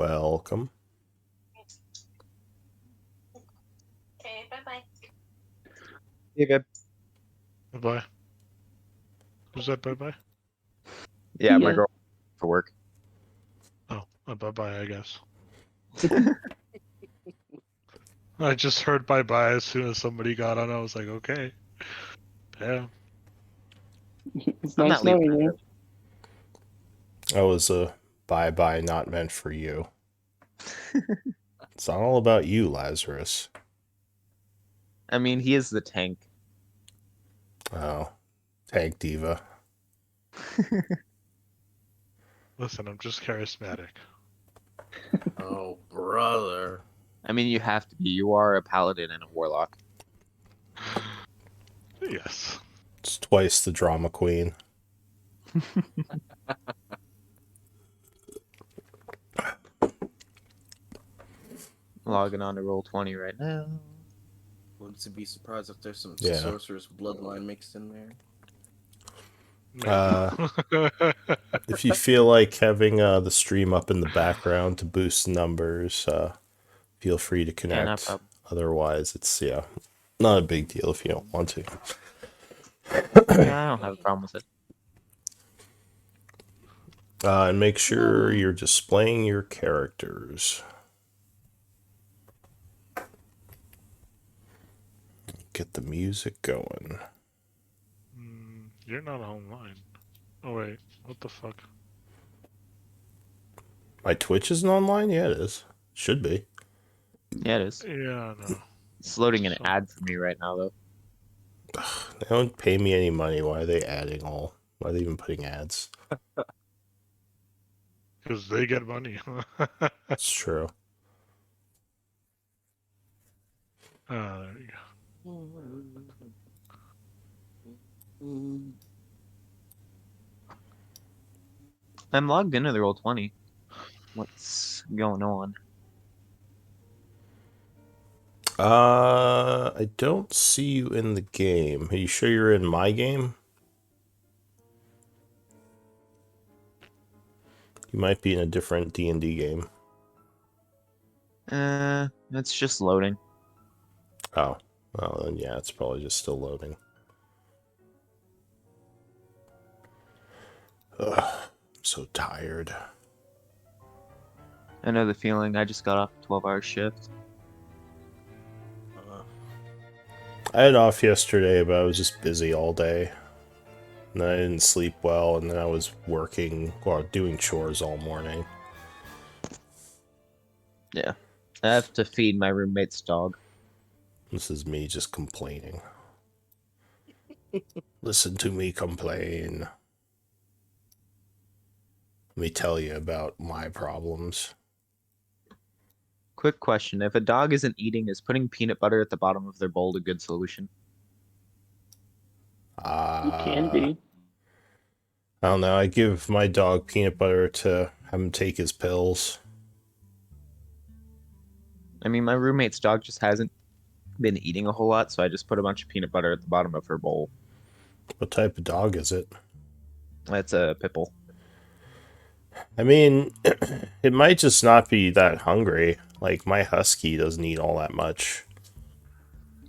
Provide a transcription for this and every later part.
Welcome. Okay, bye-bye. You good? Bye-bye. Who's that bye-bye? Yeah, my Yeah. girl for work. Oh, bye-bye, I guess. I just heard bye-bye as soon as somebody got on. I was like, okay. Yeah. It's I'm nice not leaving. knowing you. That was a bye-bye not meant for you. It's not all about you, Lazarus. I mean, he is the tank. Oh, Tank Diva. Listen, I'm just charismatic. Oh, brother. I mean, you have to be. You are a paladin and a warlock. Yes. It's twice the drama queen. Logging on to Roll20 right now. Wouldn't be surprised if there's some Yeah. sorcerer's bloodline mixed in there. If you feel like having the stream up in the background to boost numbers, feel free to Yeah, no connect. problem. Otherwise, it's not a big deal if you don't want to. Yeah, I don't have a problem with it. And make sure you're displaying your characters. Get the music going. You're not online. Oh, wait. What the fuck? My Twitch isn't online? Yeah, it is. Should be. Yeah, it is. Yeah, no. It's loading an So- ad for me right now, though. They don't pay me any money. Why are they adding all? Why are they even putting ads? Because they get money. That's true. There you go. I'm logged into the Roll20. What's going on? I don't see you in the game. Are you sure you're in my game? You might be in a different D&D game. It's just loading. Oh, well then yeah, it's probably just still loading. Ugh, I'm so tired. I know the feeling. I just got off a 12-hour shift. I had off yesterday, but I was just busy all day. And then I didn't sleep well, and then I was working or doing chores all morning. Yeah. I have to feed my roommate's dog. This is me just complaining. Listen to me complain. Let me tell you about my problems. Quick question. If a dog isn't eating, is putting peanut butter at the bottom of their bowl a good solution? It can be. I don't know. I give my dog peanut butter to have him take his pills. I mean, my roommate's dog just hasn't been eating a whole lot, so I just put a bunch of peanut butter at the bottom of her bowl. What type of dog is it? That's a pit bull. I mean, it might just not be that hungry. Like, my husky doesn't eat all that much.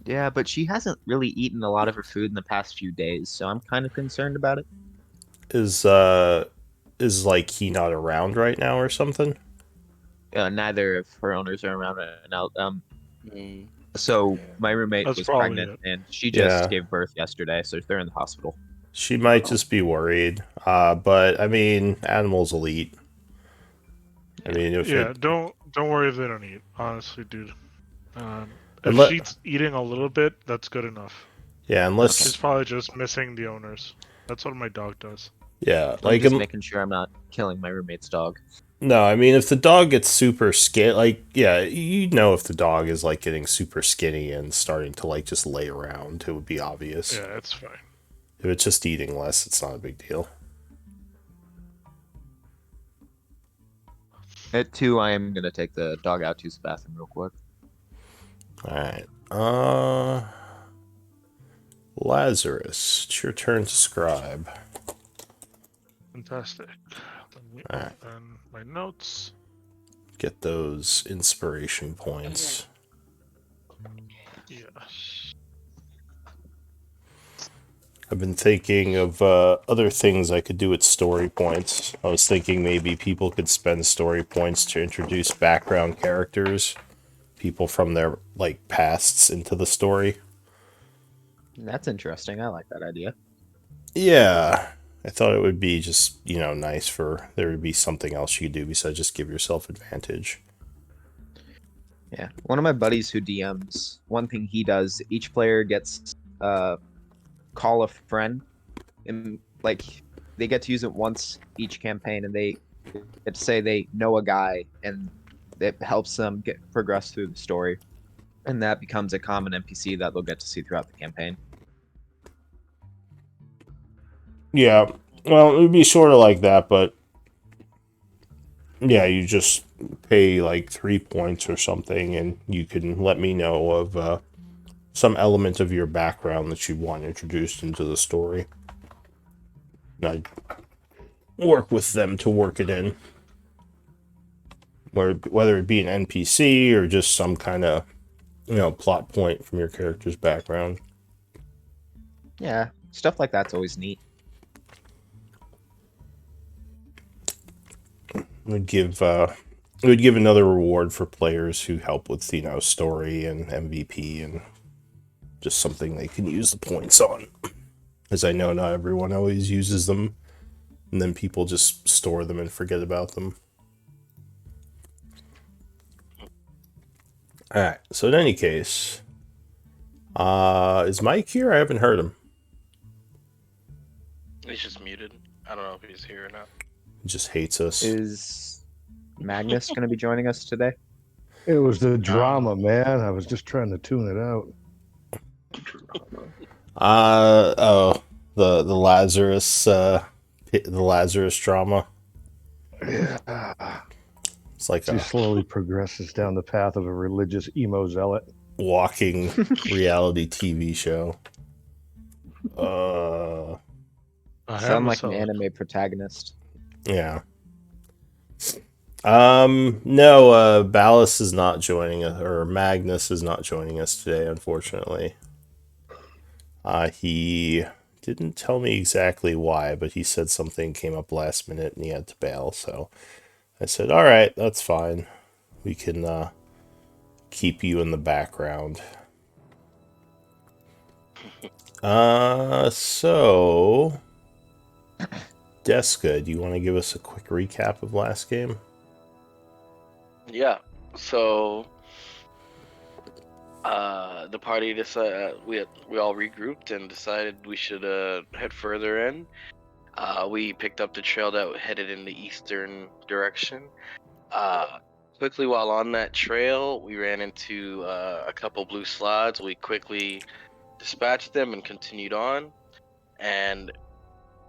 Yeah, but she hasn't really eaten a lot of her food in the past few days, so I'm kind of concerned about it. Is like he not around right now or something? Neither of her owners are around right now. So my roommate That's was probably pregnant, it. and she just Yeah. gave birth yesterday, so they're in the hospital. She might just be worried. But I mean, animals will eat. I mean, if Yeah, it, don't worry if they don't eat. Honestly, dude. If Unle- she's eating a little bit, that's good enough. yeah, She's unless probably just missing the owners. That's what my dog does. yeah, I'm like just making sure I'm not killing my roommate's dog. no, I mean if the dog gets super skinny, like yeah, you know if the dog is like getting super skinny and starting to like just lay around, it would be obvious. Yeah, it's fine. If it's just eating less, it's not a big deal. At 2, I am gonna take the dog out to use the bathroom real quick. All right, Lazarus, it's your turn to scribe. Fantastic. Let me Alright. open my notes. get those inspiration points. Yes. I've been thinking of other things I could do with story points. I was thinking maybe people could spend story points to introduce background characters, people from their like pasts into the story. That's interesting. I like that idea. Yeah, I thought it would be just, nice for there to be something else you could do besides just give yourself advantage. Yeah. One of my buddies who DMs, one thing he does, each player gets call a friend, and like they get to use it once each campaign, and they get to say they know a guy, and it helps them progress through the story, and that becomes a common NPC that they'll get to see throughout the campaign. Yeah, well, it would be sort of like that, but yeah, you just pay like 3 points or something, and you can let me know of some element of your background that you want introduced into the story. And I work with them to work it in. Whether it be an NPC or just some kind of, plot point from your character's background. Yeah, stuff like that's always neat. It would give another reward for players who help with, story and MVP and just something they can use the points on. As I know not everyone always uses them, and then people just store them and forget about them. Alright, so in any case, is Mike here? I haven't heard him. He's just muted. I don't know if he's here or not. He just hates us. Is Magnus going to be joining us today? It was the drama, man. I was just trying to tune it out. The Lazarus drama. Yeah. It's like She slowly progresses down the path of a religious emo zealot. Walking reality TV show. Sound like an anime protagonist. Yeah. No, Ballas is not joining us, or Magnus is not joining us today, unfortunately. He didn't tell me exactly why, but he said something came up last minute and he had to bail, so I said, all right, that's fine. We can keep you in the background. So Deska, do you want to give us a quick recap of last game? Yeah. So the party decided we all regrouped and decided we should head further in. We picked up the trail that headed in the eastern direction. Quickly while on that trail, we ran into a couple blue slots. We quickly dispatched them and continued on. And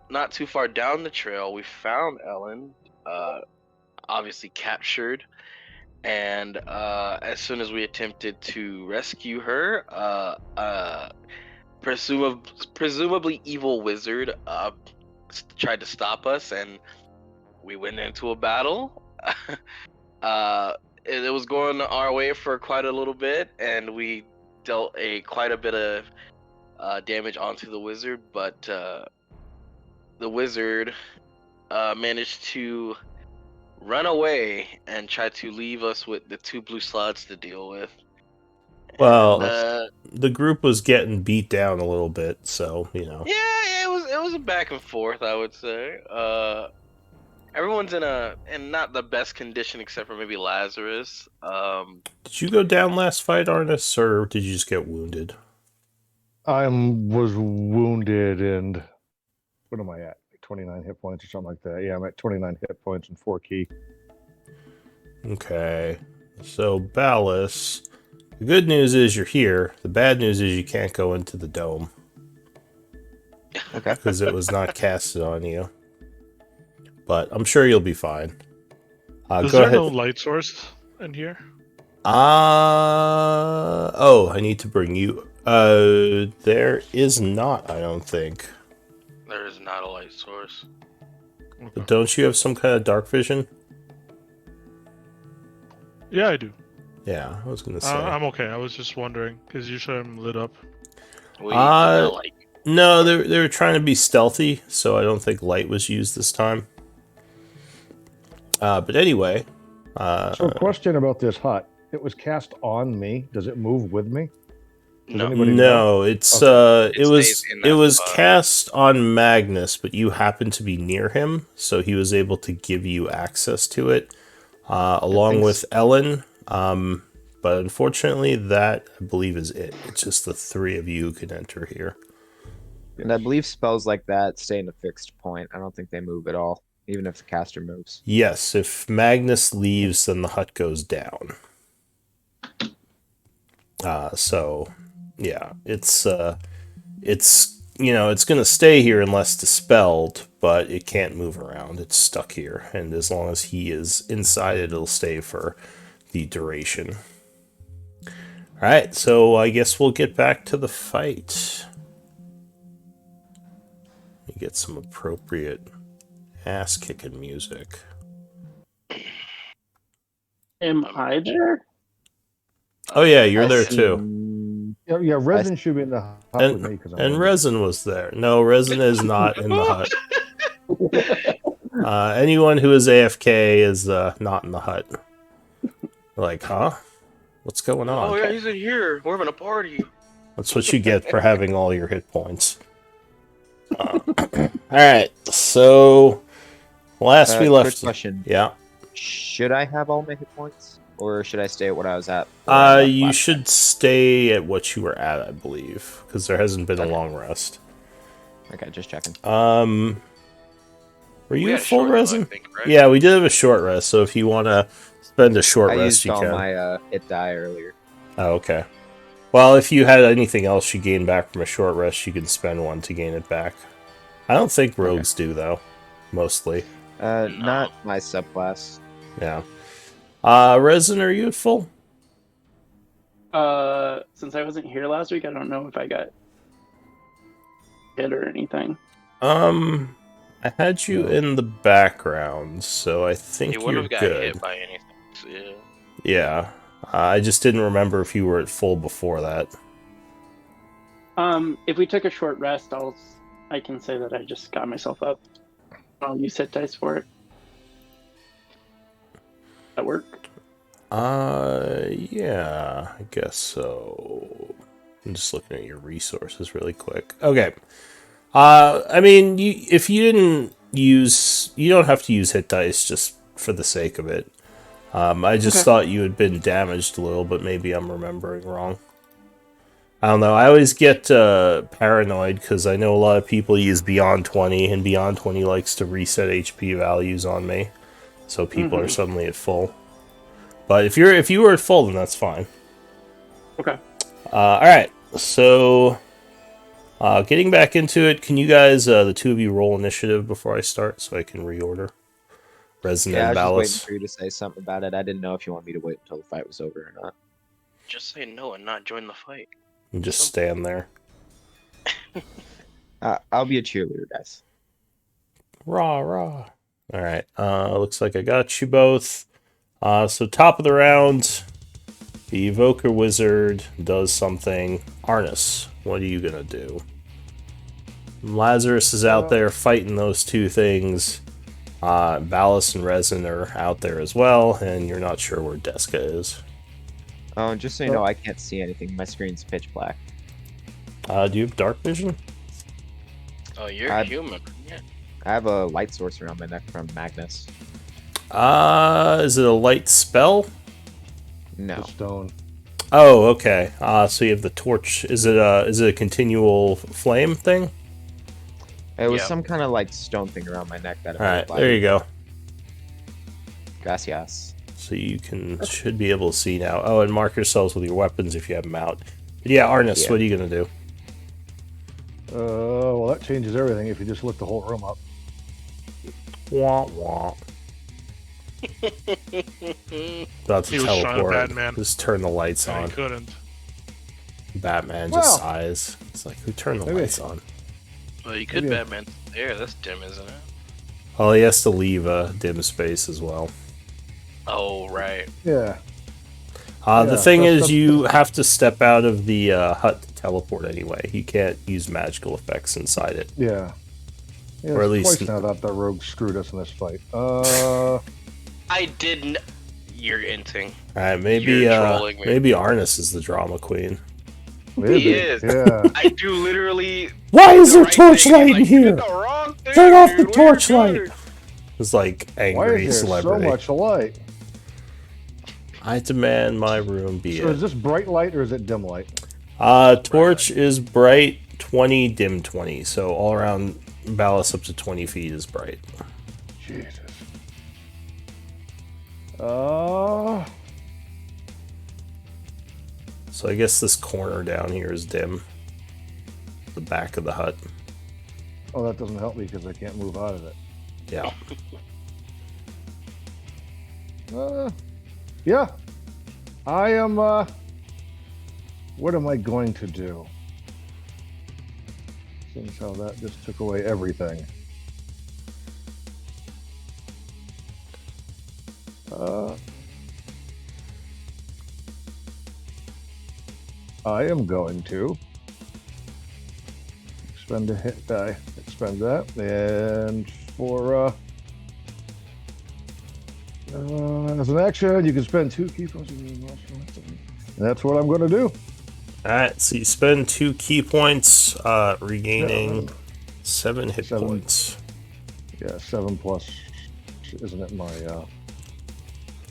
not too far down the trail, we found Ellen, obviously captured. And as soon as we attempted to rescue her, presumably evil wizard tried to stop us, and we went into a battle. It was going our way for quite a little bit, and we dealt quite a bit of damage onto the wizard, but the wizard managed to run away and try to leave us with the two blue slots to deal with. Well, the group was getting beat down a little bit, so Yeah, it was a back and forth, I would say. Everyone's in not the best condition except for maybe Lazarus. Did you go down last fight, Arnis, or did you just get wounded? I was wounded, and what am I at? 29 hit points or something like that. Yeah, I'm at 29 hit points and 4 key. Okay. So, Ballas, the good news is you're here. The bad news is you can't go into the dome. Okay. Because it was not casted on you. But I'm sure you'll be fine. Is go there ahead. no light source in here? I need to bring you. There is not, I don't think. There is not a light source. But don't you have some kind of dark vision? Yeah, I do. Yeah, I was gonna say. I'm okay. I was just wondering because usually I'm lit up. We like No, they were trying to be stealthy, so I don't think light was used this time. But anyway, So, question about this hut. It was cast on me. Does it move with me? Does no. anybody know? no, it's It it was stays in it that was spot. cast on Magnus, but you happened to be near him, so he was able to give you access to it, along think with Ellen. But unfortunately, that I believe is it. It's just the three of you who can enter here. And I believe spells like that stay in a fixed point. I don't think they move at all, even if the caster moves. Yes, if Magnus leaves, then the hut goes down. So yeah, it's it's gonna stay here unless dispelled, but it can't move around. It's stuck here, and as long as he is inside it, it'll stay for the duration. All right, so I guess we'll get back to the fight. We get some appropriate ass-kicking music. Am I there? Oh yeah, you're I there see- too. Yeah, Resin should be in the hut with me because And Resin was there. No, Resin is not in the hut. Anyone who is AFK is not in the hut. Like, huh? What's going on? Oh yeah, he's in here. We're having a party. That's what you get for having all your hit points. Alright, so last we quick left. question. Yeah. Should I have all my hit points? Or should I stay at what I was at? before I left You last should stay at what you were at, I believe, because there hasn't been a long rest. time? Okay, just checking. Were We you had at a full short resin? one, I think, right? Yeah, we did have a short rest, so if you want to spend a short I rest, used you all can. my hit die earlier. Oh, okay. Well, if you had anything else you gained back from a short rest, you can spend one to gain it back. I don't think rogues do, though. Mostly. Not my subclass. Yeah. Resin, are you at full? Since I wasn't here last week, I don't know if I got hit or anything. I had you in the background, so I think He you're wouldn't have got good. hit by anything. So, yeah. Yeah. I just didn't remember if you were at full before that. If we took a short rest, I can say that I just got myself up. I'll use hit dice for it. That work? Yeah, I guess so. I'm just looking at your resources really quick. Okay. I mean, if you didn't use, you don't have to use hit dice just for the sake of it. I just Okay. thought you had been damaged a little, but maybe I'm remembering wrong. I don't know. I always get paranoid because I know a lot of people use Beyond 20, and Beyond 20 likes to reset HP values on me, so people are suddenly at full. But if you were at full, then that's fine. Okay. All right. So, getting back into it, can you guys, the two of you, roll initiative before I start, so I can reorder? Resin Yeah, and I was just waiting Ballas. for you to say something about it. I didn't know if you want me to wait until the fight was over or not. Just say no and not join the fight. And just stand there. I'll be a cheerleader, guys. Rah, rah. All right. Looks like I got you both. So top of the round, the Evoker Wizard does something. Arnis, what are you going to do? Lazarus is out there fighting those two things. Ballas and Resin are out there as well, and you're not sure where Deska is. Oh, and just so you know, I can't see anything. My screen's pitch black. Do you have dark vision? Oh, you're I- human. Yeah. I have a light source around my neck from Magnus. Is it a light spell? No. The stone. Oh, okay. So you have the torch. Is it a continual flame thing? It was Yeah. some kind of like stone thing around my neck that. All right, there you go. Gracias. So you should be able to see now. Oh, and mark yourselves with your weapons if you have them out. But yeah, Arnis, Yeah. what are you gonna do? Well, that changes everything if you just look the whole room up. Wah wah. That's He a was trying to teleport. Batman. Just turn the lights I on. couldn't. Batman Well. just sighs. It's like, who turned the Maybe. lights on? Well, you could Maybe- Batman there. That's dim, isn't it? Oh, he has to leave a dim space as well. Oh, right. Yeah. The Yeah, thing that's- is, you have to step out of the hut to teleport anyway. You can't use magical effects inside it. Yeah. Yeah, Or at it's least- twice now that the rogue screwed us in this fight. I didn't. You're inting. Alright, maybe You're trolling me. maybe Arnis is the drama queen. maybe. is. Yeah. I do literally. Why is the there right thing, torchlight he's in like, "You here? did the wrong thing, Turn off the dude. What are you torchlight!" doing?" It's like Why angry is there celebrity. so much light? I demand my room be So is it. this bright light or is it dim light? Torch is bright 20, dim 20. So all around ballast up to 20 feet is bright. Jesus. So I guess this corner down here is dim. The back of the hut. Oh, that doesn't help me because I can't move out of it. Yeah. Yeah. I am, what am I going to do? Since how that just took away everything. I am going to expend a hit die. Expend that. And for, as an action, you can spend 2 key points. And that's what I'm going to do. Alright, so you spend 2 key points, regaining 7 hit 7. points. Yeah, 7 plus, isn't it my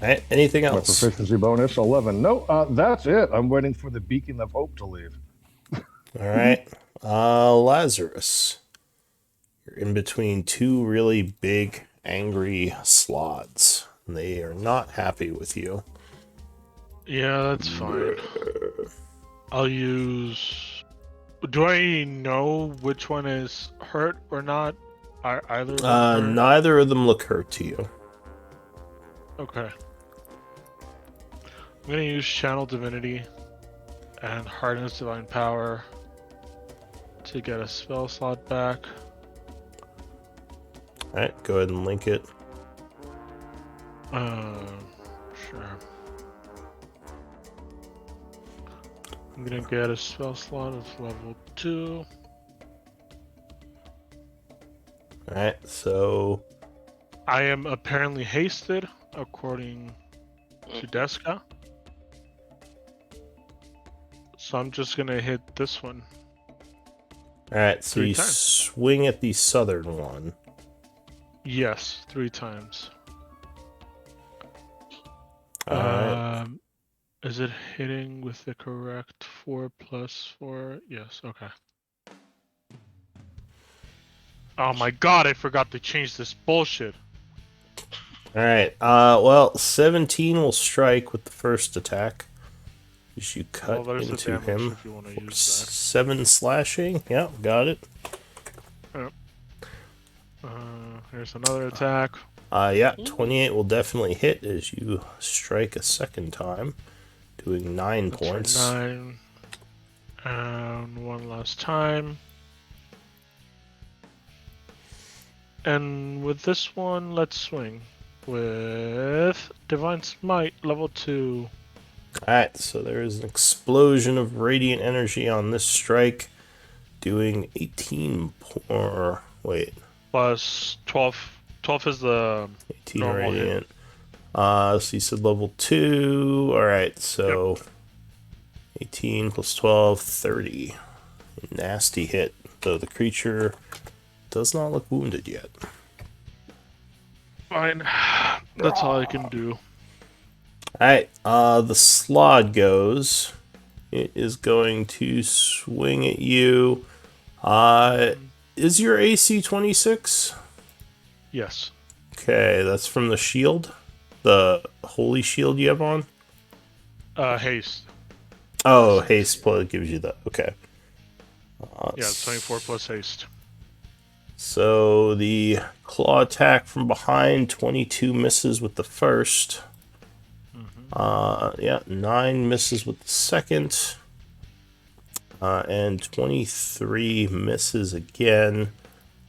Alright, anything my else? proficiency bonus? 11. No, that's it. I'm waiting for the Beacon of Hope to leave. Alright. Lazarus. You're in between 2 really big, angry slots. They are not happy with you. Yeah, that's fine. I'll use. Do I know which one is hurt or not? Either of them hurt? Neither of them look hurt to you. Okay. I'm gonna use Channel Divinity and Harness Divine Power to get a spell slot back. Alright, go ahead and link it. Sure. I'm gonna get a spell slot of level 2. Alright, so I am apparently hasted, according to Deska. So I'm just gonna hit this one. alright, so 3 you times. swing at the southern one. Yes, 3 times. Alright. Is it hitting with the correct 4 plus 4? Yes, okay. Oh my god, I forgot to change this bullshit. Alright, well, 17 will strike with the first attack. As you cut Well, there's the into damage him. if you want to use that. 7 slashing. Yeah, got it. Here's another attack. Yeah, 28 will definitely hit as you strike a second time, doing 9 That's for points. 9. And one last time. And with this one, let's swing. With Divine Smite, level 2. Alright, so there is an explosion of radiant energy on this strike, doing 18 or wait, Plus 12. 12 is the 18 normal hit. radiant. So you said level 2. Alright, so 18 plus 12, 30. Nasty hit, though the creature does not look wounded yet. Fine. That's all I can do. Alright, the Slod goes. It is going to swing at you. Is your AC 26? Yes. Okay, that's from the shield? The holy shield you have on? Haste. Oh, haste plus gives you that. Okay. Yeah, 24 plus haste. So the claw attack from behind, 22 misses with the first. Yeah, 9 misses with the second. And 23 misses again.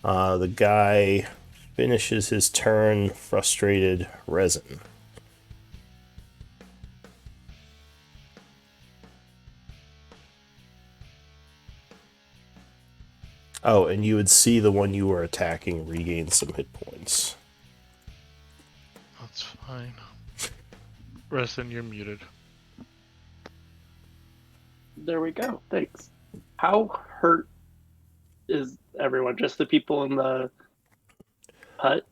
The guy finishes his turn, frustrated resin. Oh, and you would see the one you were attacking regain some hit points. That's fine. Reston, you're muted. There we go. Thanks. How hurt is everyone? Just the people in the hut?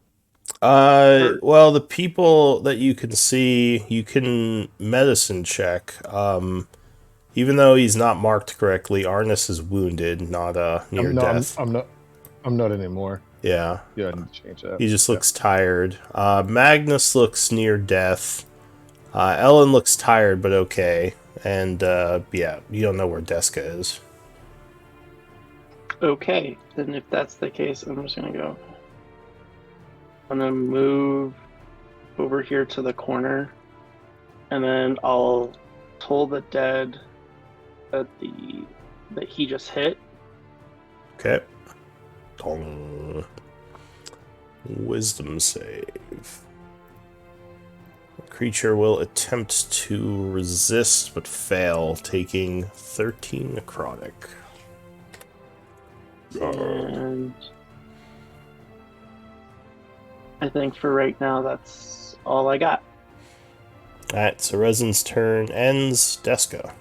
Well, the people that you can see, you can medicine check. Even though he's not marked correctly, Arnis is wounded, not near death. I'm not anymore. Yeah. Yeah, I need to change that. He just looks tired. Magnus looks near death. Ellen looks tired but okay. And yeah, you don't know where Deska is. Okay, then if that's the case, I'm just gonna go. I'm gonna move over here to the corner, and then I'll toll the dead that he just hit. Okay. Dong. Wisdom save. Creature will attempt to resist but fail, taking 13 necrotic. And I think for right now, that's all I got. Alright, so Resin's turn ends. Deska.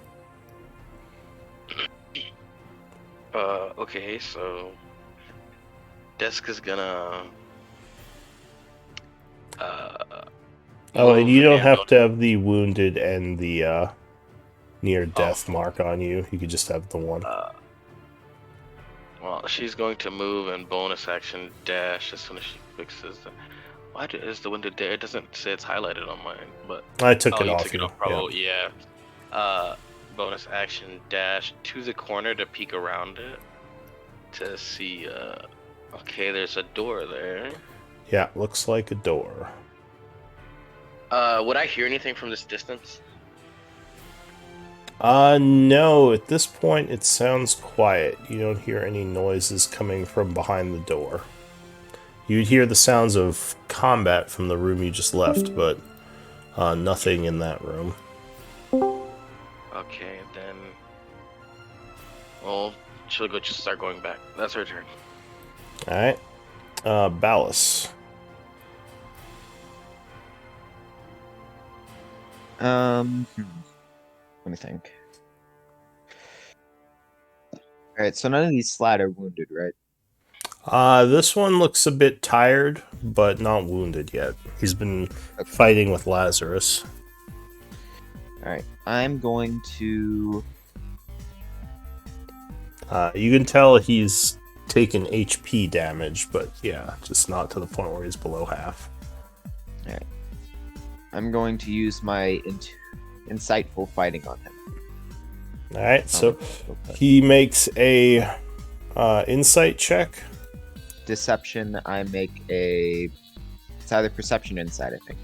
Okay, so Deska's gonna Oh, and you don't move have and to have the wounded and the near death mark on you. You could just have the one. well, she's going to move and bonus action dash as soon as she fixes the. Why is the window there? It doesn't say it's highlighted on mine, but I took it you off. took it off, probably, yeah. Bonus action dash to the corner to peek around it to see. Okay, there's a door there. Yeah, looks like a door. Would I hear anything from this distance? No, at this point it sounds quiet. You don't hear any noises coming from behind the door. You'd hear the sounds of combat from the room you just left, but nothing in that room. Okay, then. Well, she'll go just start going back. That's her turn. Alright. Ballas. Let me think. Alright, so none of these slat are wounded, right? This one looks a bit tired, but not wounded yet. He's been fighting with Lazarus. Alright, I'm going to... You can tell he's taken HP damage, but yeah, just not to the point where he's below half. Alright. I'm going to use my insightful fighting on him. Alright, so he makes a insight check. Deception, I make a... It's either perception or insight, I think.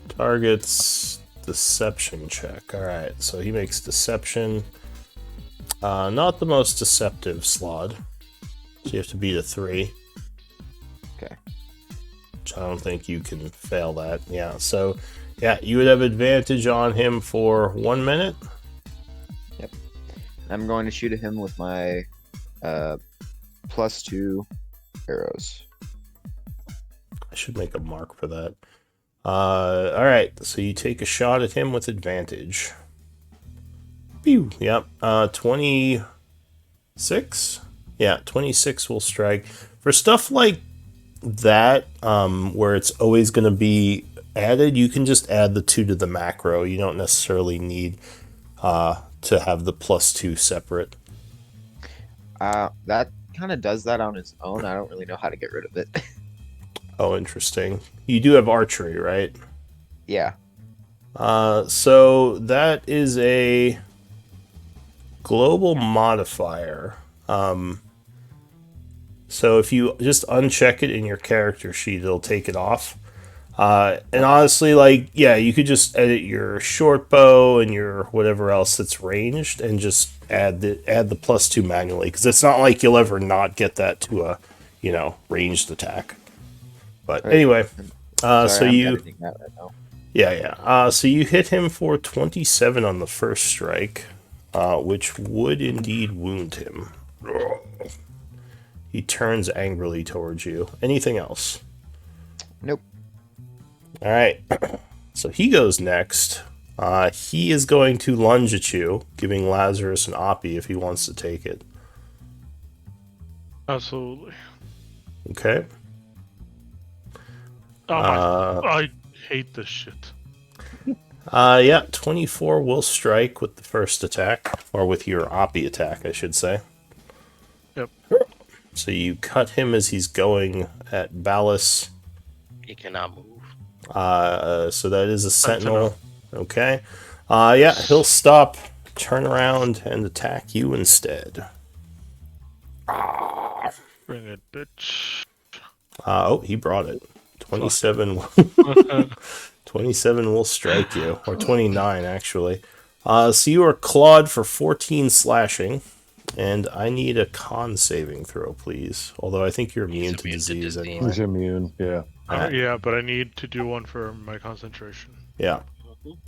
Targets deception check. Alright, so he makes deception. Not the most deceptive slot. So you have to beat a 3. Okay. Which I don't think you can fail that. Yeah, so yeah, you would have advantage on him for 1 minute. Yep. I'm going to shoot at him with my +2 arrows. I should make a mark for that. Alright, so you take a shot at him with advantage. Pew! Yep. 26? Yeah, 26 will strike. For stuff like that, where it's always going to be added, you can just add the 2 to the macro. You don't necessarily need to have the +2 separate. That kind of does that on its own. I don't really know how to get rid of it. Oh, interesting. You do have archery, right? Yeah. So that is a global modifier. So if you just uncheck it in your character sheet, it'll take it off. And honestly, like, yeah, you could just edit your short bow and your whatever else that's ranged and just add the +2 manually, because it's not like you'll ever not get that to a, ranged attack. But anyway, Sorry, so I'm you, editing that right now. yeah. So you hit him for 27 on the first strike, which would indeed wound him. He turns angrily towards you. Anything else? Nope. All right. So he goes next. He is going to lunge at you, giving Lazarus an oppie if he wants to take it. Absolutely. Okay. Oh my! I hate this shit. Yeah, 24 will strike with the first attack, or with your oppie attack, I should say. Yep. So you cut him as he's going at Ballas. He cannot move. So that is a sentinel. Okay. Yeah, he'll stop, turn around, and attack you instead. Bring it, bitch. Oh, he brought it. 27. 27 will strike you, or 29 actually. So you are clawed for 14 slashing, and I need a con saving throw, please. Although I think you're immune to disease anyway. He's immune. Yeah. Yeah, but I need to do one for my concentration. Yeah.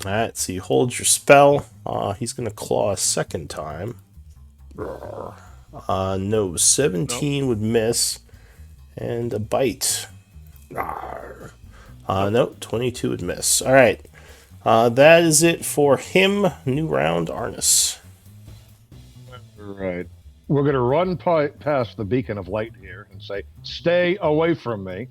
Alright, so you hold your spell. He's going to claw a second time. No, 17 would miss. And a bite. No, 22 would miss. Alright. That is it for him. New round, Arnis. Right. We're going to run past the beacon of light here and say, stay away from me.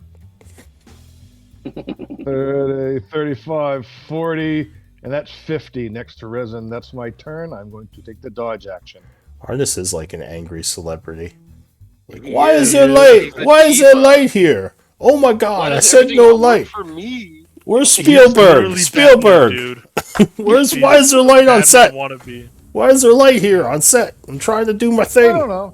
30, 35, 40, and that's 50 next to Resin. That's my turn. I'm going to take the dodge action. Arnis is like an angry celebrity. Like, why is there light? Why is there light here? Oh my god, I said no light. For me. Where's Spielberg? Spielberg! Dude. Why is there light on set? Wannabe. Why is there light here on set? I'm trying to do my I thing. don't know.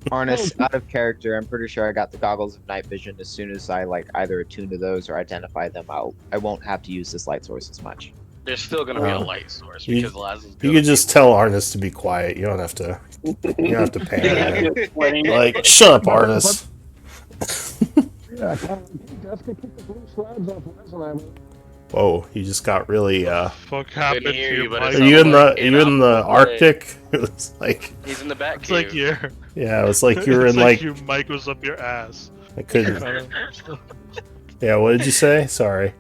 Arnis, out of character, I'm pretty sure I got the goggles of night vision. As soon as I like either attune to those or identify them, I won't have to use this light source as much. There's still gonna be a light source you- because Lazarus. You could just tell Arnis to be quiet. You don't have to. You don't have to panic. Like, shut up, Arnis. Yeah, that's going to kick the blue slabs off Resin. I mean, Whoa, you just got really. Fuck happened to hear you, you, but Mike? it's Are you in the? Are It you in the sounds like- Arctic? It was like. He's in the back It's cave. like you're. Yeah, it was like you were it's in like. you Mike was up your ass. I couldn't. Yeah, what did you say? Sorry.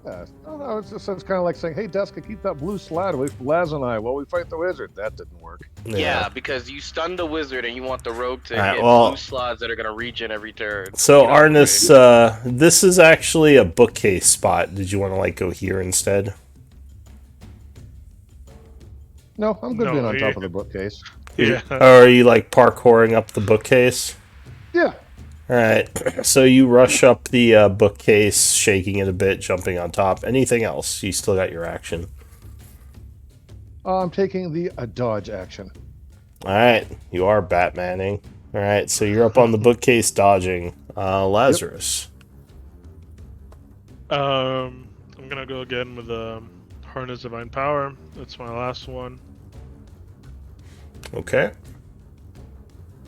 yeah. I don't know. It's kind of like saying, hey, Deska, keep that blue slide away from Laz and I while we fight the wizard. That didn't work. Yeah, because you stunned the wizard and you want the rogue to Alright, hit well- blue slots that are gonna regen every turn. So Get out of the Arnis, way. this is actually a bookcase spot. Did you want to like go here instead? No, I'm good No, being on he- top of the bookcase. Yeah. Or are you like parkouring up the bookcase? Yeah. All right. So you rush up the bookcase, shaking it a bit, jumping on top. Anything else? You still got your action. I'm taking the dodge action. All right. You are Batmaning. All right. So you're up on the bookcase, dodging. Lazarus. I'm gonna go again with Harness Divine Power. That's my last one. Okay.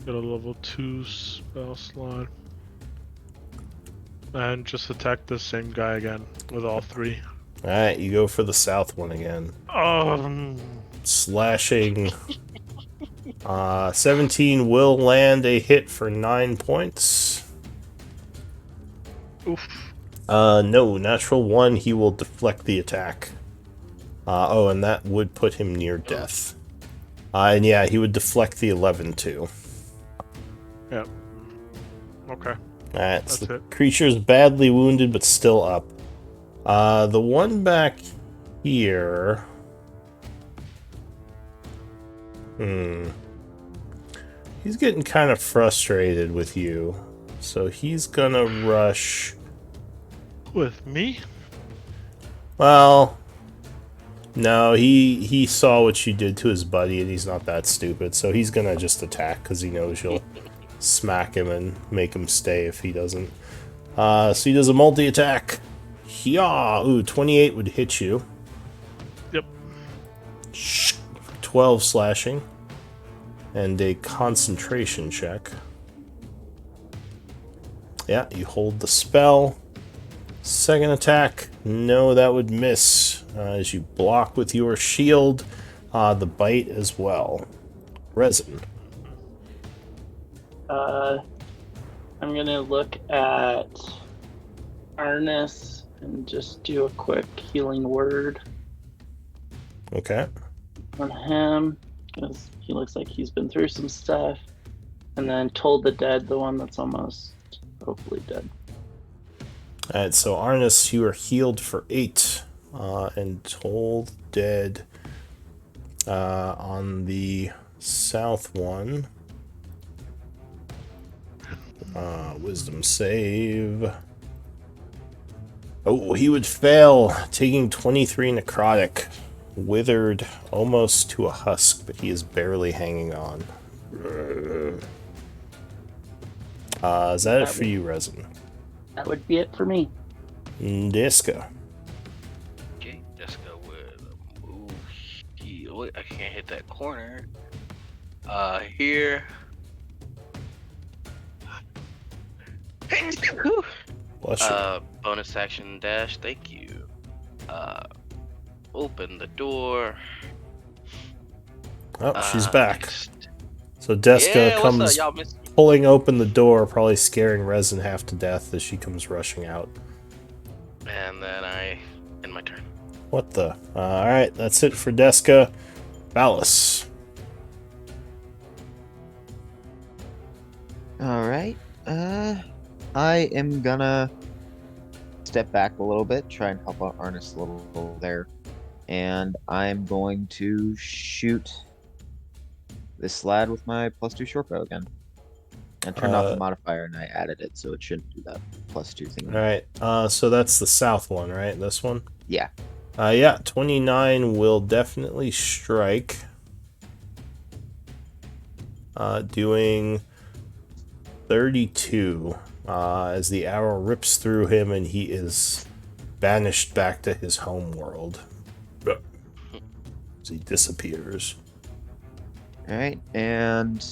Got a level 2 spell slot. And just attack the same guy again with all 3. All right. You go for the south one again. Slashing. 17 will land a hit for 9 points. Oof. No, natural 1, he will deflect the attack. Oh, and that would put him near death. And yeah, he would deflect the 11 too. Yep. Okay. Alright, so That's the it. creature's badly wounded but still up. The one back here... He's getting kind of frustrated with you. So he's gonna rush... With me? Well, no, he saw what you did to his buddy, and he's not that stupid, so he's gonna just attack because he knows you'll smack him and make him stay if he doesn't. So he does a multi-attack. Yeah, ooh, 28 would hit you. Yep. 12 slashing. And a concentration check. Yeah, you hold the spell. Second attack, no, that would miss as you block with your shield. The bite as well. Resin. I'm gonna look at Arnis and just do a quick healing word Okay. on him because he looks like he's been through some stuff. And then Told the Dead, the one that's almost hopefully dead. Alright, so Arnis, you are healed for 8. And Told Dead on the south one. Wisdom save. Oh, he would fail, taking 23 necrotic. Withered almost to a husk, but he is barely hanging on. Is that it for you, Resin? That would be it for me. Disco. Okay, let's go with a move. Wait, I can't hit that corner. Here. Bless you. Bonus action dash. Thank you. Open the door. Oh, she's back. Next. So Deska Yeah, what's comes up? Y'all missed me. pulling open the door, probably scaring Resin half to death as she comes rushing out. And then I end my turn. What the? Alright, that's it for Deska. Valis. All right. I am gonna step back a little bit, try and help out Arnis a little there, and I'm going to shoot this lad with my +2 shortbow again, and turn off the modifier, and I added it, so it shouldn't do that +2 thing. Alright, so that's the south one, right? This one? Yeah. Yeah, 29 will definitely strike. Doing 32 as the arrow rips through him and he is banished back to his home world. As he disappears. All right, and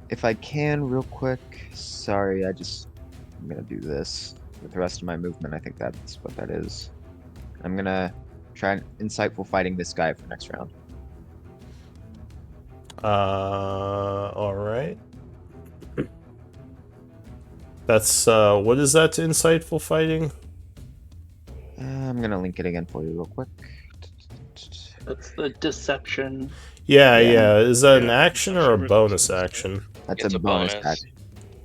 if I can, real quick. Sorry, I'm gonna do this with the rest of my movement. I think that's what that is. I'm gonna try and insightful fighting this guy for next round. Alright. That's, what is that to insightful fighting? I'm gonna link it again for you real quick. That's the deception. Yeah, Yeah. yeah. Is that an Yeah, action or a bonus action? That's It's a a bonus bonus. action.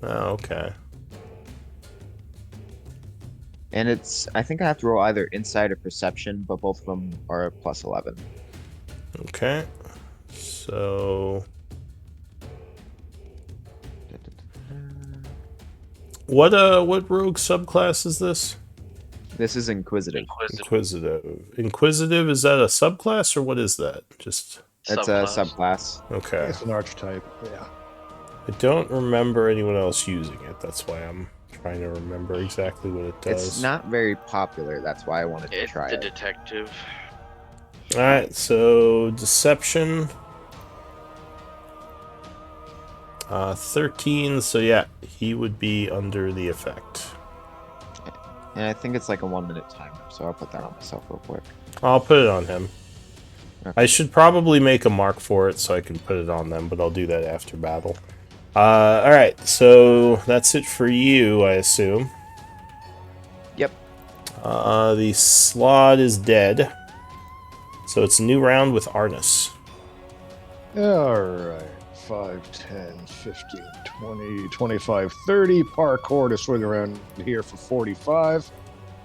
Oh, okay. And I think I have to roll either insight or perception, but both of them are a +11. Okay. So, what rogue subclass is this? This is Inquisitive. Inquisitive, is that a subclass or what is that? Just That's a subclass. okay. It's an archetype. Yeah. I don't remember anyone else using it. That's why I'm trying to remember exactly what it does. It's not very popular. That's why I wanted to It's try the it. detective. Alright, so deception. 13, so yeah, he would be under the effect. And I think it's like a 1-minute timer, so I'll put that on myself real quick. I'll put it on him. Okay. I should probably make a mark for it so I can put it on them, but I'll do that after battle. Alright, so that's it for you, I assume. Yep. The slot is dead. So it's a new round with Arnis. Alright. 5, 10, 15, 20, 25, 30. Parkour to swing around here for 45.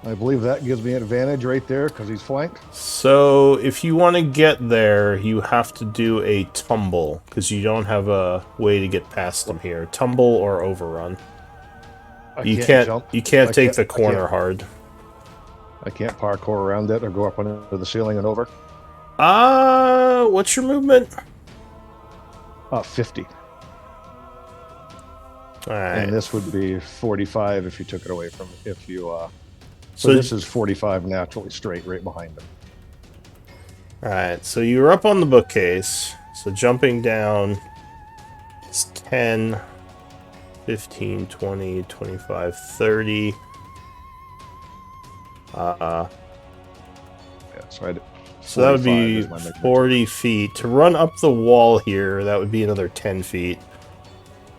I believe that gives me an advantage right there because he's flanked. So if you want to get there, you have to do a tumble, because you don't have a way to get past them here. Tumble or overrun. You can't jump. you can't I take can't- the I corner can't. hard. I can't parkour around it or go up into the ceiling and over. What's your movement? 50. Alright. And this would be 45 if you took it away from if you So so this is 45 naturally straight right behind him. Alright, so you're up on the bookcase. So jumping down is 10, 15, 20, 25, 30. Yeah, so So that would 45 be is my measurement. 40 feet. To run up the wall here, that would be another 10 feet.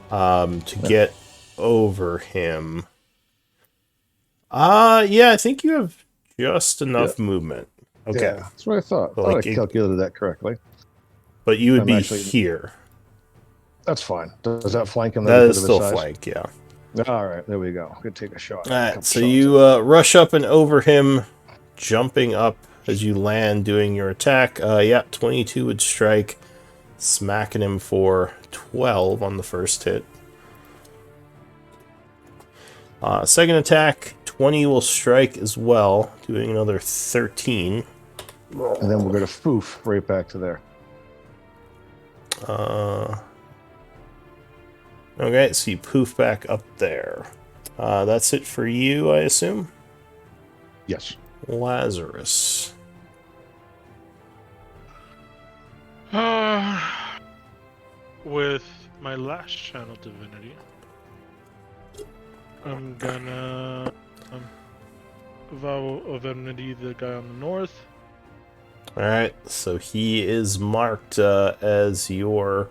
To get over him. Yeah, I think you have just enough movement. Okay. Yeah, that's what I thought. So, I thought like, I calculated that correctly. But you would I'm be actually- here. That's fine. Does that flank him? That because is of his still size? flank, yeah. All right, there we go. Could take a shot. Alright, so you rush up and over him, jumping up as you land, doing your attack. Yeah, 22 would strike, smacking him for 12 on the first hit. Second attack, 20 will strike as well, doing another 13. And then we're going to foof right back to there. Okay, so you poof back up there. That's it for you, I assume? Yes. Lazarus. With my last channel divinity, I'm gonna vow of enmity the guy on the north. Alright, so he is marked as your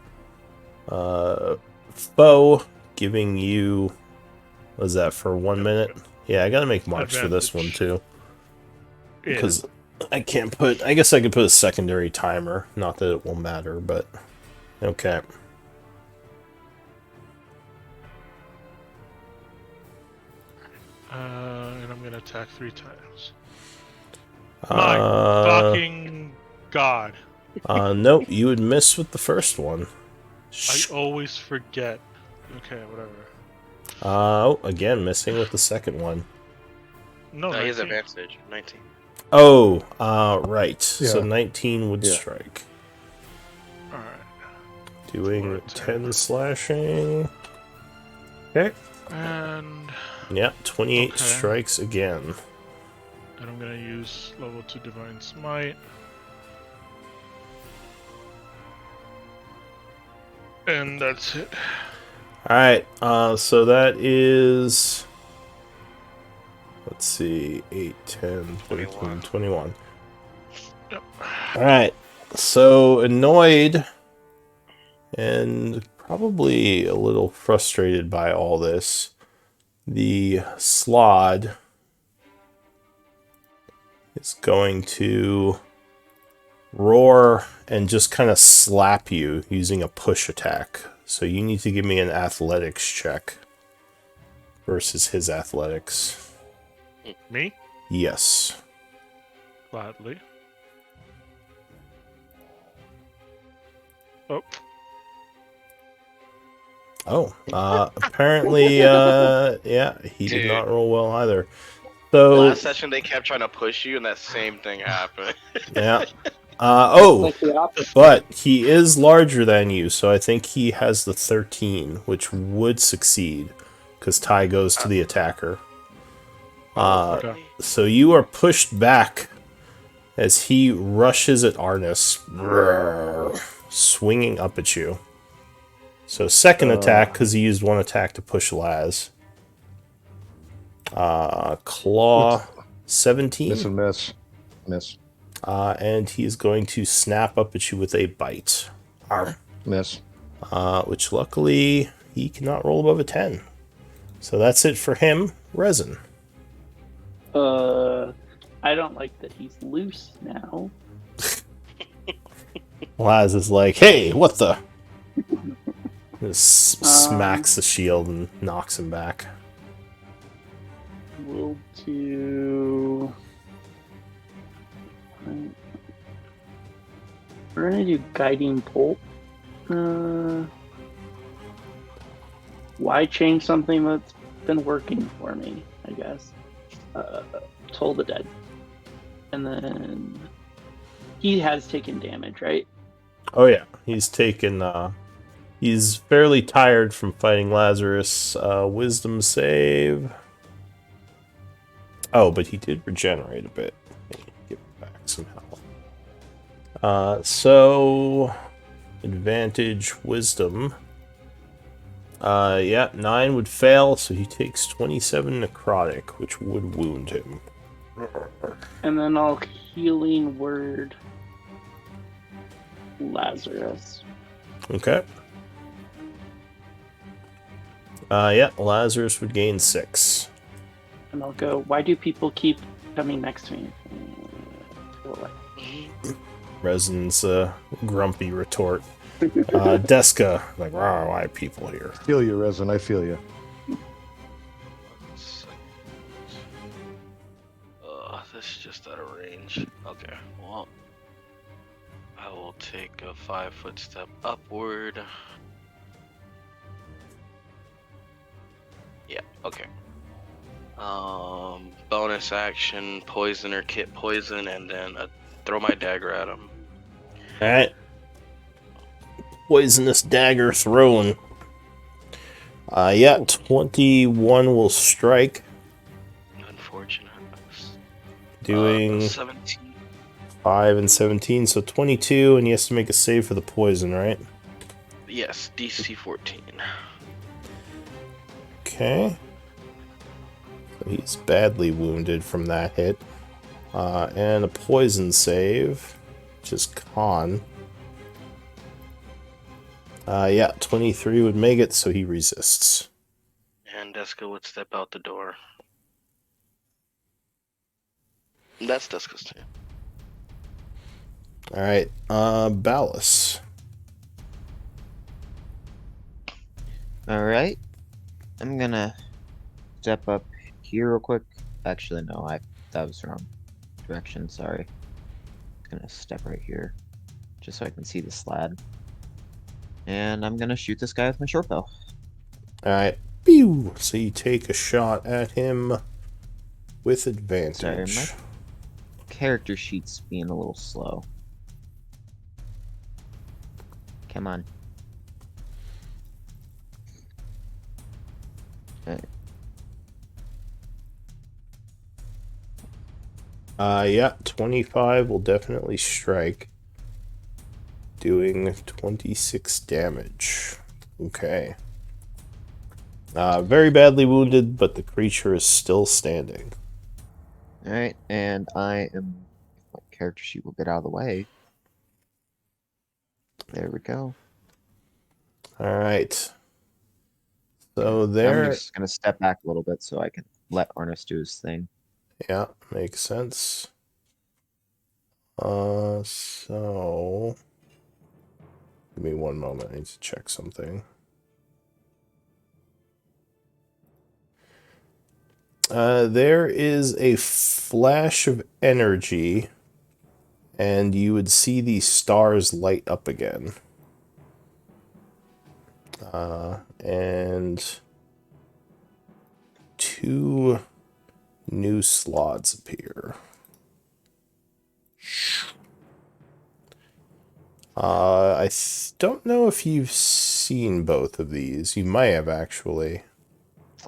foe, giving you... What is that, for 1 minute? Yeah, I gotta make marks for this one, too. Yeah. Because I can't put... I guess I could put a secondary timer. Not that it will matter, but... Okay. And I'm gonna attack 3 times. My fucking god. Nope, you would miss with the first one. I always forget. Okay, whatever. Oh, again, missing with the second one. No, He has 19. advantage. 19. Oh, right. So Yeah. 19 would Yeah. strike. Alright. Doing Four, 10 slashing. Okay. And Yeah, 28 Okay. strikes again. I'm gonna use level 2 Divine Smite. And that's it. Alright, so that is... Let's see, 8, 10, 13, 21. 21. Yep. Alright, so annoyed and probably a little frustrated by all this, the Slod is going to roar and just kind of slap you using a push attack. So you need to give me an athletics check versus his athletics. Me? Yes. Gladly. Oh, Oh, apparently, yeah, he did Dude. not roll well either. So, Last session they kept trying to push you, and that same thing happened. yeah. Oh, Like the opposite. but he is larger than you, so I think he has the 13, which would succeed, because tie goes to the attacker. okay. So you are pushed back as he rushes at Arnis, swinging up at you. So second attack, because he used one attack to push Laz. Claw, 17. Miss and miss. Miss. And he's going to snap up at you with a bite. Arr. Miss. Which luckily he cannot roll above a 10. So that's it for him. Resin. I don't like that he's loose now. Laz is like, hey, what the? Just smacks the shield and knocks him back. We'll do. We're gonna do guiding bolt. Why change something that's been working for me? I guess. Toll the dead, and then he has taken damage, right? Oh yeah, he's taken. He's fairly tired from fighting Lazarus. Wisdom save. Oh, but he did regenerate a bit. Let me give him back some health. So advantage wisdom. Yeah, 9 would fail, so he takes 27 necrotic, which would wound him. And then I'll healing word Lazarus. Okay. Yeah, Lazarus would gain 6. And I'll go, why do people keep coming next to me? Go away. Resin's grumpy retort. Deska, like, wow, why are people here? Feel you, Resin. I feel you. This is just out of range. Okay, well, I will take a 5-foot step upward. Yeah, okay. Bonus action, poison or kit poison, and then throw my dagger at him. Alright. Poisonous dagger thrown. Yeah, 21 will strike. Unfortunate. Doing 17. 5 and 17, so 22, and he has to make a save for the poison, right? Yes, DC 14. Okay. So he's badly wounded from that hit. And a poison save, which is con. Yeah, 23 would make it, so he resists. And Deska would step out the door. That's Deska's turn. Alright, Ballas. Alright. I'm gonna step up here real quick. Actually, no, that was the wrong direction, sorry. I'm gonna step right here, just so I can see the slab. And I'm gonna shoot this guy with my short bow. Alright, pew! So you take a shot at him with advantage. Sorry, my character sheet's being a little slow. Come on. Yeah, 25 will definitely strike. Doing 26 damage. Okay. Very badly wounded, but the creature is still standing. Alright, and my character sheet will get out of the way. There we go. Alright. So I'm there... just gonna step back a little bit so I can let Arnis do his thing. Yeah, makes sense. So... Give me one moment, I need to check something. There is a flash of energy, and you would see these stars light up again. And 2 new slots appear. I don't know if you've seen both of these. You might have, actually.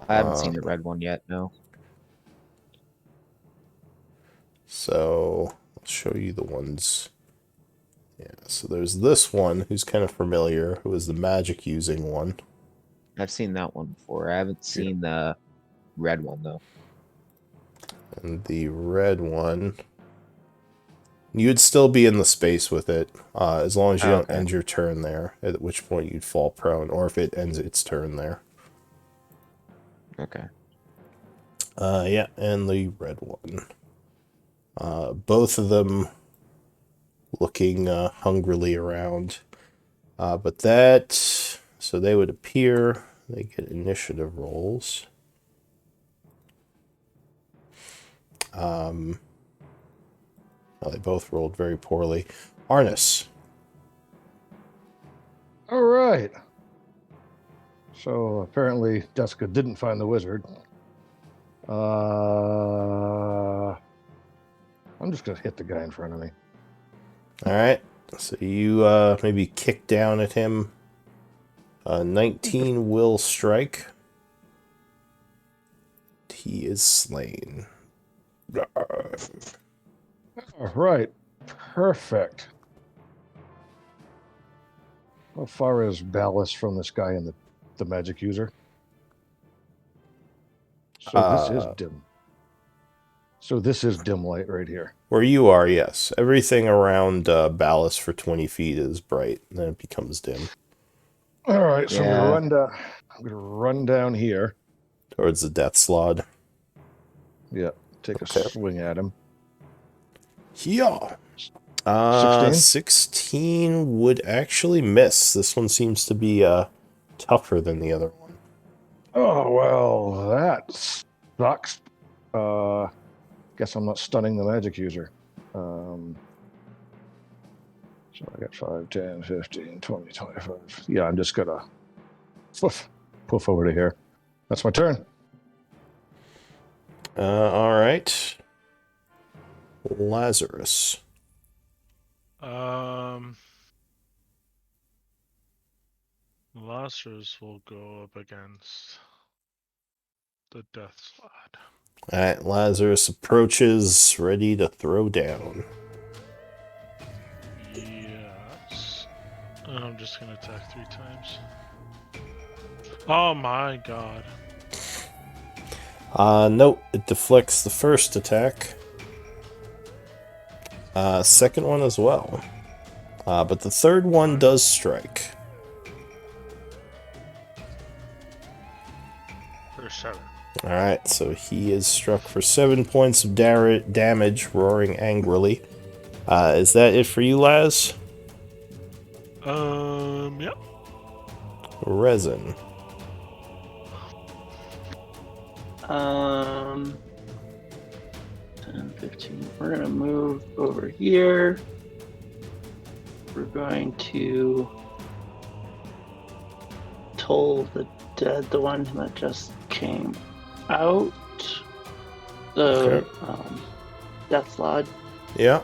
I haven't seen the red one yet, no. So, I'll show you the ones. Yeah, so there's this one, who's kind of familiar, who is the magic using one. I've seen that one before. I haven't seen the red one, though. And the red one... You'd still be in the space with it, as long as you don't end your turn there, at which point you'd fall prone, or if it ends its turn there. Okay. Yeah, and the red one. Both of them looking hungrily around. But that... So they would appear, they get initiative rolls. Well, they both rolled very poorly. Arnis. All right. So apparently Deska didn't find the wizard. I'm just gonna hit the guy in front of me. All right. So you maybe kick down at him. 19 will strike. He is slain. All right. Perfect. How far is Ballas from this guy and the magic user? So this is dim. So this is dim light right here. Where you are, yes. Everything around Ballast for 20 feet is bright, and then it becomes dim All right, so Yeah. I'm gonna run down here. towards the death slot. Yeah, take Okay. a swing at him. Yeah. 16? 16 would actually miss. This one seems to be tougher than the other one. Oh well, that sucks. Guess I'm not stunning the magic user. So I got 5, 10, 15, 20, 25. Yeah, I'm just gonna poof over to here. That's my turn. All right. Lazarus. Lazarus will go up against the death slot. All right, Lazarus approaches, ready to throw down. Yes. I'm just gonna attack 3 times. Oh my god. Nope, it deflects the first attack. Second one as well. But the third one does strike. For 7. Alright, so he is struck for 7 points of damage, roaring angrily. Is that it for you, Laz? Yep. Resin. 10, 15. We're gonna move over here. We're going to toll the dead, the one that just came out. The Okay. death slot. Yeah.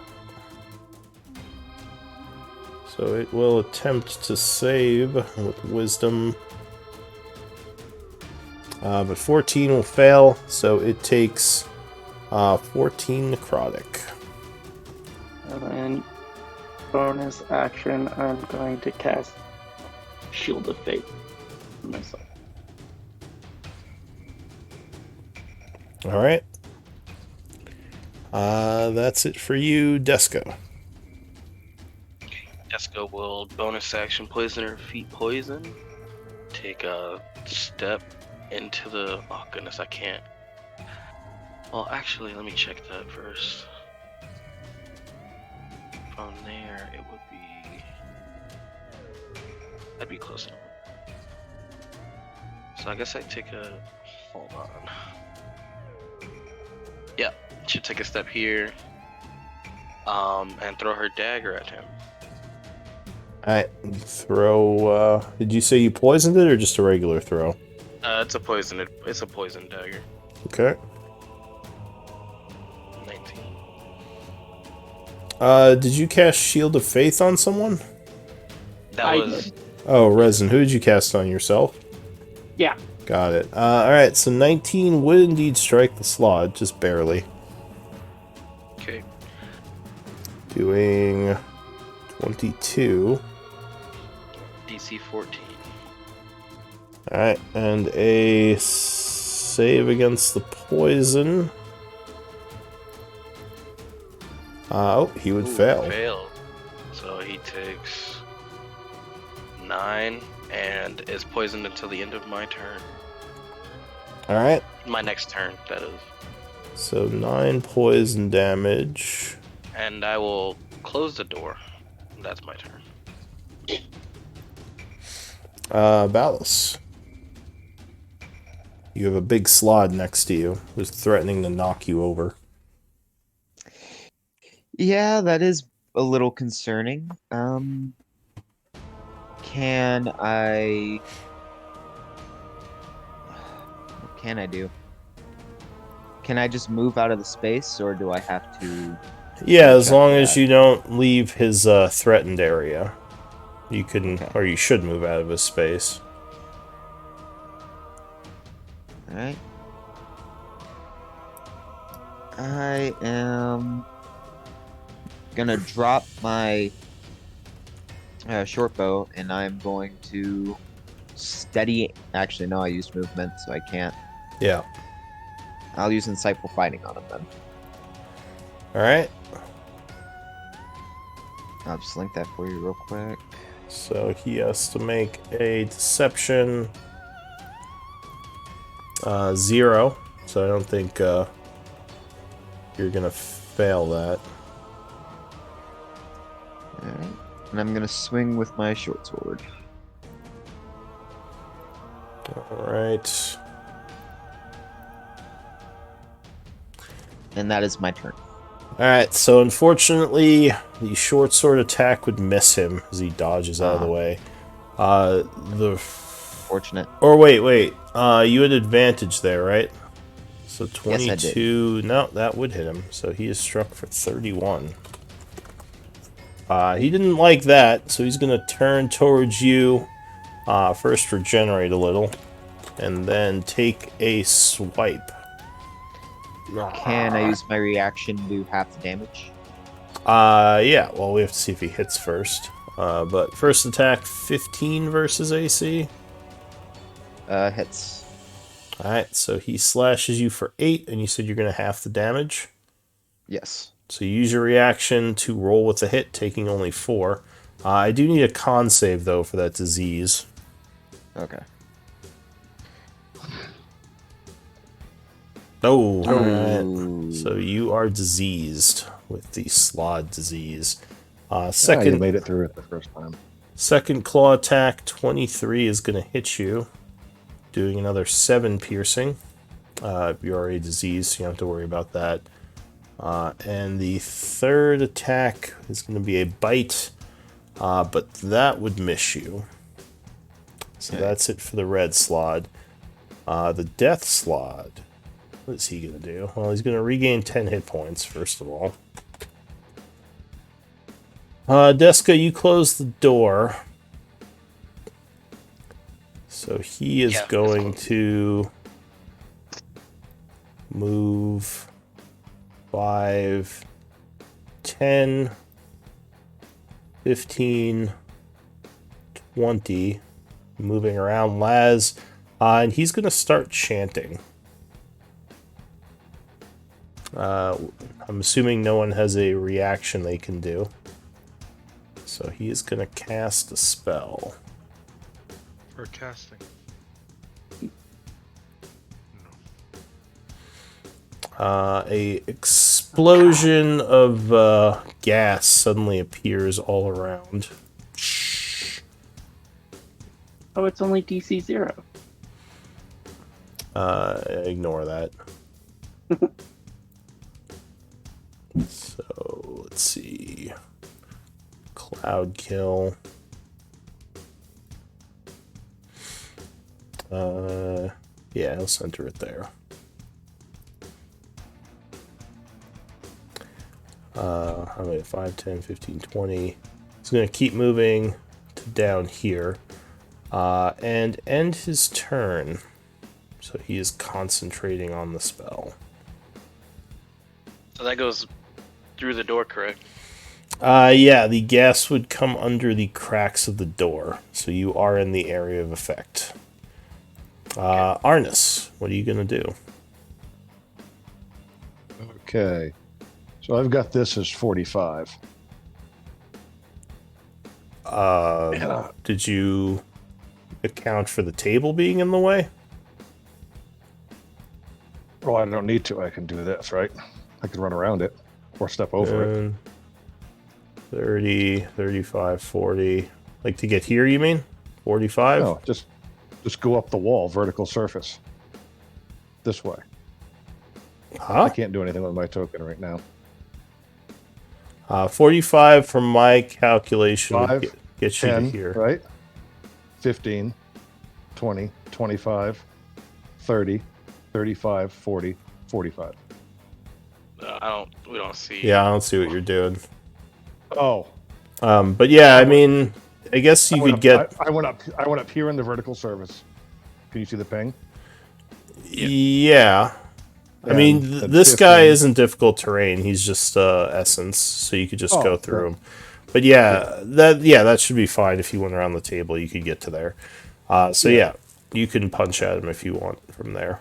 So it will attempt to save with wisdom. But 14 will fail, so it takes 14 necrotic. And then bonus action, I'm going to cast Shield of Fate on myself. Alright. That's it for you, Desco. Jessica will bonus action poison her feet poison. Take a step into the. Oh goodness, I can't. Well, actually, let me check that first. From there, it would be. That'd be close enough. So I guess I take a. Hold on. Yeah, should take a step here. And throw her dagger at him. Alright, throw. Did you say you poisoned it or just a regular throw? It's a poison dagger. Okay. 19. Did you cast Shield of Faith on someone? That I was. did. Oh, Resin, who did you cast on yourself? Yeah. Got it. Alright, so 19 would indeed strike the slot, just barely. Okay. Doing 22. DC 14. Alright, and a save against the poison. Oh, he would Ooh, fail. Failed. So he takes 9 and is poisoned until the end of my turn. Alright, My next turn, that is. so 9 poison damage. And I will close the door. That's my turn. Ballas. You have a big slod next to you who's threatening to knock you over. Yeah, that is a little concerning. Can I? What can I do? Can I just move out of the space, or do I have to? Yeah, as Check long as that. you don't leave his threatened area. You can, Okay. or you should move out of his space. All right. I am gonna drop my short bow, and I'm going to steady. Actually, no, I used movement, so I can't. Yeah. I'll use insightful fighting on him then. All right. I'll just link that for you real quick. So he has to make a deception 0. So I don't think you're gonna fail that. Alright. And I'm gonna swing with my short sword. All right. And that is my turn. All right. So unfortunately, the short sword attack would miss him as he dodges out of the way. The Fortunate. Or wait. You had advantage there, right? So Yes, I did. 22. No, that would hit him. So he is struck for 31. He didn't like that, so he's gonna turn towards you. First regenerate a little, and then take a swipe. Can I use my reaction to do half the damage? Yeah. Well, we have to see if he hits first. But first attack, 15 versus AC. Hits. Alright, so he slashes you for 8, and you said you're going to half the damage. Yes. So you use your reaction to roll with a hit, taking only 4. I do need a con save, though, for that disease. Okay. Oh, alright. So you are diseased with the Slod disease. You Second made it through it the first time. Second claw attack, 23 is going to hit you, doing another 7 piercing. You're already diseased, so you don't have to worry about that. And the third attack is going to be a bite, but that would miss you. So that's it for the red Slod. The death Slod, what is he going to do? Well, he's going to regain 10 hit points, first of all. Deska, you close the door. So he is going to move 5, 10, 15, 20, moving around Laz, and he's going to start chanting. I'm assuming no one has a reaction they can do. So he is going to cast a spell. For casting. A explosion of gas suddenly appears all around. Oh, it's only DC 0. Ignore that. So let's see. Cloud kill. Yeah, I'll center it there. How many? 5, 10, 15, 20. He's going to keep moving to down here. And end his turn. So he is concentrating on the spell. So that goes through the door, correct? Yeah, the gas would come under the cracks of the door. So you are in the area of effect. Arnis, what are you going to do? Okay. So I've got this as 45. Did you account for the table being in the way? Well, I don't need to. I can do this, right? I can run around it or step over it. 30, 35, 40. Like to get here, you mean? 45? No, just go up the wall, vertical surface. This way. Huh? I can't do anything with my token right now. 45 from my calculation would 5, get you 10, to here. right? 15, 20, 25, 30, 35, 40, 45. We don't see. Yeah, I don't see what you're doing. Oh. But yeah, I mean, I guess you could get. I went up here in the vertical surface. Can you see the ping? Yeah. I mean, this guy isn't difficult terrain. He's just essence, so you could just go through him. But yeah, that should be fine. If you went around the table, you could get to there. So yeah, you can punch at him if you want from there.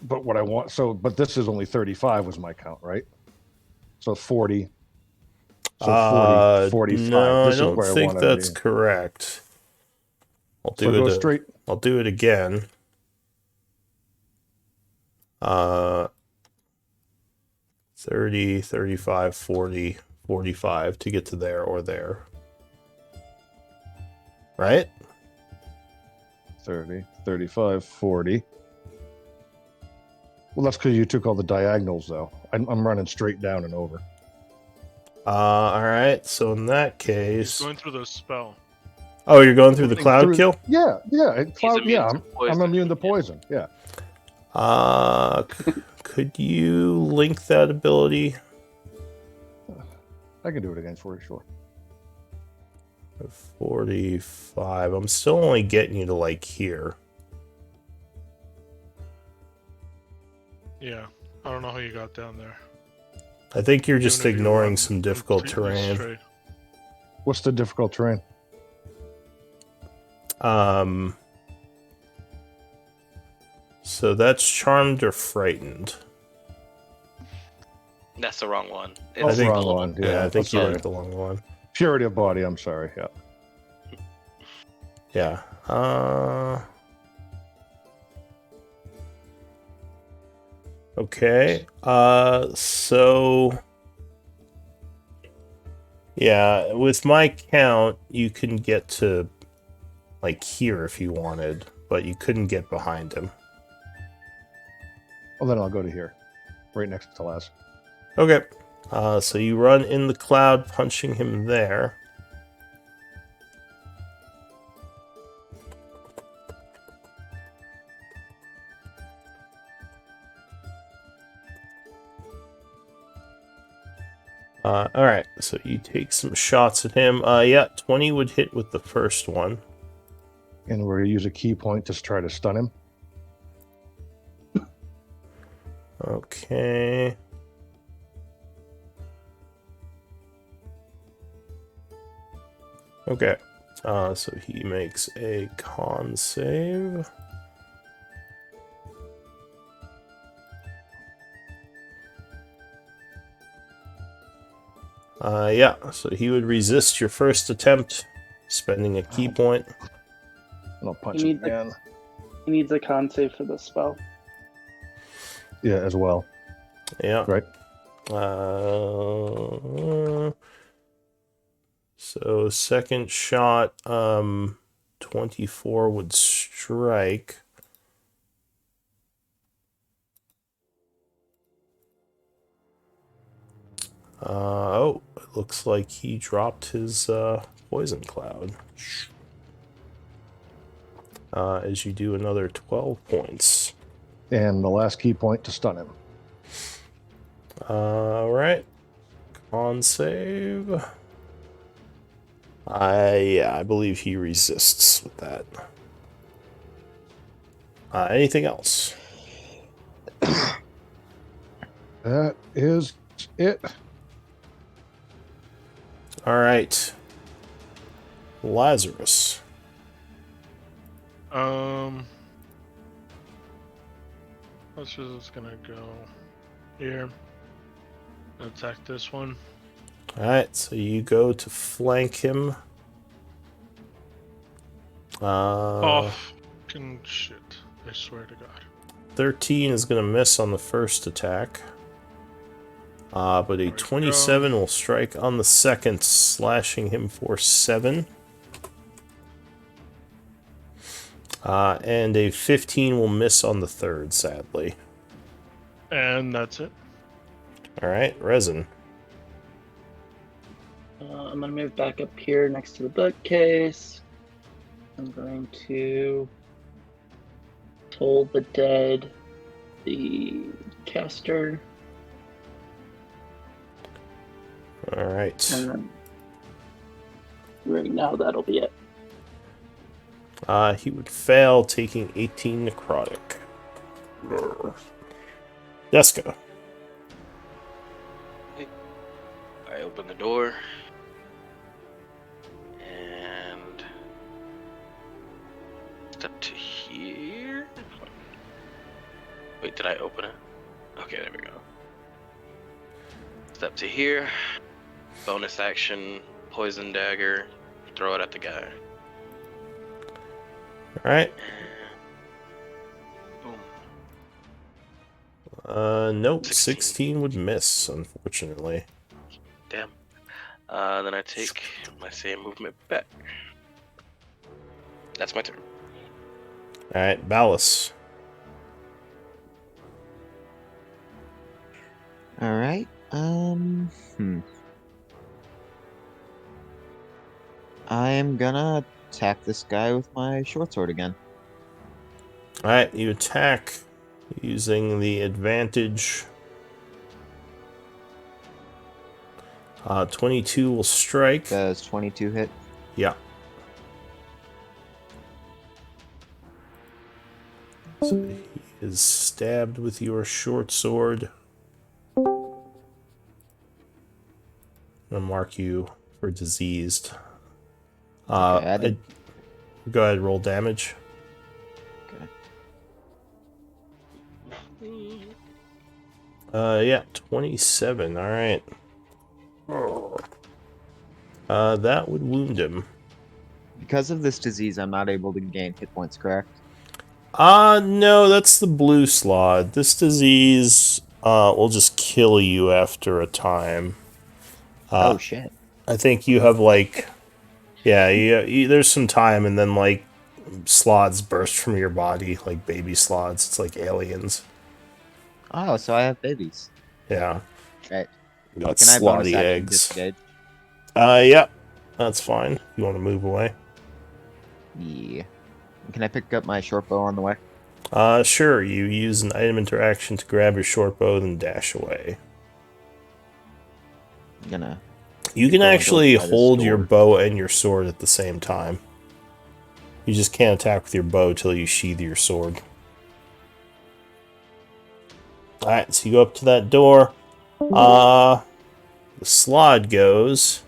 But what I want, but this is only 35 was my count, right? So 40. So 40, 45. No, This I is don't where I think want to that's be. correct. I'll So do go it. straight. I'll do it again. 30, 35, 40, 45 to get to there or there. Right? 30, 35, 40. Well, that's because you took all the diagonals, though. I'm running straight down and over. All right. So in that He's case, going through the spell. oh, you're going through the cloud Through- kill. Yeah. Cloud. immune Yeah, to I'm poison. immune to poison. Yeah. Could you link that ability? I can do it again for you, sure. 45. I'm still only getting you to like here. Yeah. I don't know how you got down there. I think you're just Even if you ignoring run some difficult completely terrain. straight. What's the difficult terrain? So that's charmed or frightened. That's the wrong one. Oh, It's think- wrong the- one. Yeah, Yeah, I think I'm you sorry. picked the long one. Purity of body. I'm sorry. Yeah. Yeah. Okay. So yeah, with my count, you can get to like here if you wanted, but you couldn't get behind him. Well, then I'll go to here, right next to Les. Okay. So you run in the cloud, punching him there. Alright, so you take some shots at him. Yeah, 20 would hit with the first one. And we're gonna use a key point to try to stun him. Okay. Okay. So he makes a con save. Yeah, so he would resist your first attempt, spending a key point. And I'll punch You him need the- again. He needs a con save for the spell. Yeah, as well. Yeah. Right. So second shot, 24 would strike. Oh, it looks like he dropped his poison cloud. As you do another 12 points. And the last key point to stun him. Alright. Con save. I believe he resists with that. Anything else? That is it. Alright. Lazarus. Let's just gonna go here. Attack this one. Alright, so you go to flank him. Oh, fucking shit. I swear to God. 13 is going to miss on the first attack. But a There we 27 will strike on the second, slashing him for 7. And a 15 will miss on the third, sadly. And that's it. Alright, Resin. I'm gonna move back up here next to the bookcase. I'm going to Toll the Dead, the caster, Alright. and then right now that'll be it. He would fail, taking 18 necrotic. Jessica. I open the door. And step to here. Wait, did I open it? Okay, there we go. Step to here. Bonus action, poison dagger, throw it at the guy. All right. Boom. Nope. 16. 16 would miss, unfortunately. Damn. Then I take my same movement back. That's my turn. All right, Ballas. All right. I am gonna attack this guy with my short sword again. All right, you attack using the advantage. 22 will strike. Does 22 hit? Yeah. So he is stabbed with your short sword. I'm gonna mark you for diseased. Okay, Go ahead, roll damage. Okay. Yeah, 27. All right. That would wound him. Because of this disease, I'm not able to gain hit points, correct? No, that's the blue slot. This disease will just kill you after a time. Oh shit. I think you have like, yeah, there's some time, and then like slots burst from your body, like baby slots. It's like aliens. Oh, so I have babies. Yeah. Right. You got Can I bonus slotty action eggs. disengage? Yeah, that's fine. You want to move away? Yeah. Can I pick up my short bow on the way? Sure. You use an item interaction to grab your short bow, then dash away. I'm gonna. You can Go and actually go by the hold your sword. bow and your sword at the same time. You just can't attack with your bow till you sheath your sword. Alright, so you go up to that door. The Slod goes.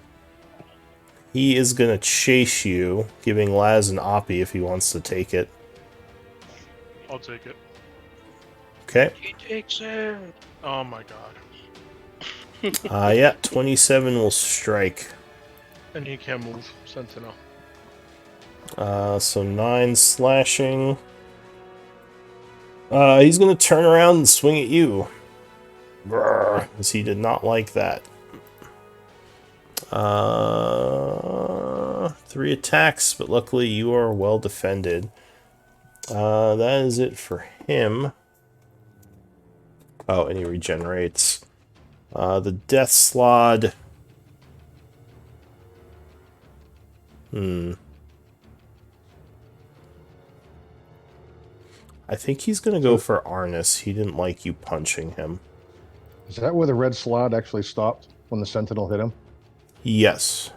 He is gonna chase you, giving Laz an Oppie if he wants to take it. I'll take it. Okay. He takes it. Oh my god. Yeah, 27 will strike. And he can't move. Sentinel. So 9 slashing. He's gonna turn around and swing at you. Brrr, as he did not like that. 3 attacks, but luckily you are well defended. That is it for him. Oh, and he regenerates. The Death Slod. I think he's gonna go for Arnis. He didn't like you punching him. Is that where the red slot actually stopped when the sentinel hit him? Yes.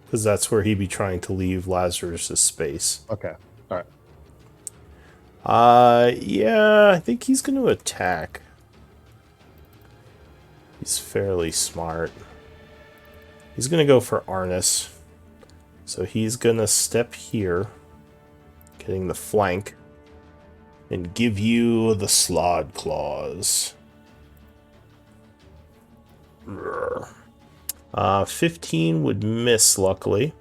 Because that's where he'd be trying to leave Lazarus' space. Okay. All right. Yeah, I think he's gonna attack. He's fairly smart. He's gonna go for Arnis. So he's gonna step here, getting the flank, and give you the Slod Claws. 15 would miss, luckily.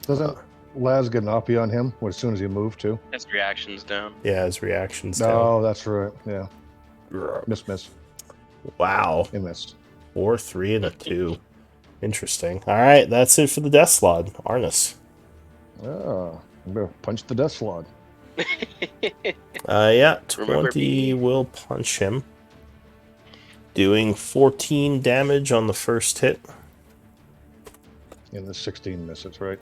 Doesn't Laz get an Oppie on him as soon as he moved too? His reaction's down. Yeah, his reaction's No, down. that's right. Yeah. Miss. Wow. He missed. 4, 3, and a 2. Interesting. Alright, that's it for the Death Slod. Arnis. Oh, I'm gonna punch the death slot. Yeah, Remember 20 me. will punch him. Doing 14 damage on the first hit. In the 16 misses, right?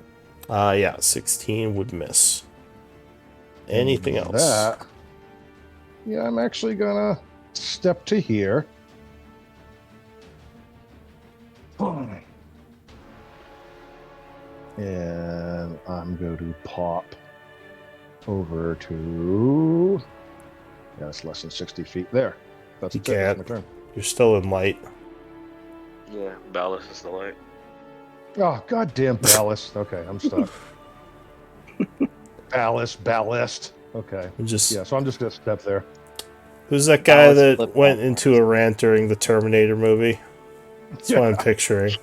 Yeah, 16 would miss. Anything else? That. Yeah, I'm actually gonna step to here. And I'm going to pop over to. Yeah, it's less than 60 feet. There. That's You it. That's my can't. turn. You're still in light. Yeah, Ballas is the light. Oh, goddamn ballast. Okay, I'm stuck. Ballast. Okay. Just Yeah, so I'm just gonna step there. who's that guy Alice that flipped went off. into a rant during the Terminator movie? That's what I'm picturing.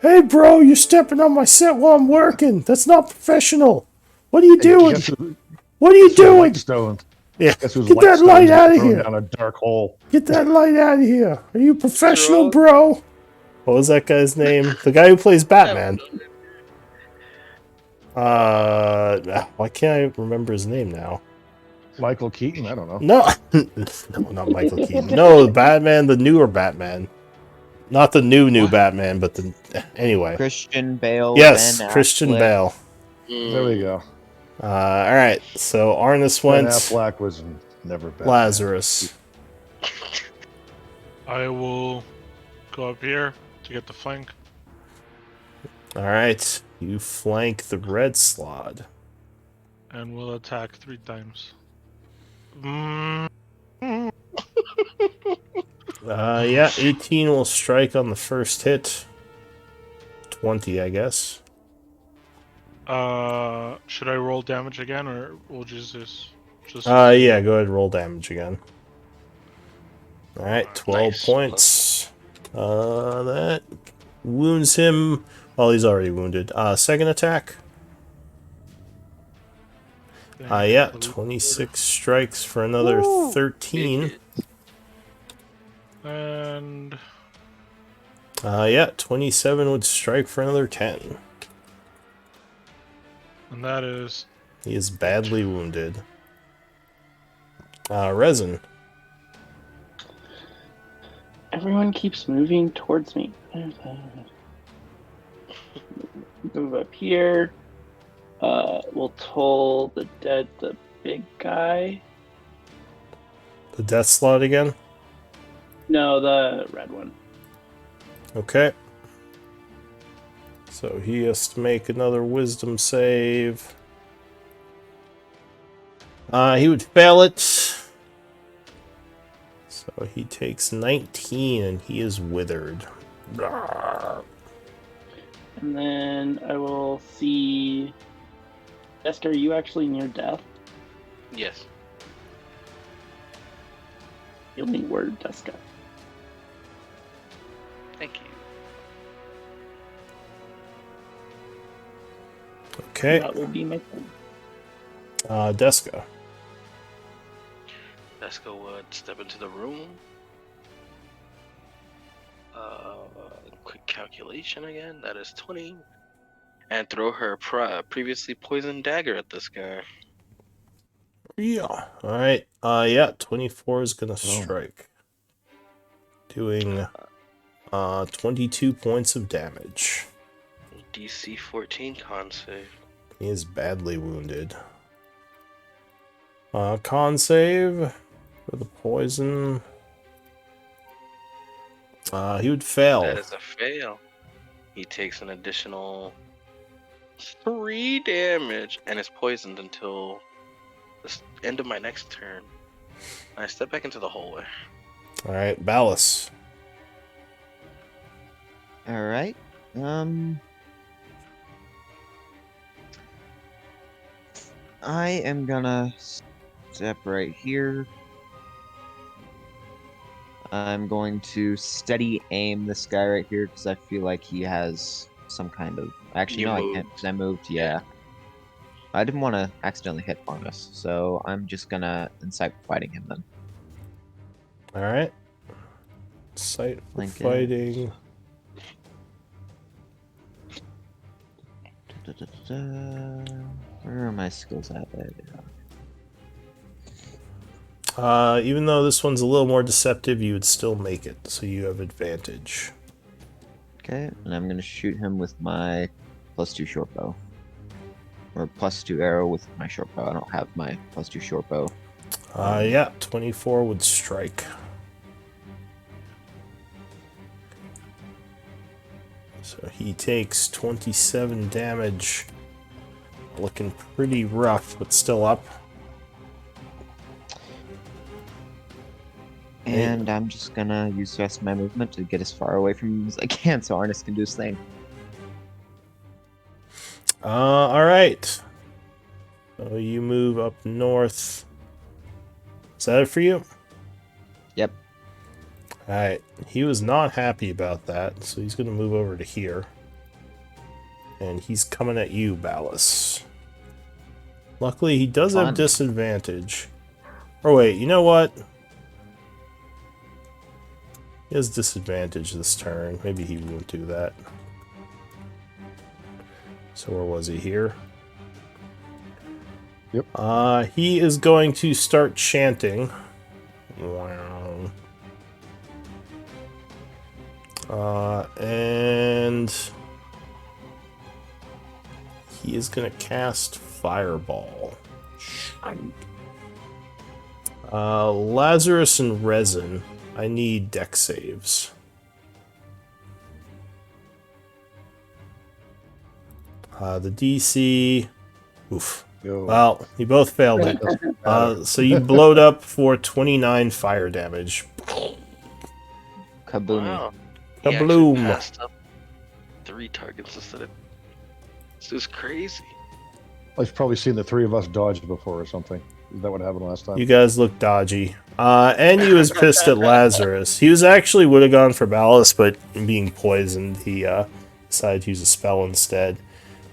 Hey, bro, you're stepping on my set while I'm working. That's not professional. What are you doing? Guess who- What are you guess whose doing? light stone? Yeah, Guess whose get light that stone's light getting out of thrown here. down a dark hole. Get that light out of here. Are you professional, wrong? bro? What was that guy's name? The guy who plays Batman. Why can't I remember his name now? Michael Keaton? I don't know. No, no, not Michael Keaton. No, Batman, the newer Batman. Not the new What? Batman, but the anyway. Christian Bale. Yes, Ben Christian Affleck. Bale. There we go. All right, so Arnis Ben went Affleck was never bad. Lazarus. I will go up here to get the flank. All right, you flank the red slot. And we'll attack 3 times. Yeah, 18 will strike on the first hit. 20, I guess. Should I roll damage again, or will just Yeah, go ahead, roll damage again. All right, 12 Nice. points. That wounds him. Well, he's already wounded. Second attack. Yeah, 26 strikes for another 13. And Yeah, 27 would strike for another 10. that is He is badly wounded. Resin. Everyone keeps moving towards me. Move up here. We'll toll the dead, the big guy. The death slot again. No, the red one. Okay. So he has to make another wisdom save. He would fail it. So he takes 19 and he is withered. And then I will see. Esther, are you actually near death? Yes. Healing word, Deska. Thank you. Okay. That will be my turn. Deska. Deska would step into the room. Quick calculation again. That is 20. And throw her previously poisoned dagger at this guy. Yeah. Alright. Yeah, 24 is gonna strike. Doing 22 points of damage. DC 14 con save. He is badly wounded. Con save for the poison. He would fail. That is a fail. He takes an additional 3 damage and is poisoned until the end of my next turn. I step back into the hallway. Alright, Ballas. All right. I am gonna step right here. I'm going to steady aim this guy right here because I feel like he has some kind of. Actually, You no, I moved. can't because I moved. Yeah. I didn't want to accidentally hit Arnis, so I'm just gonna incite fighting him then. Alright. Sight for Flank it. fighting. Where are my skills at? There they are. Even though this one's a little more deceptive, you would still make it, so you have advantage. Okay, and I'm gonna shoot him with my +2 short bow. Or +2 arrow with my short bow. I don't have my +2 short bow. Yeah, 24 would strike. So he takes 27 damage. Looking pretty rough, but still up. And I'm just gonna use the rest of my movement to get as far away from him as I can so Arnis can do his thing. Alright. So you move up north. Is that it for you? Yep. Alright. He was not happy about that, so he's going to move over to here. And he's coming at you, Ballas. Luckily, he does have Fun. disadvantage. Or wait, you know what? He has disadvantage this turn. Maybe he won't do that. So where was he? Here? Yep. He is going to start chanting. Wow. And he is going to cast Fireball. Lazarus and Resin. I need deck saves. The DC. Oof. Yo. Well, you both failed it. So you blowed up for 29 fire damage. Kaboom. Wow. He actually Kabloom. passed up 3 targets instead of. This is crazy. I've probably seen the three of us dodge before or something. Is that what happened last time? You guys look dodgy. And he was pissed at Lazarus. He was actually would have gone for Ballas, but being poisoned, he decided to use a spell instead.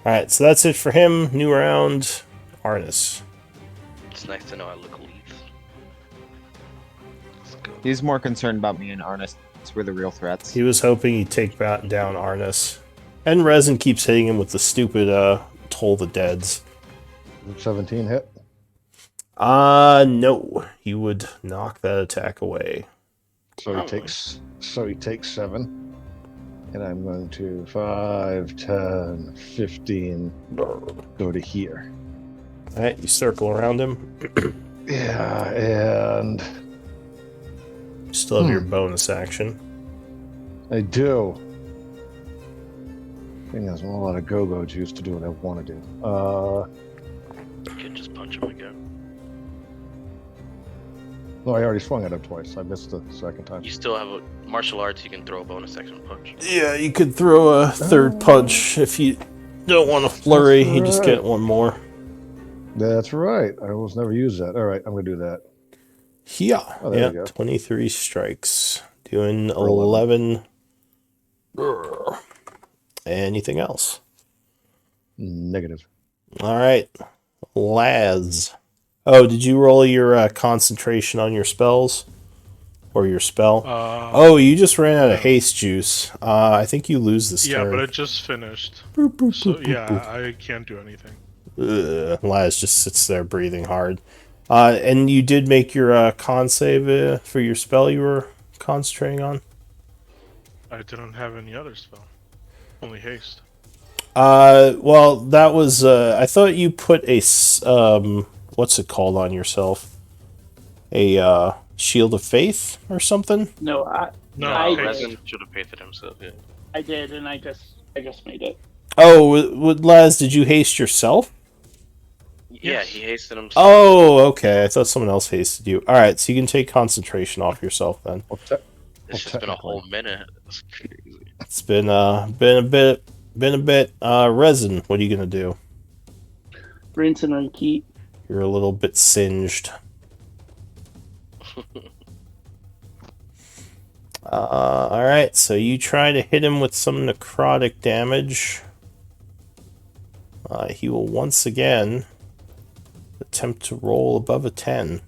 Alright, so that's it for him. New round. Arnis. It's nice to know I look Leaf. Let's go. He's more concerned about me and Arnis. We're the real threats. He was hoping he'd take down Arnis. And Resin keeps hitting him with the stupid Toll the Deads. 17 hit. No. He would knock that attack away. So he takes 7. And I'm going to 5, 10, 15 go to here. Alright, you circle around him. Yeah, and You still have your bonus action. I do. Thing is, a lot of go-go juice to do what I want to do. You can just punch him again. No, I already swung at him twice. I missed the second time. You still have a martial arts. You can throw a bonus action punch. Yeah, you could throw a third punch if you don't want to flurry. You just get one more. That's right. I almost never use that. All right, I'm going to do that. Yeah, Oh, there we yeah, go. 23 strikes. Doing For 11. Anything else? Negative. All right, Laz. Oh, did you roll your concentration on your spells? Or your spell? Oh, you just ran out of haste juice. I think you lose this Yeah, turn. but it just finished. Boop, boop, So boop, yeah, boop, I can't do anything. boop. Laz just sits there breathing hard. And you did make your con save for your spell you were concentrating on? I didn't have any other spell. Only haste. Well, that was, I thought you put a, what's it called on yourself? A, Shield of Faith or something? No, I haste. Resin should have paid it himself. Yeah. I did, and I just made it. Oh, Laz, did you haste yourself? Yeah, Yes. he hasted himself. Oh, okay. I thought someone else hasted you. Alright, so you can take concentration off yourself then. Well, It's just been a whole minute. That's crazy. It's been a bit. Resin, what are you gonna do? Rinse and repeat. You're a little bit singed. Alright, so you try to hit him with some necrotic damage. He will once again attempt to roll above a 10.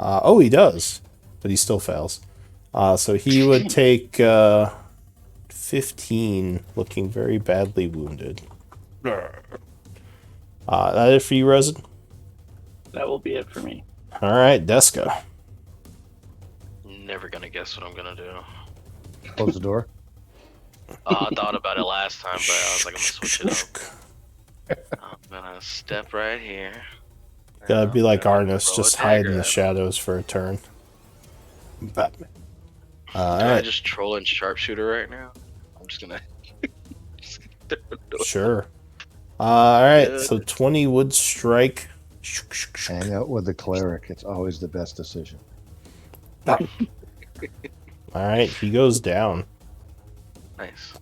Oh, he does, but he still fails. So he would take 15, looking very badly wounded. That it for you, Resin? That will be it for me. Alright, Deska. Never gonna guess what I'm gonna do. close the door. I thought about it last time, but I was like, I'm gonna switch it up. I'm gonna step right here. Gotta be like I'm gonna Arnis, throw a just hide in dagger the at him. shadows for a turn. Batman. Can I Alright, just troll and sharpshooter right now? I'm just gonna. sure. Alright, Good. so 20 would strike. Hang out with the cleric. It's always the best decision. Alright, he goes down. Nice.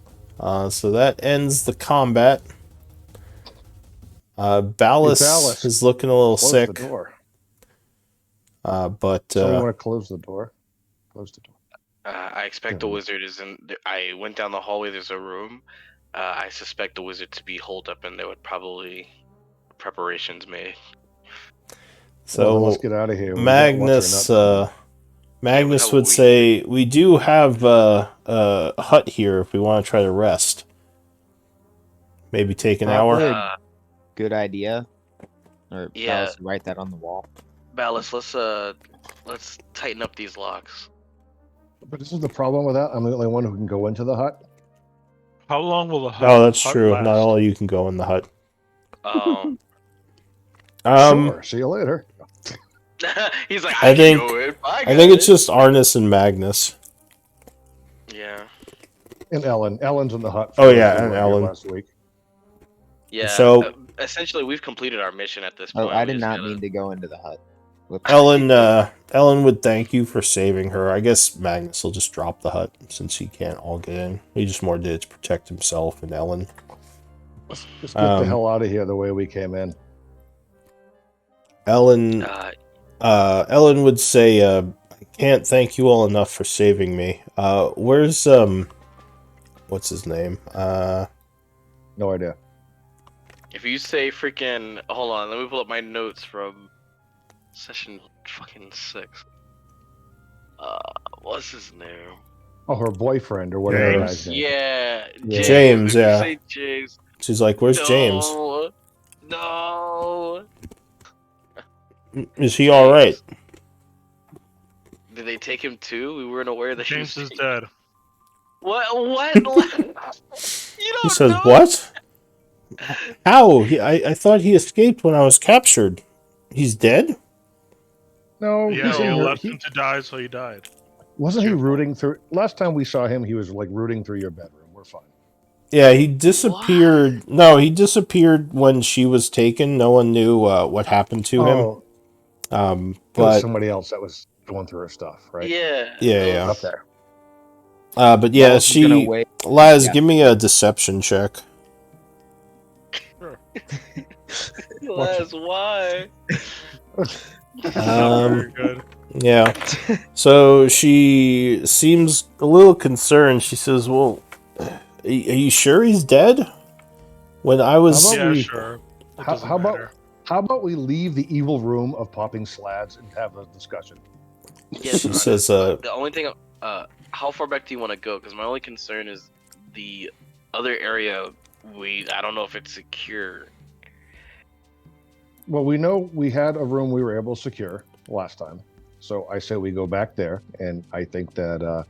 So that ends the combat. Ballas Ballas, is looking a little Close sick, the door. but Somebody want to close the door? Close the door. I expect the wizard is in. I went down the hallway. There's a room. I suspect the wizard to be holed up, and there would probably preparations made. Well, then so let's get out of here. We got Magnus, what's-her-nuts. Magnus how would we- say we do have a hut here if we want to try to rest. Maybe take an hour. Probably. Good idea. Or Yeah. Ballas, write that on the wall. Ballas, let's tighten up these locks. But this is the problem with that. I'm the only one who can go into the hut. How long will the hut? Oh, that's hut true. last? Not all you can go in the hut. Um, Sure. See you later. he's like, I I, think- can go in. I think it's just Arnis and Magnus. Yeah. And Ellen. Ellen's in the hut. Oh, yeah, She and was here Ellen. Last week. Yeah. So- essentially, we've completed our mission at this Oh, point. I We did just not gotta- mean to go into the hut. Whoops. Ellen would thank you for saving her. I guess Magnus will just drop the hut since he can't all get in. He just more did it to protect himself and Ellen. Just get the hell out of here the way we came in. Ellen Ellen would say, I can't thank you all enough for saving me. Where's what's his name? No idea. If you say freaking, hold on, let me pull up my notes from session fucking 6. What's his name? Oh, her boyfriend or whatever. James. the guy's name. Yeah, Yeah. James, If you yeah. say James. She's like, where's James? No. Is he alright? Did they take him too? We weren't aware that James he was is dead. What? you don't He says, know? what? How? I thought he escaped when I was captured. He's dead? No, Yeah, he's you in your- left him to die, so he died. wasn't he Your fault. rooting through? Last time we saw him, he was like rooting through your bedroom. We're fine. Yeah, he disappeared. No, he disappeared when she was taken. No one knew what happened to him. Oh, it was But somebody else that was going through her stuff, right? Yeah. yeah. Up there. But yeah, Ballas is gonna she. wait. Laz, Yeah. give me a deception check. Les, why? Um, Very good. Yeah. So she seems a little concerned. She says, "Well, are you sure he's dead?" When I was, How about Yeah, we- sure. It How, doesn't how about matter. how about we leave the evil room of popping slads and have a discussion? Yes, she Arnis, says, the only thing, how far back do you want to go? Because my only concern is the other area. I don't know if it's secure. Well, we know we had a room we were able to secure last time, so I say we go back there, and I think that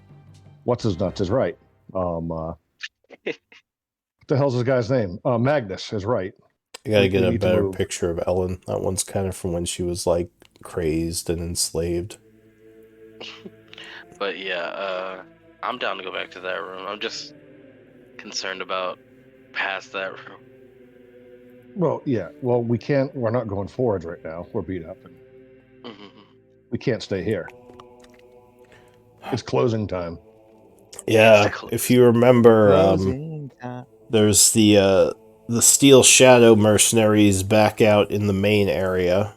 what's his nuts is right. What the hell's this guy's name? Magnus is right. I gotta we get a need to better move. picture of Ellen. That one's kind of from when she was like crazed and enslaved. But yeah, I'm down to go back to that room. I'm just concerned about past that room. Well, yeah. Well, we can't. We're not going forwards right now. We're beat up, and Mhm. we can't stay here. It's closing time. Yeah, close. if you remember, Closing time. there's the Steel Shadow mercenaries back out in the main area.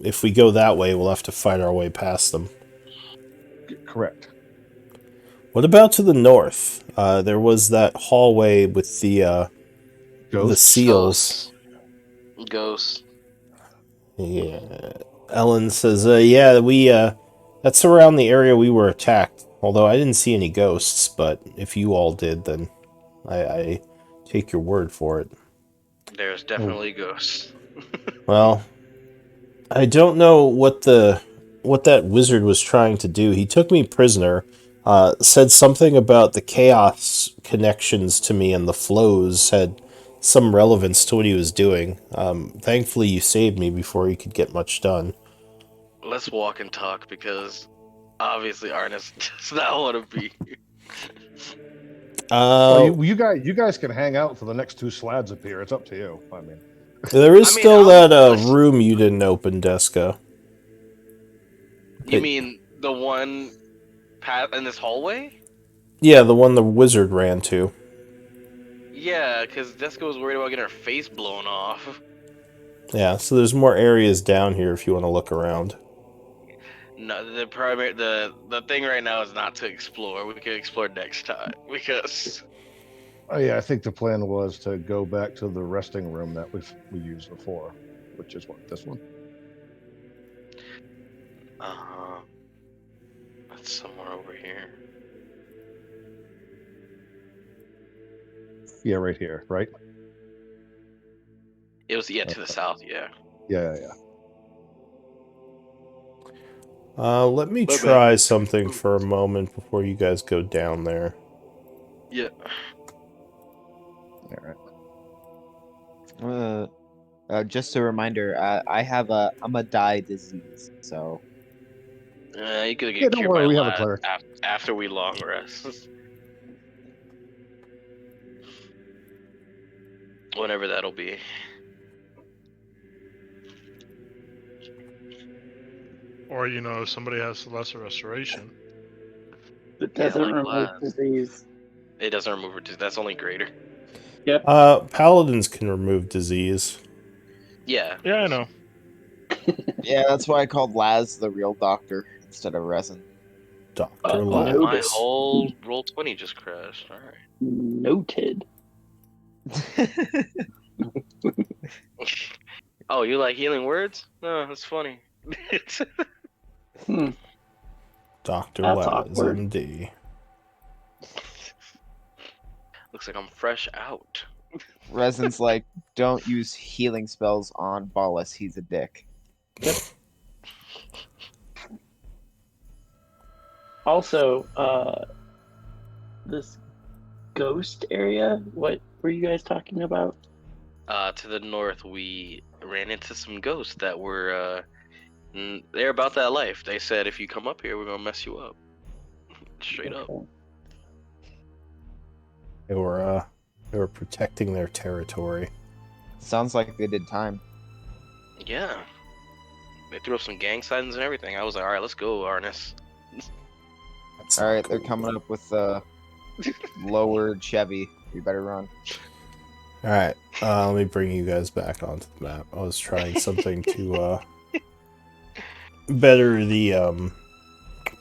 If we go that way, we'll have to fight our way past them. Correct. What about to the north? There was that hallway with the Ghosts? seals. Ghosts. Yeah. Ellen says, yeah, we that's around the area we were attacked. Although I didn't see any ghosts, but if you all did, then I take your word for it. There's definitely ghosts. Well, I don't know what that wizard was trying to do. He took me prisoner, said something about the chaos connections to me and the flows had some relevance to what he was doing. Thankfully, you saved me before he could get much done. Let's walk and talk because obviously Arnis does not want to be here. Well, you guys can hang out for the next two slads up here. It's up to you. I mean, there is I mean, still I'll- that room you didn't open, Deska. You mean the one path in this hallway? Yeah, the one the wizard ran to. Yeah, because Jessica was worried about getting her face blown off. Yeah, so there's more areas down here if you want to look around. No, the thing right now is not to explore. We can explore next time because Oh yeah, I think the plan was to go back to the resting room that we used before, which is what, this one? that's somewhere over here. Yeah, right here, right? It was to the Okay. south. Yeah. Yeah. Let me My try something for a moment before you guys go down there. Yeah. All right. Just a reminder, I'm a die disease, so You could Yeah, get don't cured worry, by we have a last cleric. after we long rest. Whenever that'll be. Or somebody has lesser restoration. It doesn't like remove last. disease. It doesn't remove it. That's only greater. Paladins can remove disease. Yeah. Yeah, I know. yeah, that's why I called Laz the real doctor instead of Resin. Dr. Uh-oh. My Laz. whole roll 20 just crashed. All right. Noted. Oh, you like healing words? No, that's funny. Hmm. Dr. That's Laz, awkward. MD. Looks like I'm fresh out. Resin's like, don't use healing spells on Ballas. He's a dick. Also, this ghost area, what were you guys talking about? To the north, we ran into some ghosts that were, they're about that life. They said, if you come up here, we're gonna mess you up. Straight up. Okay. They were protecting their territory. Sounds like they did time. Yeah. They threw up some gang signs and everything. I was like, all right, let's go, Arnis. That's All not right, they're cool. coming up with lowered Chevy. You better run. Alright, let me bring you guys back onto the map. I was trying something to better the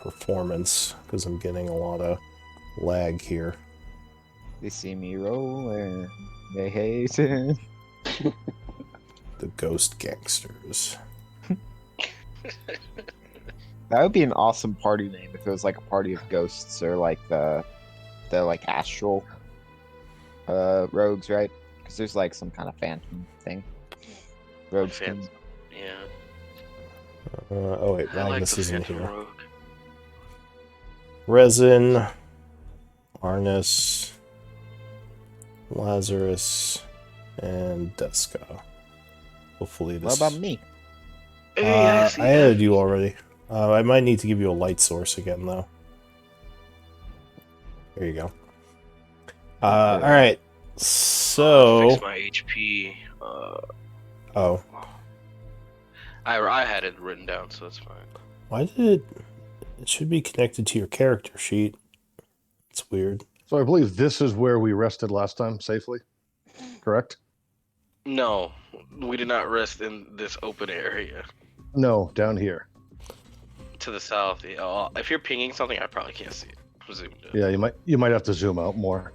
performance, because I'm getting a lot of lag here. They see me rolling. They hate it. The Ghost Gangsters. That would be an awesome party name if it was like a party of ghosts or like the like astral rogues, right? Because there's like some kind of phantom thing. Rogues can Phantom. Yeah. Oh wait, I like Magnus the isn't Phantom here. Rogue. Resin, Arnis, Lazarus, and Deska. Hopefully this... What about me? I added you already. I might need to give you a light source again, though. There you go. Alright. So... Fix my HP. Oh. I had it written down, so that's fine. Why did it... It should be connected to your character sheet. It's weird. So I believe this is where we rested last time safely, correct? No, we did not rest in this open area. No, down here. To the south. Yeah, if you're pinging something, I probably can't see it. I'm zoomed in. Yeah, you might have to zoom out more.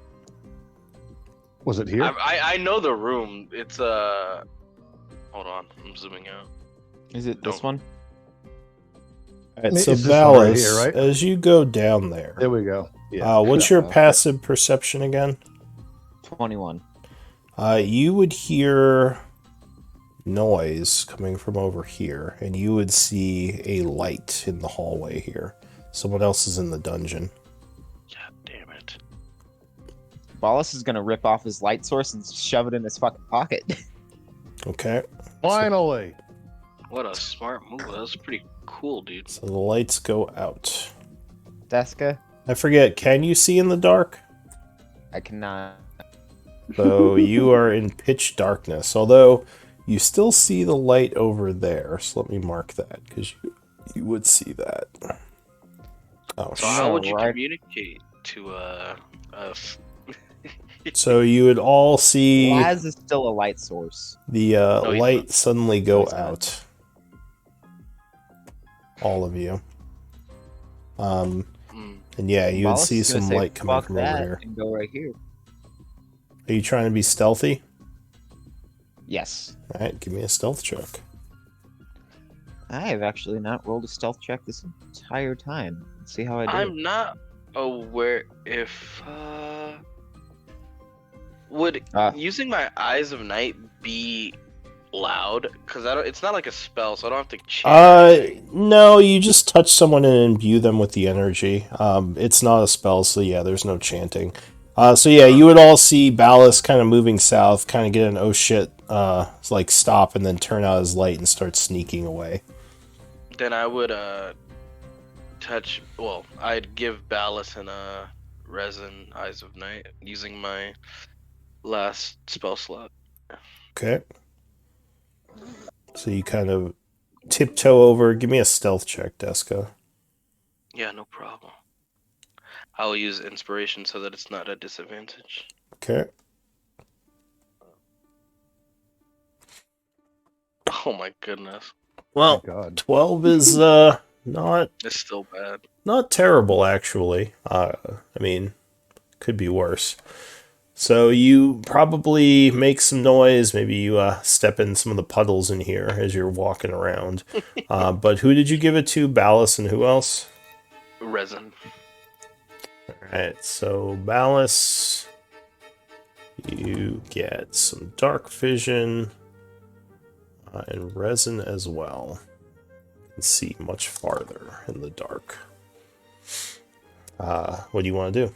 Was it here? I know the room. It's hold on, I'm zooming out. Is it this Don't- one? Alright, Is so this one right Ballas, here, right? as you go down there, There we go. Yeah. what's your passive perception again? 21. You would hear noise coming from over here, and you would see a light in the hallway here. Someone else is in the dungeon. God damn it. Ballas is gonna rip off his light source and shove it in his fucking pocket. Okay, Finally. What a smart move. That was pretty cool, dude. so the lights go out. Deska, I forget, can you see in the dark? I cannot. So you are in pitch darkness, although you still see the light over there. So let me mark that, because you would see that. Oh, So how would you right. communicate to us? So you would all see Laz is still a light source. the he's light not. suddenly go He's not. out. All of you. And yeah, you would Wallace see is gonna some say, light coming "Fuck from over that," here. and go right here. Are you trying to be stealthy? Yes. All right, give me a stealth check. I have actually not rolled a stealth check this entire time. Let's see how I do. I'm not aware if would Ah. using my Eyes of Night be loud? Because I don't. It's not like a spell, so I don't have to chant. No, you just touch someone and imbue them with the energy. It's not a spell, so yeah, there's no chanting. So yeah, you would all see Ballast kind of moving south, kind of get an oh shit, like stop, and then turn out his light and start sneaking away. Then I would touch. Well, I'd give Ballast and Resin Eyes of Night using my last spell slot. Okay. So you kind of tiptoe over. Give me a stealth check, Deska. Yeah, no problem. I will use inspiration so that it's not a disadvantage. Okay. Oh my goodness, Well, God. 12 is not it's still bad. not terrible actually. I mean, could be worse. So you probably make some noise. Maybe you step in some of the puddles in here as you're walking around. But who did you give it to? Ballast and who else? Resin. All right. So Ballast, you get some dark vision and Resin as well. You can see much farther in the dark. What do you want to do?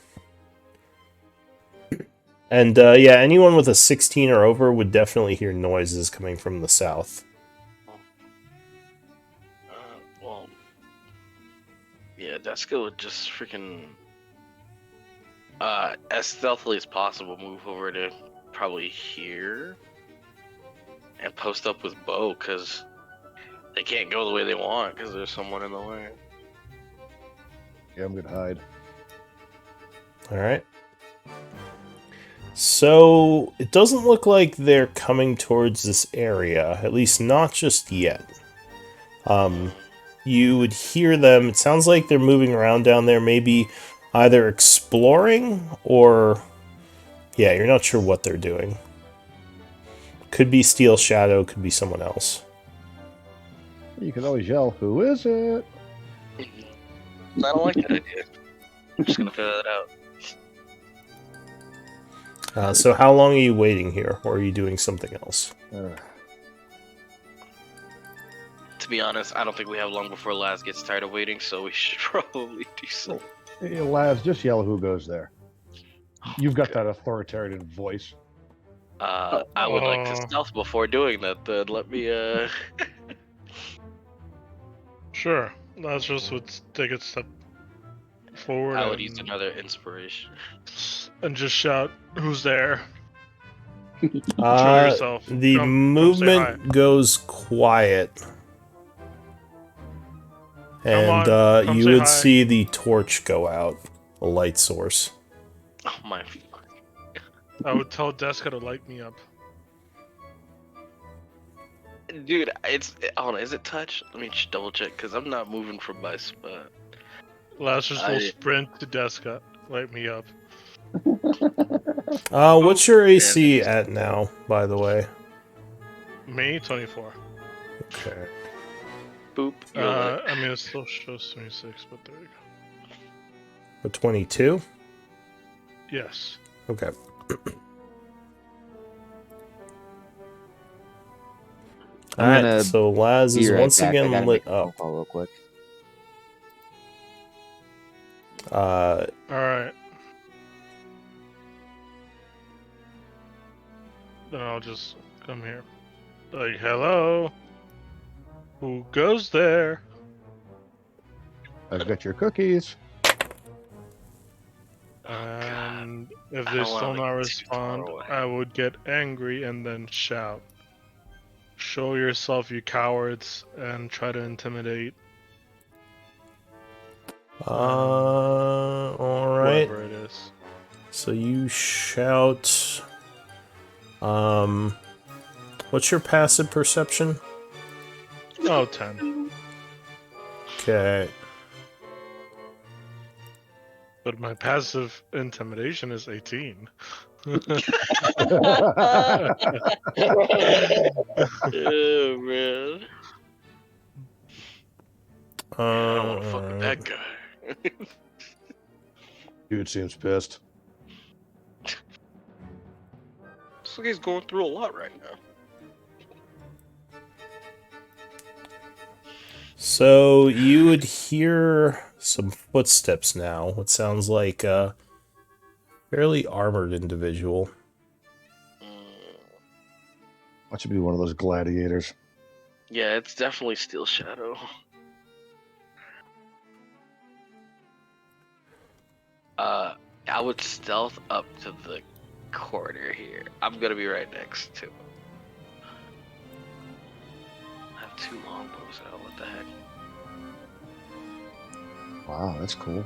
And yeah, anyone with a 16 or over would definitely hear noises coming from the south. Well, yeah, Deska would just freaking, as stealthily as possible, move over to probably here and post up with Bo, because they can't go the way they want because there's someone in the way. Yeah, I'm gonna hide. All right. So it doesn't look like they're coming towards this area, at least not just yet. You would hear them. It sounds like they're moving around down there, maybe either exploring or, yeah, you're not sure what they're doing. Could be Steel Shadow, could be someone else. You can always yell, "Who is it?" I don't like that idea. I'm just gonna figure that out. So how long are you waiting here, or are you doing something else? To be honest, I don't think we have long before Laz gets tired of waiting, so we should probably do something. Hey, lads, just yell, "Who goes there?" You've got that authoritarian voice. I would like to stealth before doing that. Then let me. Sure. Lazarus would take a step forward. I would use another inspiration. and just shout, "Who's there?" Show Uh, yourself. the Come say movement goes quiet. And on, come you say would hi. see the torch go out, a light source. Oh my! I would tell Deska to light me up. Dude, it's hold on. Is it touch? Let me double check because I'm not moving from my spot. Lazarus will sprint to Deska, light me up. What's your AC at now, by the way? Me, 24. Okay. Boop. You're lit. I mean, it still shows 26, but there you go. A 22? Yes. Okay. I'm Alright, gonna so Laz is Be right once back. I again gotta lit make a phone up. call real quick. Alright. Then I'll just come here. Like, hello? Who goes there? I've got your cookies. And if I they don't still wanna not get too far respond, away. I would get angry and then shout. Show yourself, you cowards, and try to intimidate alright. whoever it is. So you shout. What's your passive perception? Oh, 10. Okay. But my passive intimidation is 18. Oh man. I don't want to fuck with that Alright. guy. Dude seems pissed. This guy's going through a lot right now. So you would hear some footsteps now. What sounds like a fairly armored individual. That should be one of those gladiators. Yeah, it's definitely Steel Shadow. I would stealth up to the corner here. I'm gonna be right next to him. I have 2 longbows out. What the heck? Wow, that's cool.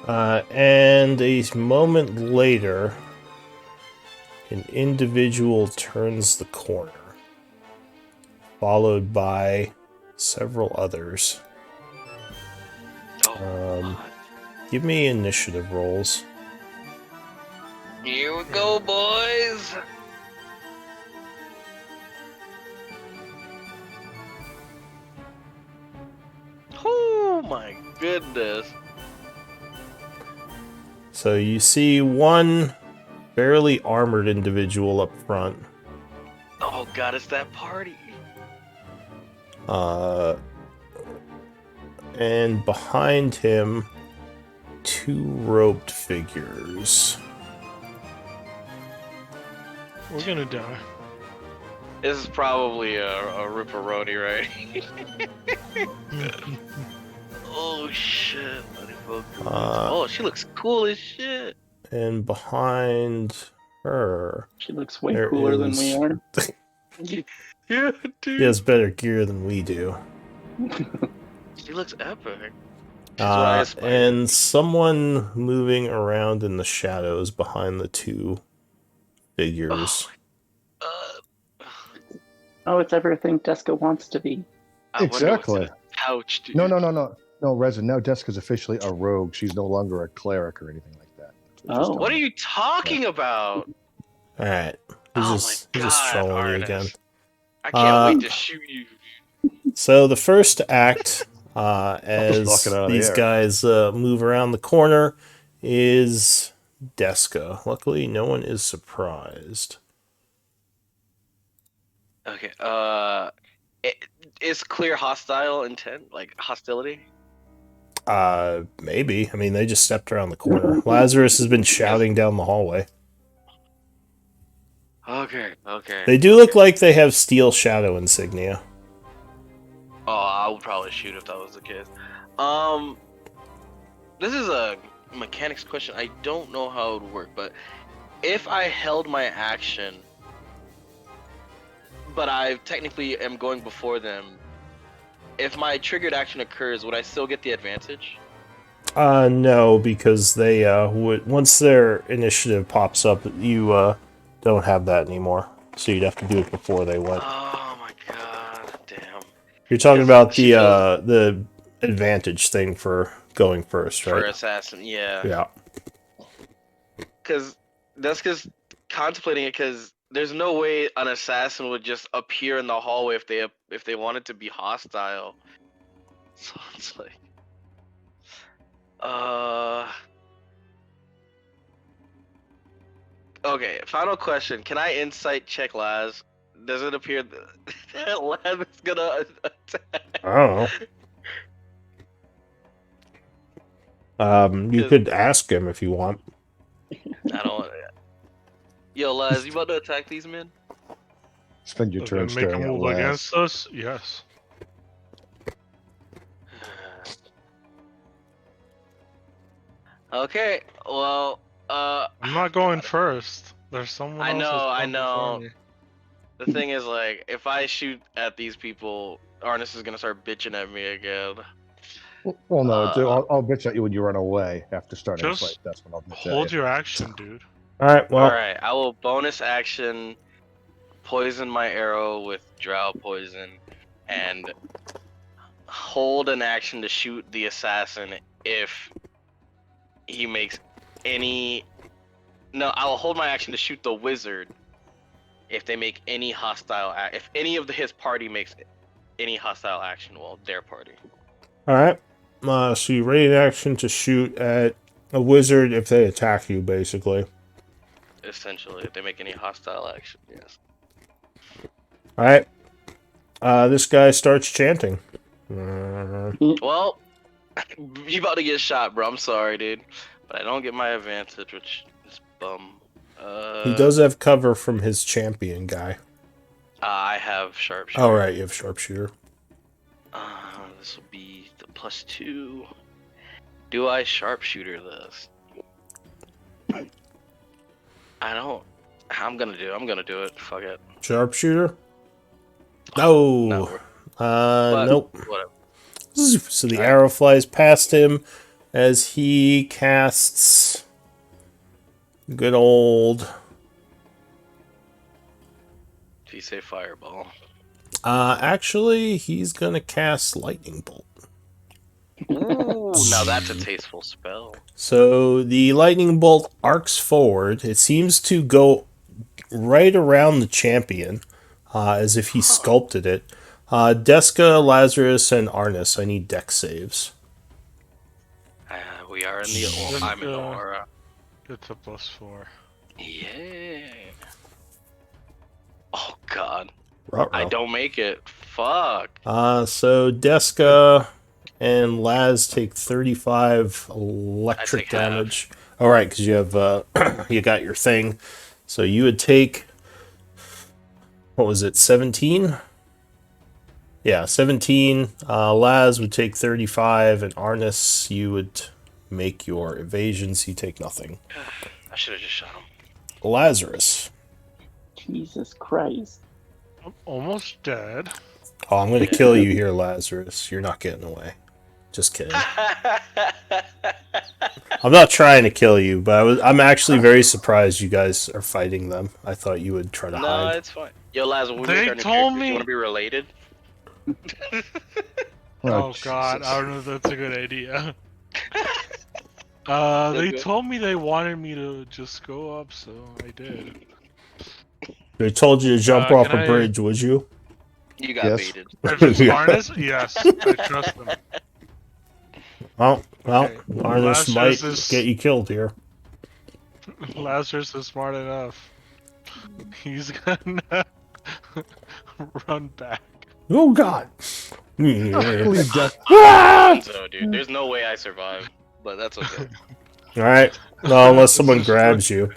And a moment later, an individual turns the corner, followed by several others. Oh, God. Give me initiative rolls. Here we go, boys. Oh my goodness. So you see one fairly armored individual up front. Oh God, it's that party. And behind him, 2 roped figures. We're gonna die. This is probably a ripperoni, right? Oh shit. Let me focus. Oh, she looks cool as shit. And behind her, She looks way There cooler than we is- are. Yeah, dude. he has better gear than we do. She looks epic. That's what I aspire. And someone moving around in the shadows behind the 2 figures. Oh, it's everything Deska wants to be. I wonder what's Exactly. in the couch, dude. No, Resin. Now Deska's officially a rogue. She's no longer a cleric or anything like that. That's Oh. What are you talking about? Alright. Oh He's my just God, trolling you Arnis. again. I can't wait to shoot you. So the first act, as knock it out of the these air. guys move around the corner, is Deska. Luckily, no one is surprised. Okay. Is clear hostile intent, like hostility? Maybe. I mean, they just stepped around the corner. Lazarus has been shouting down the hallway. Okay. Okay. They do look like they have Steel Shadow insignia. Oh, I would probably shoot if that was the case. This is a mechanics question. I don't know how it would work, but if I held my action, but I technically am going before them, if my triggered action occurs, would I still get the advantage? No, because they would once their initiative pops up, you don't have that anymore. So you'd have to do it before they went. Oh my god, damn. You're talking Yes, about she the advantage thing for going first, For right? assassin, yeah. Yeah. Because that's just contemplating it. Because there's no way an assassin would just appear in the hallway if they wanted to be hostile. So it's like, Okay, final question. Can I insight check Laz? Does it appear that Laz is gonna attack? I don't know. You could ask him if you want. I don't. Yo, Laz, you about to attack these men? Spend your If turn they make a staring at move Laz. against us, yes. Okay, well, I'm not going first. There's someone I else. know, that's I gone before know. me. The thing is, like, if I shoot at these people, Arnis is gonna start bitching at me again. Well, no, I'll bitch at you when you run away after starting a Just fight. That's when I'll bitch Hold at you. your action, dude. All right. Well, Alright, I will bonus action poison my arrow with drow poison and hold an action to shoot the assassin if he makes any. No, I will hold my action to shoot the wizard if they make any hostile. If any of his party makes any hostile action, well, their party. all right. So you ready in action to shoot at a wizard if they attack you, basically. Essentially, if they make any hostile action, yes. All right. This guy starts chanting. Well, you about to get shot, bro. I'm sorry, dude, but I don't get my advantage, which is bum. He does have cover from his champion guy. I have sharpshooter. All right, you have sharpshooter. This will be the +2. Do I sharpshooter this? I don't. I'm gonna do it. Fuck it. Sharpshooter? No. No. But Nope. Whatever. So the arrow flies past him as he casts good old. Did he say fireball? Actually, he's gonna cast lightning bolt. Ooh, now that's a tasteful spell. So the lightning bolt arcs forward. It seems to go right around the champion, as if he sculpted it. Deska, Lazarus, and Arnis, I need dex saves. We are in the. I'm in the aura. It's a +4. Yeah. Oh God. Ruh-roh. I don't make it. Fuck. So Deska and Laz take 35 electric I take half. damage. All right, because you have you got your thing. So you would take, what was it, 17? Yeah, 17. Laz would take 35, and Arnis, you would make your evasions. You take nothing. I should have just shot him. Lazarus. Jesus Christ. I'm almost dead. Oh, I'm going to kill you here, Lazarus. You're not getting away. Just kidding. I'm not trying to kill you, but I'm actually very surprised you guys are fighting them. I thought you would try to No, hide. it's fine. Yo, Laz, when we They make our new told characters, me- you want to be related? Oh God, Jesus. I don't know if that's a good idea. They good. told me they wanted me to just go up, so I did. They told you to jump off can a I- bridge, would you? You got Yes. baited. If it's Arnis, yes, I trust them. Well, Okay. Arnis Lazarus might is- get you killed here. Lazarus is smart enough. He's gonna run back. Oh God! Please, Dex. Ah! So, dude, there's no way I survive, but that's okay. All right. Well, unless someone grabs you.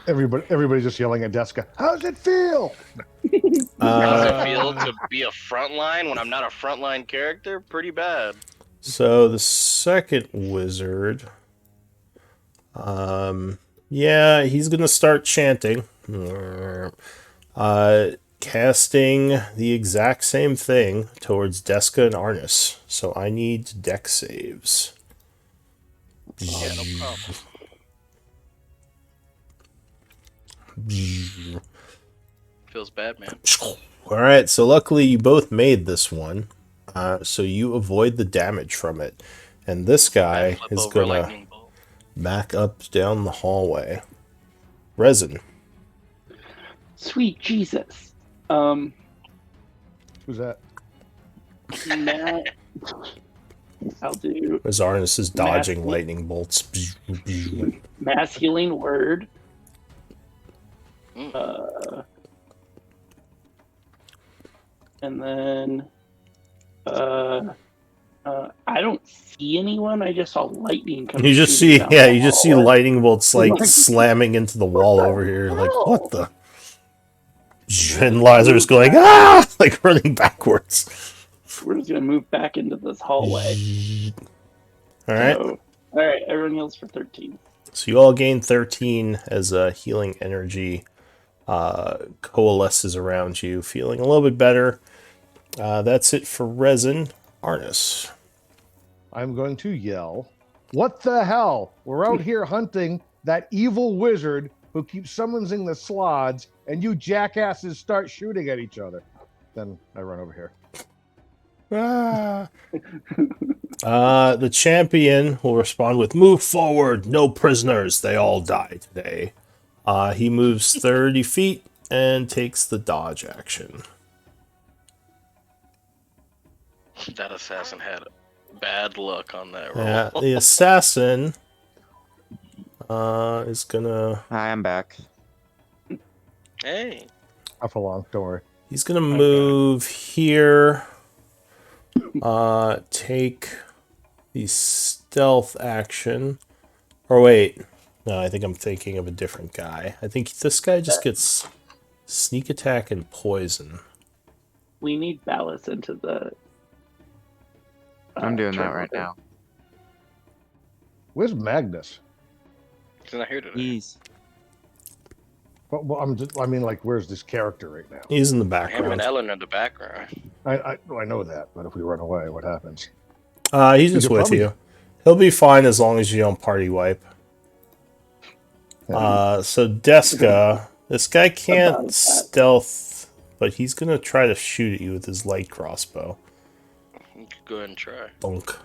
Everybody just yelling at Deska. How's it feel? How does Uh, it feel to be a frontline when I'm not a frontline character? Pretty bad. so the second wizard, yeah, he's gonna start chanting, casting the exact same thing towards Deska and Arnis. So I need dex saves. Yeah, no problem. Feels bad, man. All right, so luckily you both made this one, so you avoid the damage from it. And this guy Flip is over gonna lightning bolt. back up down the hallway. Resin. Sweet Jesus. Who's that? Matt. I'll do As Arnis is dodging Nasty. lightning bolts. mass healing word. Mm. And then I don't see anyone. I just saw lightning come. You just shooting see, down yeah, the you just see hallway. lightning bolts like slamming into the wall over here. Like, what the? And Lazarus going, ah! Like running backwards. We're just gonna move back into this hallway. All right. So, all right, everyone heals for 13. So you all gain 13 as healing energy coalesces around you, feeling a little bit better. That's it for Resin. Arnis. I'm going to yell, "What the hell? We're out here hunting that evil wizard who keeps summoning the slods, and you jackasses start shooting at each other." Then I run over here. Ah. The champion will respond with, "Move forward, no prisoners. They all die today." He moves 30 feet and takes the dodge action. That assassin had bad luck on that roll. Yeah, the assassin is gonna. Hi, I'm back. Hey. Not for long. Don't worry. He's gonna move here. Take the stealth action. Or wait. No, I think I'm thinking of a different guy. I think this guy just gets sneak attack and poison. We need Ballast into the. I'm doing that turn right order. now. Where's Magnus? He's not here today. He's Well, I mean, like, where's this character right now? He's in the Him and background. Ellen in the background. I know that, but if we run away, what happens? He's just could with probably- you. He'll be fine as long as you don't party wipe. Yeah. So Deska, this guy can't About that. stealth, but he's gonna try to shoot at you with his light crossbow. You could go ahead and try. Bonk.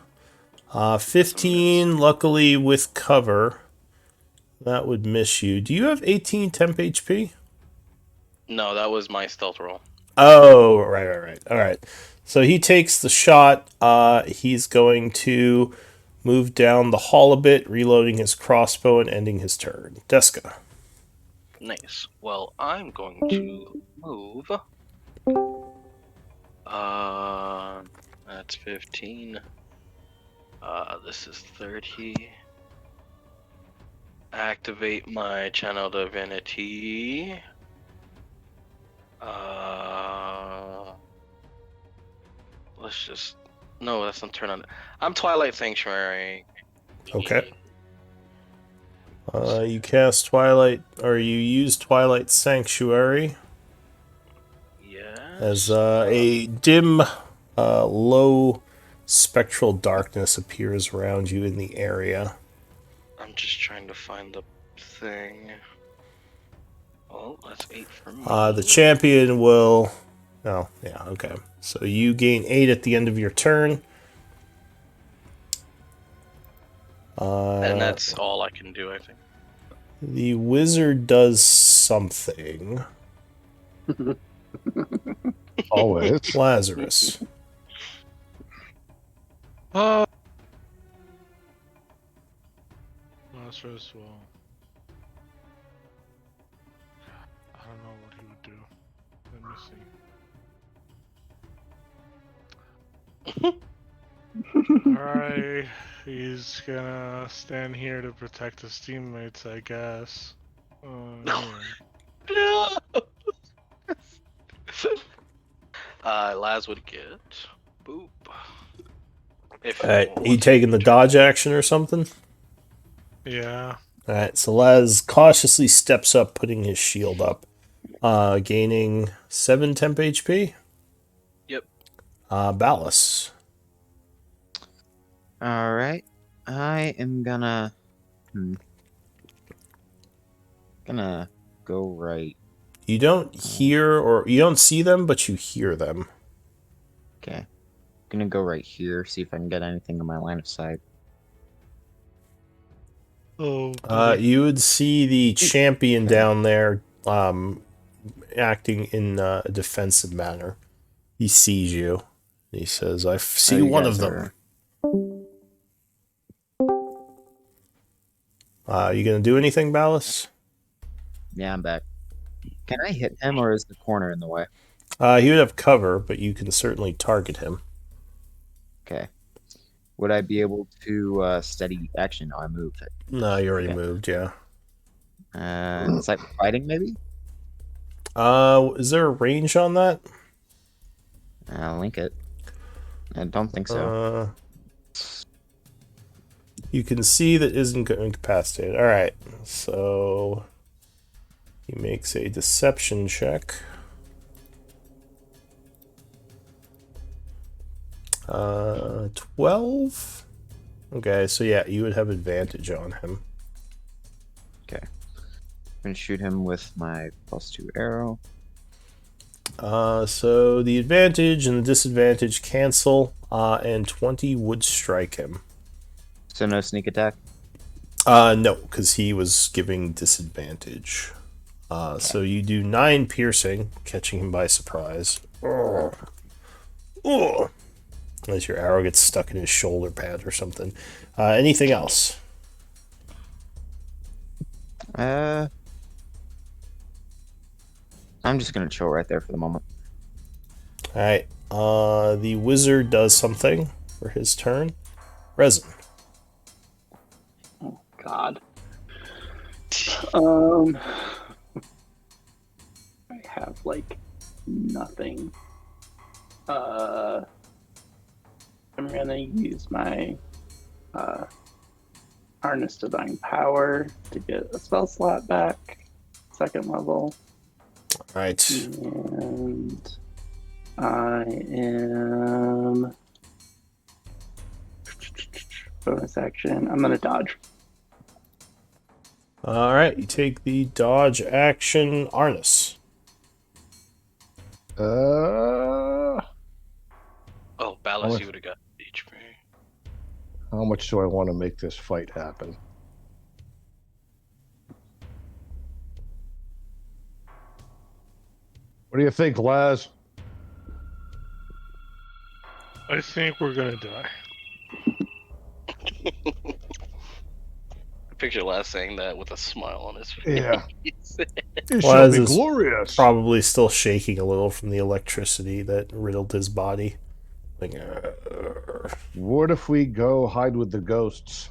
15, luckily with cover. That would miss you. Do you have 18 temp HP? No, that was my stealth roll. Oh, right. All right. So he takes the shot. He's going to move down the hall a bit, reloading his crossbow and ending his turn. Deska. Nice. Well, I'm going to move. That's 15. This is 30. Activate my channel divinity. Let's just. No, that's not turn on. I'm Twilight Sanctuary. Okay. You cast Twilight, or you use Twilight Sanctuary Yes. as a dim, low spectral darkness appears around you in the area. I'm just trying to find the thing. Oh, that's 8 for me. The champion will. Oh, yeah, okay. So you gain 8 at the end of your turn. And that's all I can do, I think. The wizard does something. Always. Lazarus. Lazarus will. I don't know what he would do. Let me see. Alright, he's gonna stand here to protect his teammates, I guess. No. Laz would get boop. If Alright, you taking the dodge action or something? Yeah. Alright, so Laz cautiously steps up, putting his shield up. Gaining 7 temp HP. Yep. Ballas. all right. I am gonna gonna go right. You don't hear or you don't see them, but you hear them. Okay, gonna go right here. See if I can get anything in my line of sight. Oh. You would see the champion down there acting in a defensive manner. He sees you. He says, "I see you one guys of them." You gonna do anything, Ballas? Yeah, I'm back. Can I hit him, or is the corner in the way? He would have cover, but you can certainly target him. Okay. Would I be able to steady action? No, I moved it. No, you already Okay. moved, yeah. It's like fighting, maybe. Is there a range on that? I'll link it. I don't think so. You can see that isn't incapacitated. All right, so he makes a deception check. 12. Okay, so yeah, you would have advantage on him. I'm gonna shoot him with my +2 arrow. So the advantage and the disadvantage cancel, and 20 would strike him. So no sneak attack. No, because he was giving disadvantage. So you do 9 piercing, catching him by surprise. Oh. As your arrow gets stuck in his shoulder pad or something. Anything else? I'm just gonna chill right there for the moment. Alright. The wizard does something for his turn. Resin. Oh God. I have like nothing. I'm gonna use my Harness Divine Power to get a spell slot back, 2nd level. Alright. And I am bonus action. I'm gonna dodge. Alright, you take the dodge action, Arnis. Oh, Ballas, you would have got HP. How much do I want to make this fight happen? What do you think, Laz? I think we're gonna die. I picture Laz saying that with a smile on his face. Yeah. It shall Laz be is glorious. Probably still shaking a little from the electricity that riddled his body. Like, What if we go hide with the ghosts?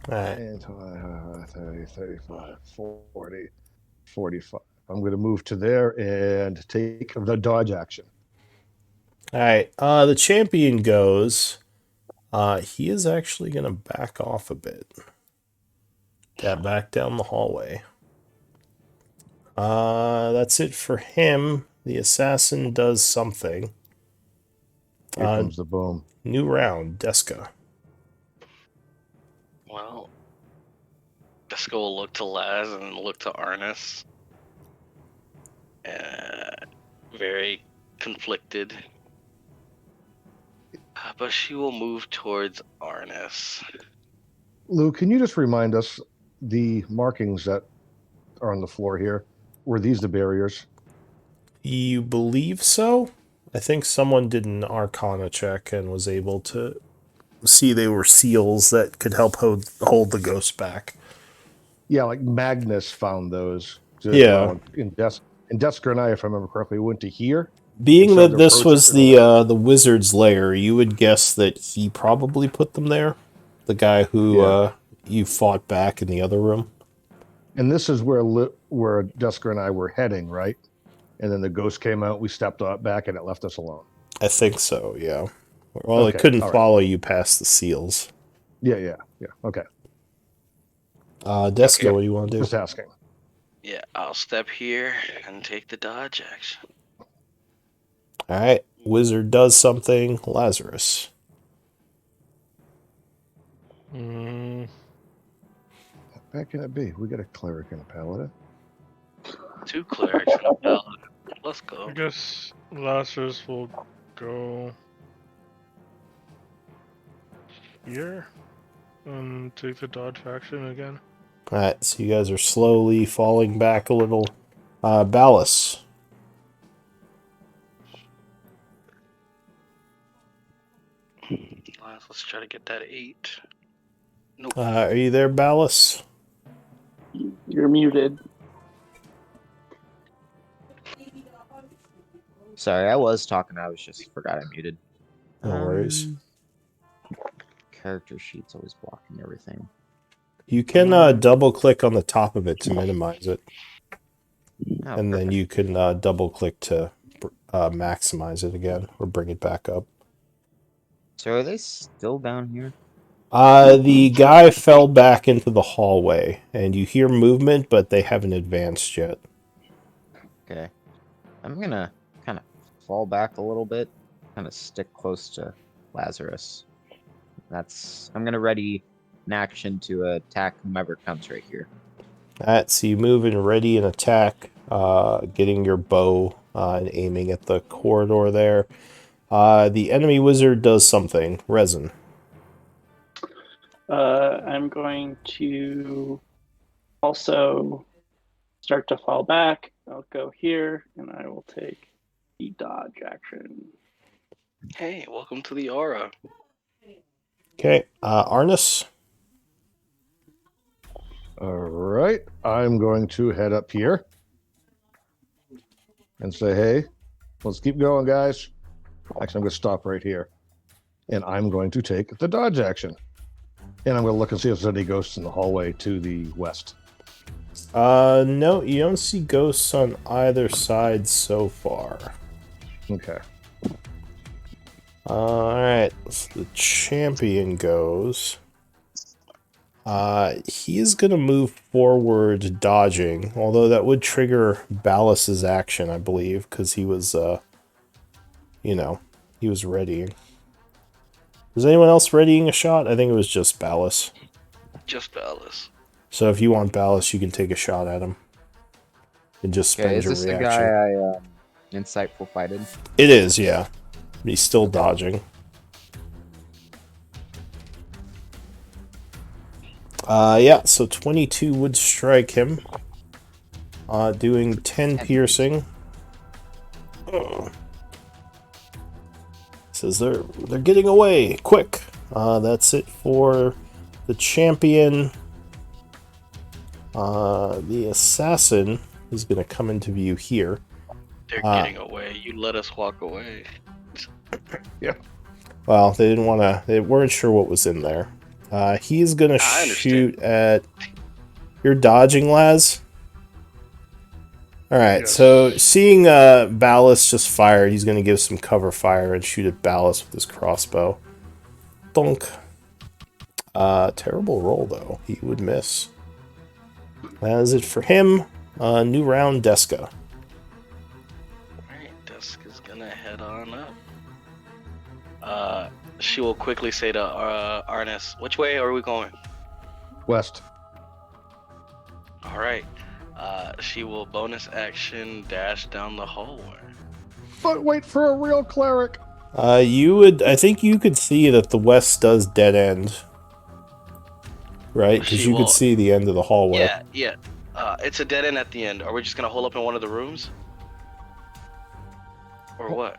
alright. And 30, 35, 40, 45. I'm going to move to there and take the dodge action. Alright, the champion goes. He is actually going to back off a bit. Back down the hallway. That's it for him. The assassin does something. Here comes the boom. New round, Deska. Well, Deska will look to Laz and look to Arnis. Very conflicted. But she will move towards Arnis. Lou, can you just remind us the markings that are on the floor here? Were these the barriers? You believe so? I think someone did an Arcana check and was able to see they were seals that could help hold the ghost back. Yeah, like Magnus found those. Yeah. In Deska and I, if I remember correctly, went to here. Being Started that to this approach was it. the wizard's lair, you would guess that he probably put them there. The guy who Yeah. You fought back in the other room. And this is where Deska and I were heading, right? And then the ghost came out. We stepped back, and it left us alone. I think so, yeah. Well, Okay, it couldn't all right. follow you past the seals. Yeah. Okay. Deska, Okay. what do you want to do? Just asking. Yeah, I'll step here and take the dodge action. Alright, wizard does something. Lazarus. Mm, How bad can it be? We got a cleric and a paladin. 2 clerics and a paladin. Let's go. I guess Lazarus will go here and take the dodge action again. Alright, so you guys are slowly falling back a little. Ballas. Let's try to get that 8. Nope. Are you there, Ballas? You're muted. Sorry, I was talking. I was just forgot I muted. No worries. Character sheet's always blocking everything. You can double click on the top of it to minimize it. Oh, And then perfect. you can double click to maximize it again or bring it back up. So are they still down here? The guy fell back into the hallway, and you hear movement, but they haven't advanced yet. Okay. I'm gonna kind of fall back a little bit, kind of stick close to Lazarus. I'm gonna ready an action to attack whomever comes right here. Alright, so you move and ready an attack, getting your bow and aiming at the corridor there. The enemy wizard does something. Resin. I'm going to also start to fall back. I'll go here, and I will take the dodge action. Hey, welcome to the aura. Okay, Arnis. All right, I'm going to head up here and say, hey, let's keep going, guys. Actually, I'm going to stop right here. And I'm going to take the dodge action. And I'm going to look and see if there's any ghosts in the hallway to the west. No, you don't see ghosts on either side so far. Okay. Alright, so the champion goes. He is going to move forward dodging, although that would trigger Ballas's action, I believe, because he was, he was readying. Was anyone else readying a shot? I think it was just Ballas. Just Ballas. So if you want Ballas, you can take a shot at him. And just spend Okay, is your this reaction. the guy Insightful fighted? It is, yeah. But he's still dodging. Yeah, so 22 would strike him. Doing 10 piercing. Says they're getting away, quick. That's it for the champion. The assassin is going to come into view here. They're getting away. You let us walk away. Well, they didn't want to. They weren't sure what was in there. He's going to I shoot at. You're dodging, Laz. All right. Yes. So seeing Ballas just fired, he's going to give some cover fire and shoot at Ballas with his crossbow. Thunk. Terrible roll though. He would miss. That is it for him. New round, Deska. Alright, Deska's gonna head on up. She will quickly say to Arnis, which way are we going? West. Alright. She will bonus action dash down the hallway. But wait for a real cleric. I think you could see that the west does dead end. Right? Because She you will- could see the end of the hallway. Yeah. It's a dead end at the end. Are we just gonna hole up in one of the rooms? Or what?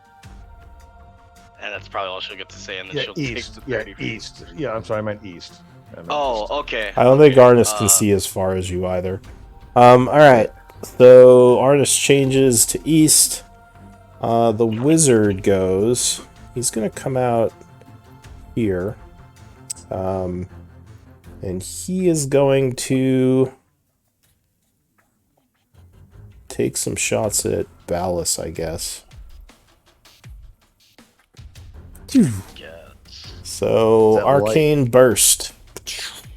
And that's probably all she'll get to say, and then Yeah, she'll east. take the Yeah, 30 feet. east. Yeah, I'm sorry, I meant east. I meant east. Oh, okay. I don't think okay. Arnis can see as far as you either. Alright. So Arnis changes to east. The wizard goes. He's gonna come out here. And he is going to take some shots at Ballas, I guess. Yes. So, Is that Arcane Burst.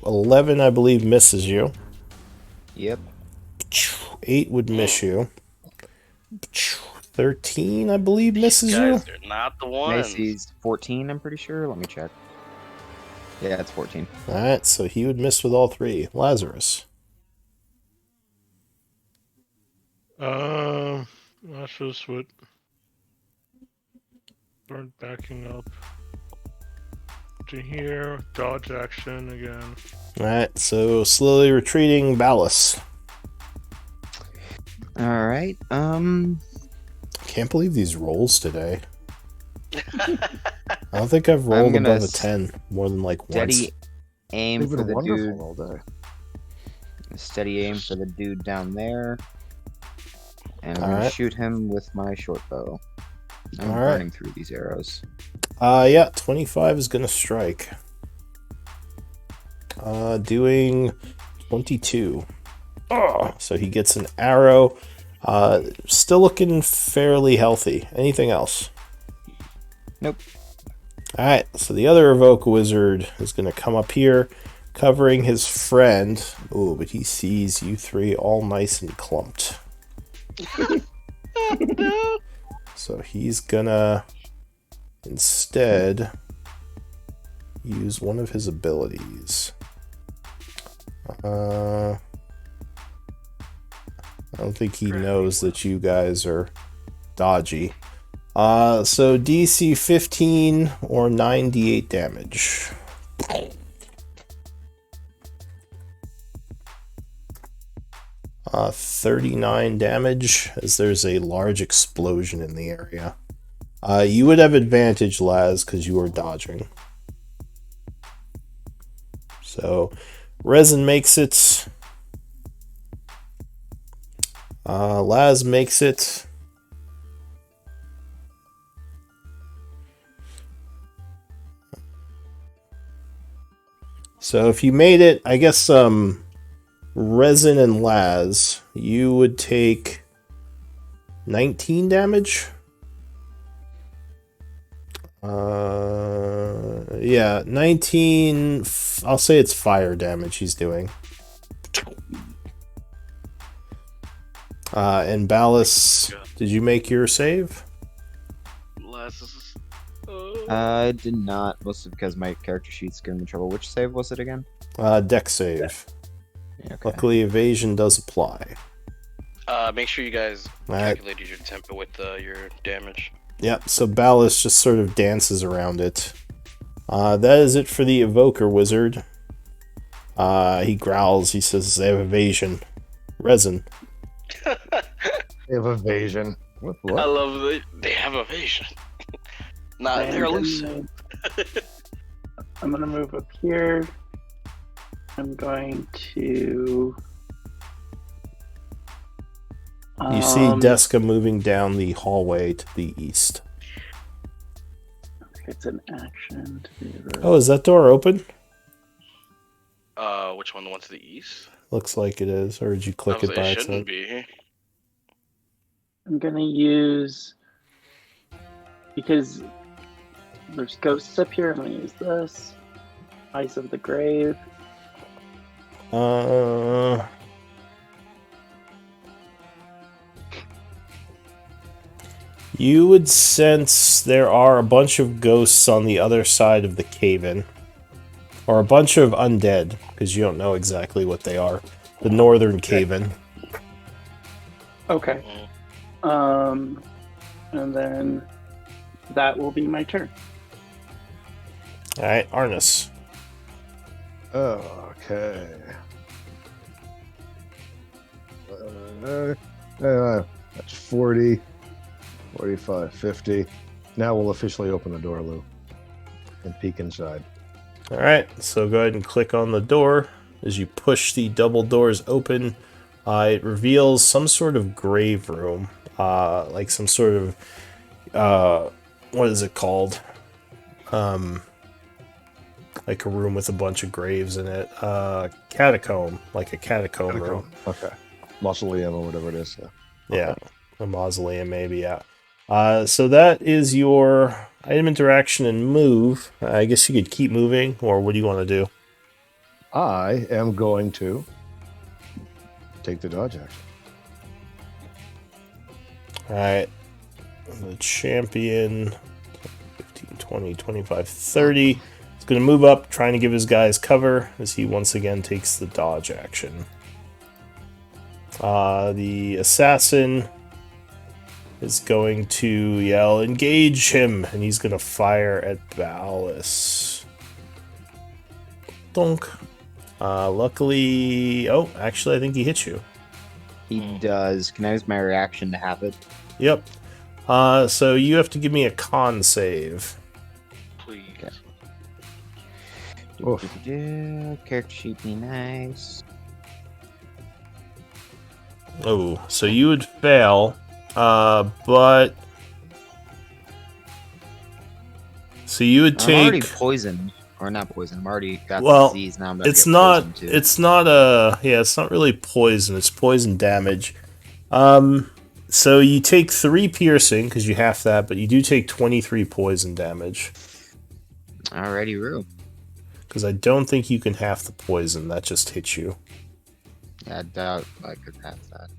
11, I believe, misses you. Yep. 8 would miss you. 13, I believe, misses These you. guys are not the ones. Macy's 14, I'm pretty sure. Let me check. Yeah, it's 14. Alright, so he would miss with all 3. Lazarus. That's just what. Start backing up to here. Dodge action again. Alright, so slowly retreating Ballas. All right. Can't believe these rolls today. I don't think I've rolled gonna above a 10 more than like once. Steady aim They've for been the wonderful dude. all day. Steady aim for the dude down there. And I'm gonna Alright. shoot him with my short bow. I'm Alright. burning through these arrows. Yeah, 25 is gonna strike. Doing 22. Oh, so he gets an arrow. Still looking fairly healthy. Anything else? Nope. Alright, so the other Evoke Wizard is gonna come up here, covering his friend. Ooh, but he sees you 3 all nice and clumped. No. So he's gonna instead use one of his abilities. I don't think he knows that you guys are dodgy. So DC 15 or 98 damage. 39 damage as there's a large explosion in the area. You would have advantage, Laz, because you are dodging. So, Resin makes it. Laz makes it. So if you made it, I guess Resin and Laz, you would take 19 damage. Yeah, 19. I'll say it's fire damage he's doing. And Ballas, did you make your save? I did not, mostly because my character sheet's giving me trouble. Which save was it again? Deck save. Yeah, okay. Luckily, evasion does apply. Make sure you guys Alright. calculated your tempo with your damage. Yep, so Ballas just sort of dances around it. That is it for the Evoker Wizard. He growls, he says, they have evasion. Resin. They have evasion. What? I love that they have evasion. Nah, they're loose. I'm gonna move up here. I'm going to. You see Deska moving down the hallway to the east. It's an action to do this. Oh, is that door open? Which one? The one to the east? Looks like it is. Or did you click it by It accident? shouldn't be. I'm gonna use, because there's ghosts up here, I'm gonna use this. Eyes of the Grave. You would sense there are a bunch of ghosts on the other side of the cave-in. Or a bunch of undead, because you don't know exactly what they are. The northern cave-in. Okay. And then that will be my turn. Alright, Arnis. Okay. That's 40, 45, 50. Now we'll officially open the door, Lou, and peek inside. Alright, so go ahead and click on the door. As you push the double doors open, it reveals some sort of grave room. Like some sort of, what is it called? Like a room with a bunch of graves in it. Catacomb, like a catacomb room. Okay. Mausoleum or whatever it is. Yeah. Yeah, a mausoleum maybe, yeah. So that is your item interaction and move. I guess you could keep moving, or what do you want to do? I am going to take the dodge action. Alright. The champion, 15, 20, 25, 30. He's going to move up, trying to give his guys cover, as he once again takes the dodge action. The assassin is going to yell, engage him, and he's going to fire at Ballas. Donk. Luckily... Oh, actually, I think he hits you. He does. Can I use my reaction to have it? Yep. So you have to give me a con save. Please. Oof. Character sheet be nice. Oh, so you would fail, but... So you would I'm already take... poisoned. Or not poisoned. I'm already got Well, the disease. Now I'm about It's to get not, poisoned, too. it's not it's not really poison, it's poison damage. So you take 3 piercing, because you half that, but you do take 23 poison damage. Alrighty, Roo. Because I don't think you can half the poison, that just hits you. Yeah, I doubt I could have that.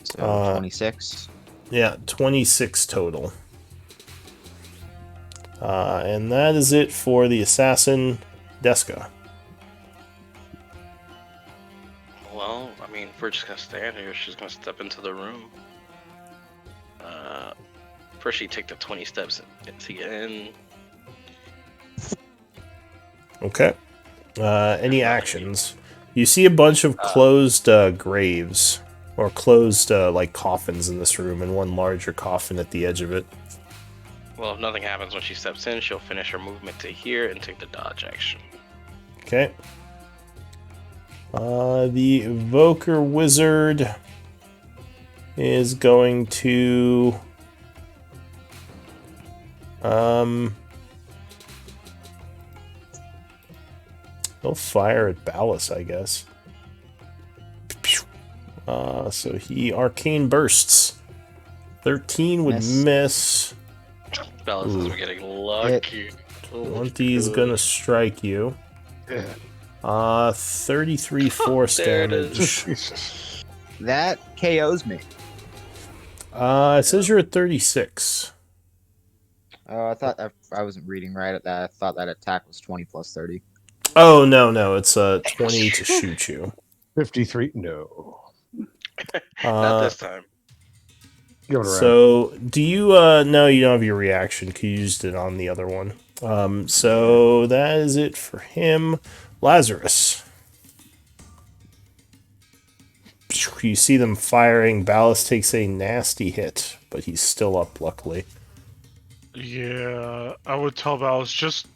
So, Uh, 26. Yeah, 26 total. And that is it for the assassin, Deska. Well, I mean, if we're just gonna stand here, she's gonna step into the room. First, she take the 20 steps to get in. Okay. Any actions? You see a bunch of closed graves, or closed like coffins in this room, and one larger coffin at the edge of it. Well, if nothing happens when she steps in, she'll finish her movement to here and take the dodge action. Okay. The Evoker Wizard is going to he'll fire at Ballas, I guess. So he arcane bursts. 13 would miss. Ballas is getting lucky. 20 is gonna strike you. 33 force There it damage. is. That KOs me. It says you're at 36. Oh, I thought I wasn't reading right at that. I thought that attack was 20 plus 30. Oh no, it's 20 to shoot you. 53. No. Not this time. Give it a round. So do you no, you don't have your reaction because you used it on the other one. So that is it for him. Lazarus. You see them firing. Ballas takes a nasty hit, but he's still up, luckily. Yeah, I would tell Ballas, just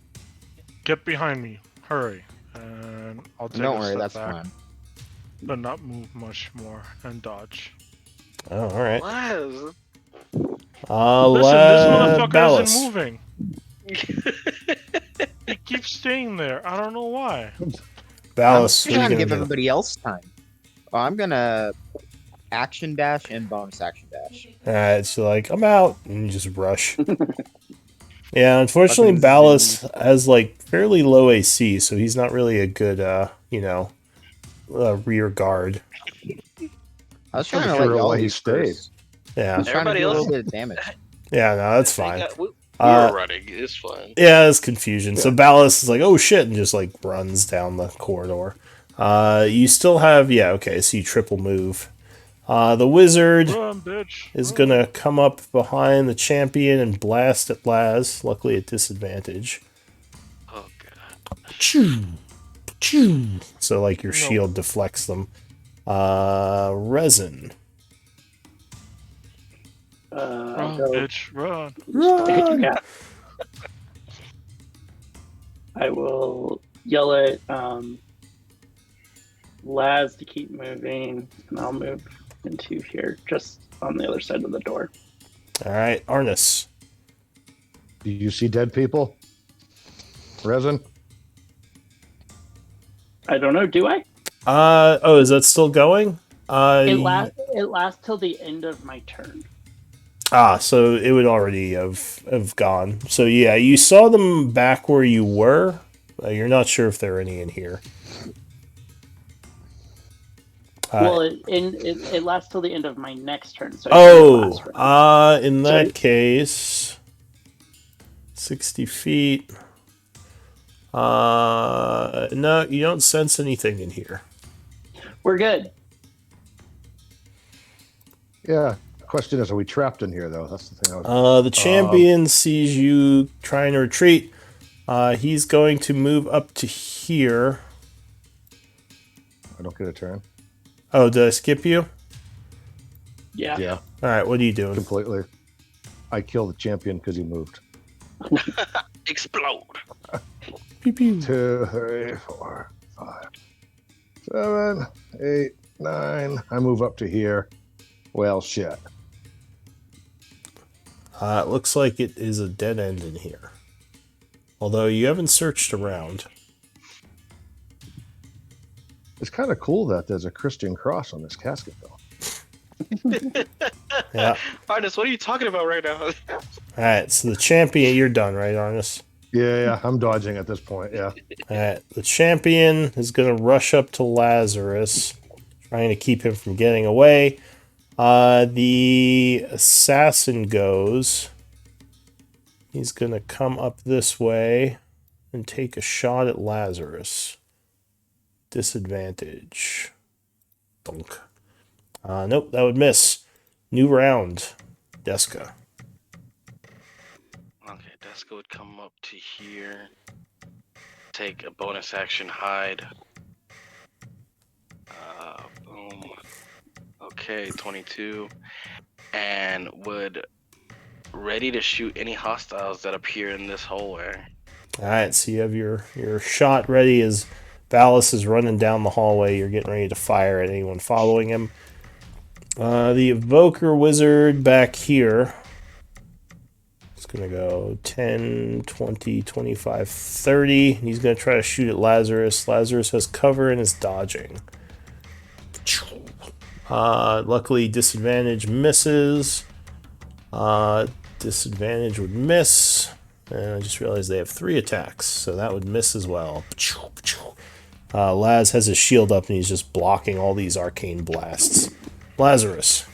get behind me. Hurry. And I'll take Don't a worry, step that's back, fine. but not move much more and dodge. Oh, alright. Laz. Listen, this motherfucker Ballas. isn't moving. He keeps staying there. I don't know why. Ballas, I'm what are trying you to give gonna do? everybody else time. I'm gonna action dash and bonus action dash. Alright, so like, I'm out, and you just rush. Yeah, unfortunately, Fucking Ballas has like fairly low AC, so he's not really a good, rear guard. I was Pretty trying to sure let y'all why he leave stayed. first. I Yeah, was trying to Everybody do a little else- bit of damage. yeah, no, that's fine. We Uh, were running. It's fine. Yeah, it's confusion. So Ballas is like, oh shit, and just like runs down the corridor. You still have, yeah, okay, so you triple move. The wizard Run, bitch. is run. gonna come up behind the champion and blast at Laz, luckily at disadvantage. Oh god. Choo, choo. So like your No. shield deflects them. Resin. I'll Run, go. bitch. Run. Yeah. I will yell at Laz to keep moving, and I'll move into here, just on the other side of the door. Alright, Arnis. Do you see dead people? Resin? I don't know. Do I? Oh, is that still going? It lasts till the end of my turn. So it would already have gone. So yeah, you saw them back where you were. You're not sure if there are any in here. Well, it lasts till the end of my next turn. So In that So- case, 60 feet. No, you don't sense anything in here. we're good. Yeah. The question is, are we trapped in here, though? That's the thing I was... The champion sees you trying to retreat. He's going to move up to here. I don't get a turn. Oh, did I skip you? Yeah. Yeah, All right, what are you doing? completely. I killed the champion because he moved. Explode. Pew, pew. 2, 3, 4, 5, 7, 8, 9. I move up to here. Well, shit. It looks like it is a dead end in here. Although you haven't searched around. It's kind of cool that there's a Christian cross on this casket, though. Yeah. Arnis, what are you talking about right now? Alright, so the champion, you're done, right, Arnis? Yeah, I'm dodging at this point, yeah. Alright, the champion is going to rush up to Lazarus, trying to keep him from getting away. The assassin goes. He's gonna come up this way and take a shot at Lazarus. Disadvantage. Dunk. Nope, that would miss. New round. Deska. Okay, Deska would come up to here. Take a bonus action hide. Boom. Okay, 22. And would ready to shoot any hostiles that appear in this hallway. Alright, so you have your shot ready as Valis is running down the hallway. You're getting ready to fire at anyone following him. The Evoker Wizard back here. It's going to go 10, 20, 25, 30. He's going to try to shoot at Lazarus. Lazarus has cover and is dodging. Luckily, disadvantage misses. Disadvantage would miss. And I just realized they have 3 attacks, so that would miss as well. Laz has his shield up and he's just blocking all these arcane blasts. Lazarus.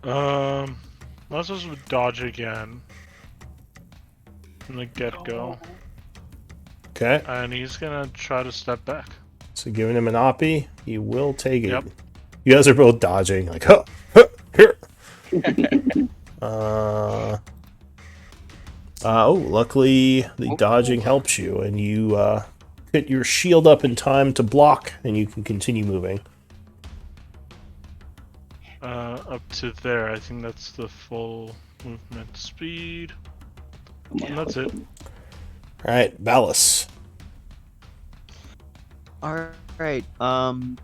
Lazarus would dodge again from the get-go, Okay, and he's gonna try to step back. so giving him an oppie, he will take it. Yep. You guys are both dodging, like, huh, huh, here. Luckily the dodging helps you, and you hit your shield up in time to block, and you can continue moving. Up to there, I think that's the full movement speed. And that's it. Alright, Valis. Alright, I'm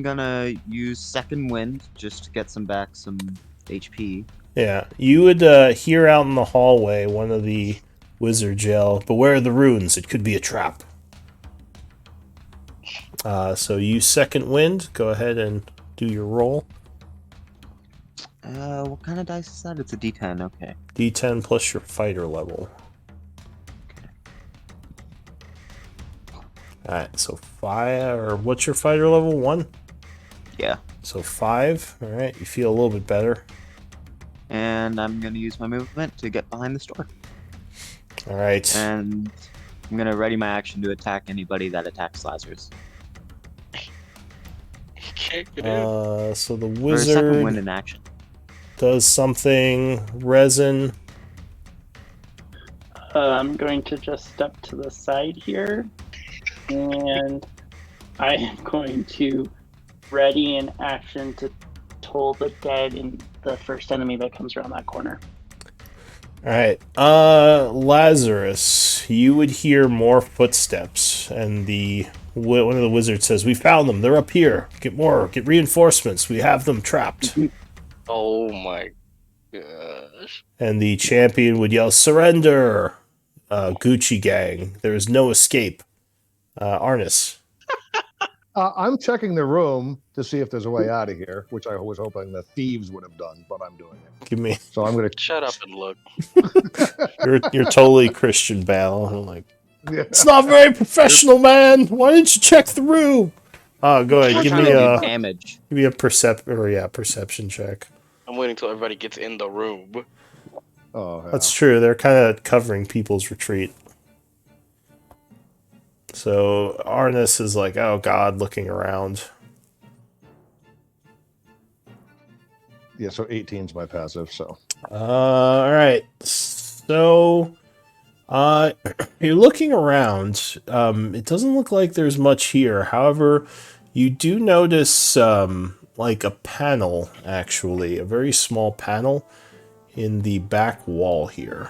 gonna use Second Wind just to get back some HP. Yeah, you would hear out in the hallway one of the wizards yell, "Beware of the runes, it could be a trap." So use Second Wind. Go ahead and do your roll. What kind of dice is that? It's a D10, okay. D10 plus your fighter level. Alright, so 5, or what's your fighter level? 1? Yeah. So 5. Alright, you feel a little bit better. And I'm gonna use my movement to get behind this door. Alright. And I'm gonna ready my action to attack anybody that attacks Lazarus. He can't get in. So the Or Second Wind wizard in action. does something. Resin. I'm going to just step to the side here, and I am going to ready an action to toll the dead in the first enemy that comes around that corner. Alright, Lazarus, you would hear more footsteps, and one of the wizards says, "We found them, they're up here. Get reinforcements, we have them trapped." Oh my gosh. And the champion would yell, "Surrender! Gucci gang, there is no escape." Arnis. I'm checking the room to see if there's a way out of here, which I was hoping the thieves would have done, but I'm doing it. Give me. So I'm gonna. Shut up and look. You're totally Christian Bale. I'm like, Yeah. it's not very professional, man. Why didn't you check the room? Go ahead. Give Trying me to a do damage. perception check. I'm waiting till everybody gets in the room. Oh, yeah. That's true. They're kind of covering people's retreat. So Arnis is like, "Oh God," looking around. Yeah, so 18's my passive, so. All right. So, you're looking around. It doesn't look like there's much here. However, you do notice like a panel, actually, a very small panel in the back wall here.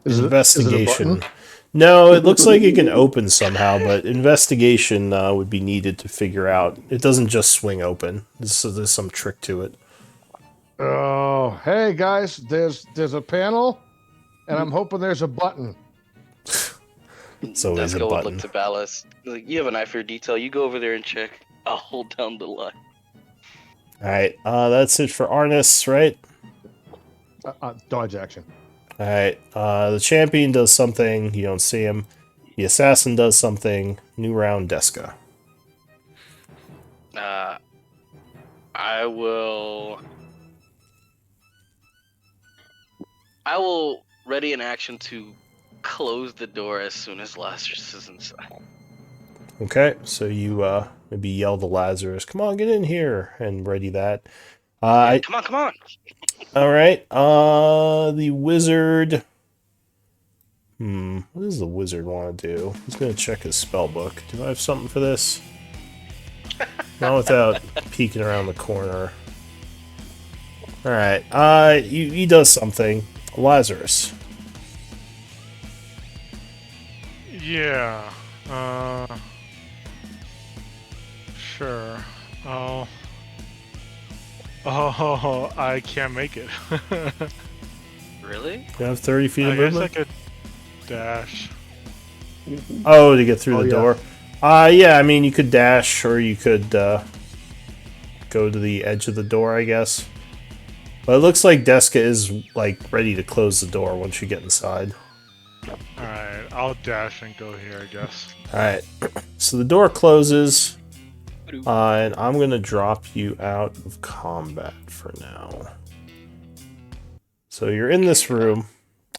Is it a Investigation. button? No, it looks like it can open somehow, but investigation would be needed to figure out. It doesn't just swing open. There's some trick to it. Oh, hey guys, there's a panel, and I'm hoping there's a button. It's always a Deska would button. look to Ballas. Like, you have an eye for detail. You go over there and check. I'll hold down the line. Alright, that's it for Arnis, right? Dodge action. Alright, the champion does something, you don't see him. The assassin does something. New round, Deska. I will ready an action to close the door as soon as Lazarus is inside. Okay, so you maybe yell to Lazarus, "Come on, get in here," and ready that. Yeah, come on. All right. The wizard. What does the wizard want to do? He's gonna check his spell book. Do I have something for this? Not without peeking around the corner. All right. He does something. Lazarus. Yeah. Sure. Oh, I can't make it. Really? You have 30 feet I of guess I movement. could dash. Oh, to get through the yeah. door. Yeah. I mean, you could dash, or you could go to the edge of the door, I guess. But it looks like Deska is like ready to close the door once you get inside. Alright, I'll dash and go here, I guess. All right. So the door closes, and I'm gonna drop you out of combat for now. So you're in this room.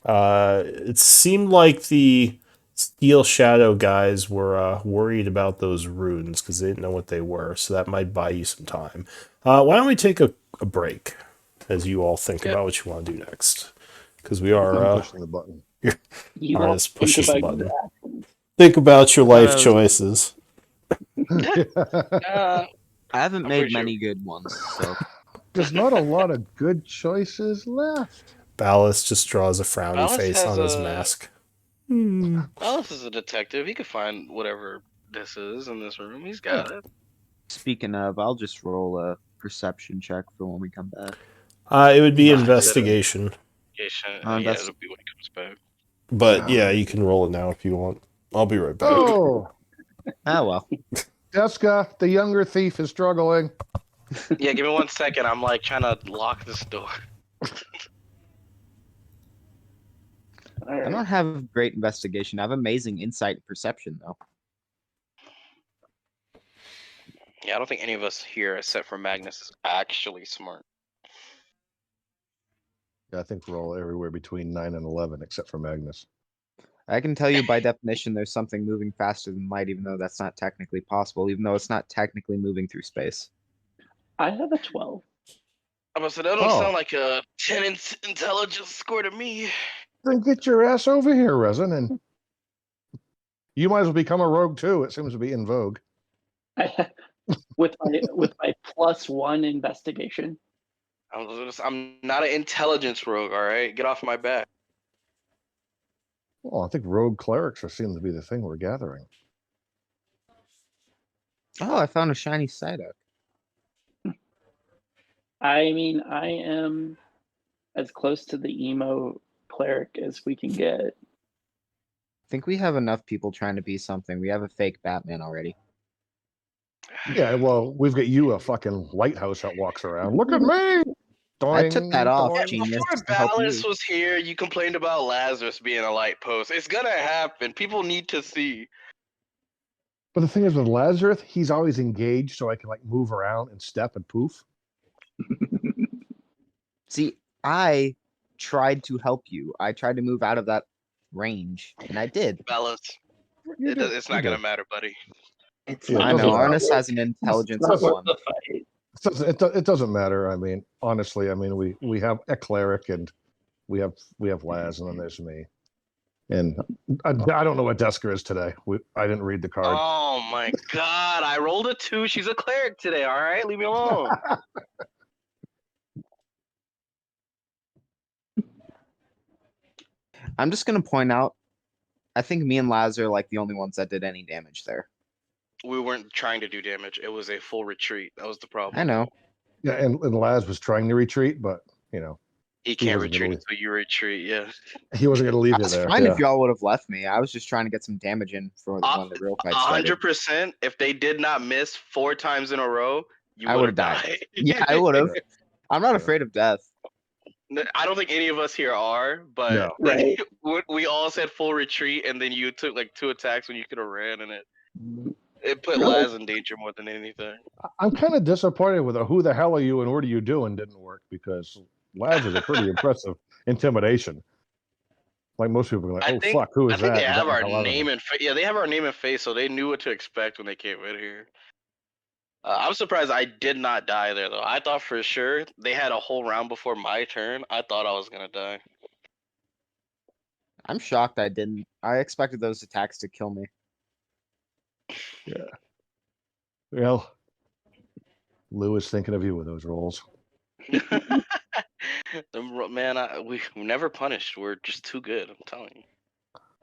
It seemed like the Steel Shadow guys were worried about those runes because they didn't know what they were, so that might buy you some time. Why don't we take a break as you all think about what you want to do next? Because we I'm are pushing the button. You Alright, all let's push think this about button. that. think about your life Uh, choices. Uh, I haven't I'm made pretty many good ones, so There's not a lot of good choices left. Ballas just draws a frowny Ballas face has on his a- mask. Alice is a detective. He could find whatever this is in this room. He's got it. speaking of, I'll just roll a perception check for when we come back. It would be Ah, investigation, Yeah, yeah, that's- it'll be when he comes back. but yeah, you can roll it now if you want. I'll be right back. Oh, Ah well. Jessica, the younger thief, is struggling. Yeah, give me 1 second. I'm like trying to lock this door. All I right. don't have great investigation. I have amazing insight and perception though. Yeah, I don't think any of us here, except for Magnus, is actually smart. Yeah, I think we're all everywhere between 9 and 11, except for Magnus. I can tell you by definition there's something moving faster than light, even though that's not technically possible, even though it's not technically moving through space. I have a 12. I must say, that don't Oh. sound like a 10 intelligence score to me. Then get your ass over here, Resin, and you might as well become a rogue too. It seems to be in vogue. with my +1 investigation. I'm not an intelligence rogue, all right? Get off my back. Well, I think rogue clerics seem to be the thing we're gathering. Oh, I found a shiny Psyduck. I mean, I am as close to the emo cleric as we can get. I think we have enough people trying to be something. We have a fake Batman already. Yeah, well, we've got you, a fucking lighthouse that walks around. Look at me! I took that off, doing. genius. Before to help Ballas you. was here, you complained about Lazarus being a light post. It's gonna happen. People need to see. But the thing is with Lazarus, he's always engaged, so I can like move around and step and poof. See, I tried to help you. I tried to move out of that range, and I did. Ballas, You did, it's you not gonna did. matter, buddy. Yeah, I it know, doesn't matter. Arnis has an intelligence Not of worth 1. the fight. It doesn't matter. I mean, honestly, I mean, we have a cleric and we have Laz, and then there's me. And I don't know what Deska is today. I didn't read the card. Oh my god, I rolled a 2. She's a cleric today, alright? Leave me alone. I'm just gonna point out, I think me and Laz are like the only ones that did any damage there. We weren't trying to do damage. It was a full retreat. That was the problem. I know. Yeah, and Laz was trying to retreat, but you know, He can't wasn't gonna retreat until you retreat, yeah. he wasn't going to leave I you was there. fine Yeah. if y'all would have left me. I was just trying to get some damage in for when the real fight started. 100%. If they did not miss 4 times in a row, you I would would've have died. died. Yeah, I would have. I'm not Yeah. afraid of death. I don't think any of us here are, but No. Right. we all said full retreat, and then you took like 2 attacks when you could have ran in it. It put Really? Laz in danger more than anything. I'm kind of disappointed with who the hell are you and what are you doing didn't work because Laz is a pretty impressive intimidation. Like most people are like, I oh think fuck, who I is think that? they And have got the our hell out of name there. and face. Yeah, they have our name and face, so they knew what to expect when they came in here. I'm surprised I did not die there though. I thought for sure they had a whole round before my turn. I thought I was gonna die. I'm shocked I didn't. I expected those attacks to kill me. Well, Lou is thinking of you with those rolls. Man, we never punished. We're just too good. I'm telling you,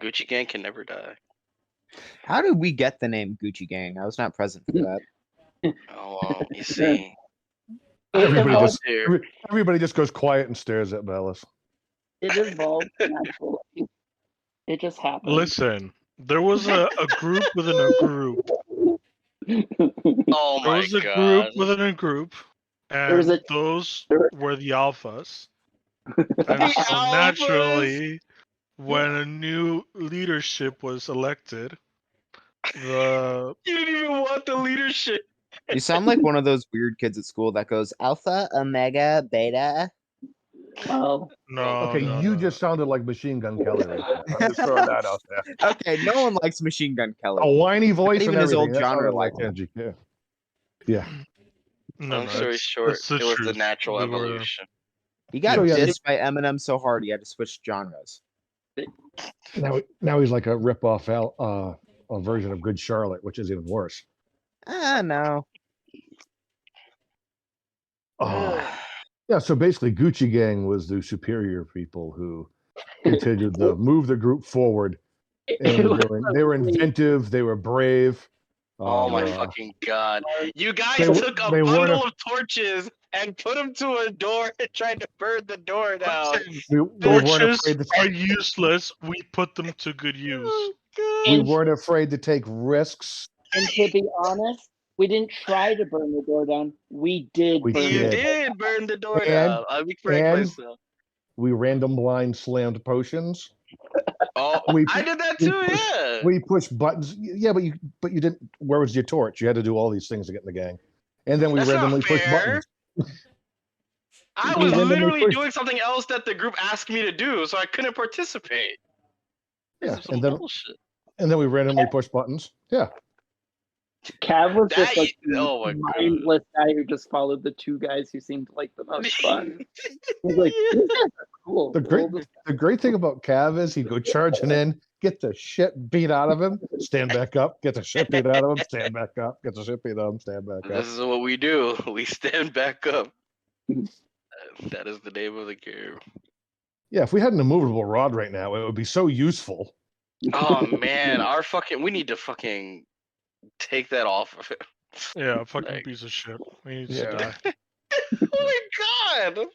Gucci Gang can never die. How did we get the name Gucci Gang? I was not present for that. Oh, you see, Everybody evolved, just everybody just goes quiet and stares at Bellis. it evolved naturally. It just happened. Listen, there was a group within a group. oh There my was a god, group within a group, There was and a- those there- were the alphas. The And so alphas! naturally, when a new leadership was elected, the You didn't even want the leadership. You sound like one of those weird kids at school that goes Alpha, Omega, Beta. Well, no, Okay, no, you no. just sounded like Machine Gun Kelly right now. I'm just throwing that out there. Okay, no one likes Machine Gun Kelly. A whiny voice even and his everything. old That genre sounded like like Kenji. Yeah. Yeah. No, Long no, story it's- short, it's the it was the truth. natural We were- evolution. He got So, yeah, dissed by Eminem so hard he had to switch genres. Now he's like a rip-off a version of Good Charlotte, which is even worse. No. Oh. Yeah, so basically Gucci Gang was the superior people who continued to move the group forward. And they were inventive, they were brave. Oh my uh, fucking god! You guys they w- took a they weren't bundle of torches and put them to a door and tried to burn the door down. Listen, we weren't torches afraid to are useless. We put them to good use. we weren't afraid to take risks. and to be honest, we didn't try to burn the door down. We did We burn You the door did burn the door And- down. I'll be correct and- myself. We random blind slammed potions. Oh, we- I did that we too. pushed- Yeah. We pushed buttons. Yeah, but you didn't. Where was your torch? You had to do all these things to get in the gang, and then we That's not randomly pushed fair. buttons. I we was randomly literally pushed- doing something else that the group asked me to do, so I couldn't participate. This Yeah, is some and then bullshit. we randomly pushed buttons. Yeah, Cav was just That like is- oh my God. mindless guy who just followed the two guys who seemed like the most fun. He's like, Yeah. these guys are cool. The great- We'll just- the great thing about Cav is he'd go charging in, get the shit beat out of him, stand back up, get the shit beat out of him, stand back up, get the shit beat out of him, stand back up. This is what we do. We stand back up. That is the name of the game. Yeah, if we had an immovable rod right now, it would be so useful. Oh man, we need to fucking take that off of it. Yeah, fucking Like- piece of shit. He needs Yeah. to die. Oh my god.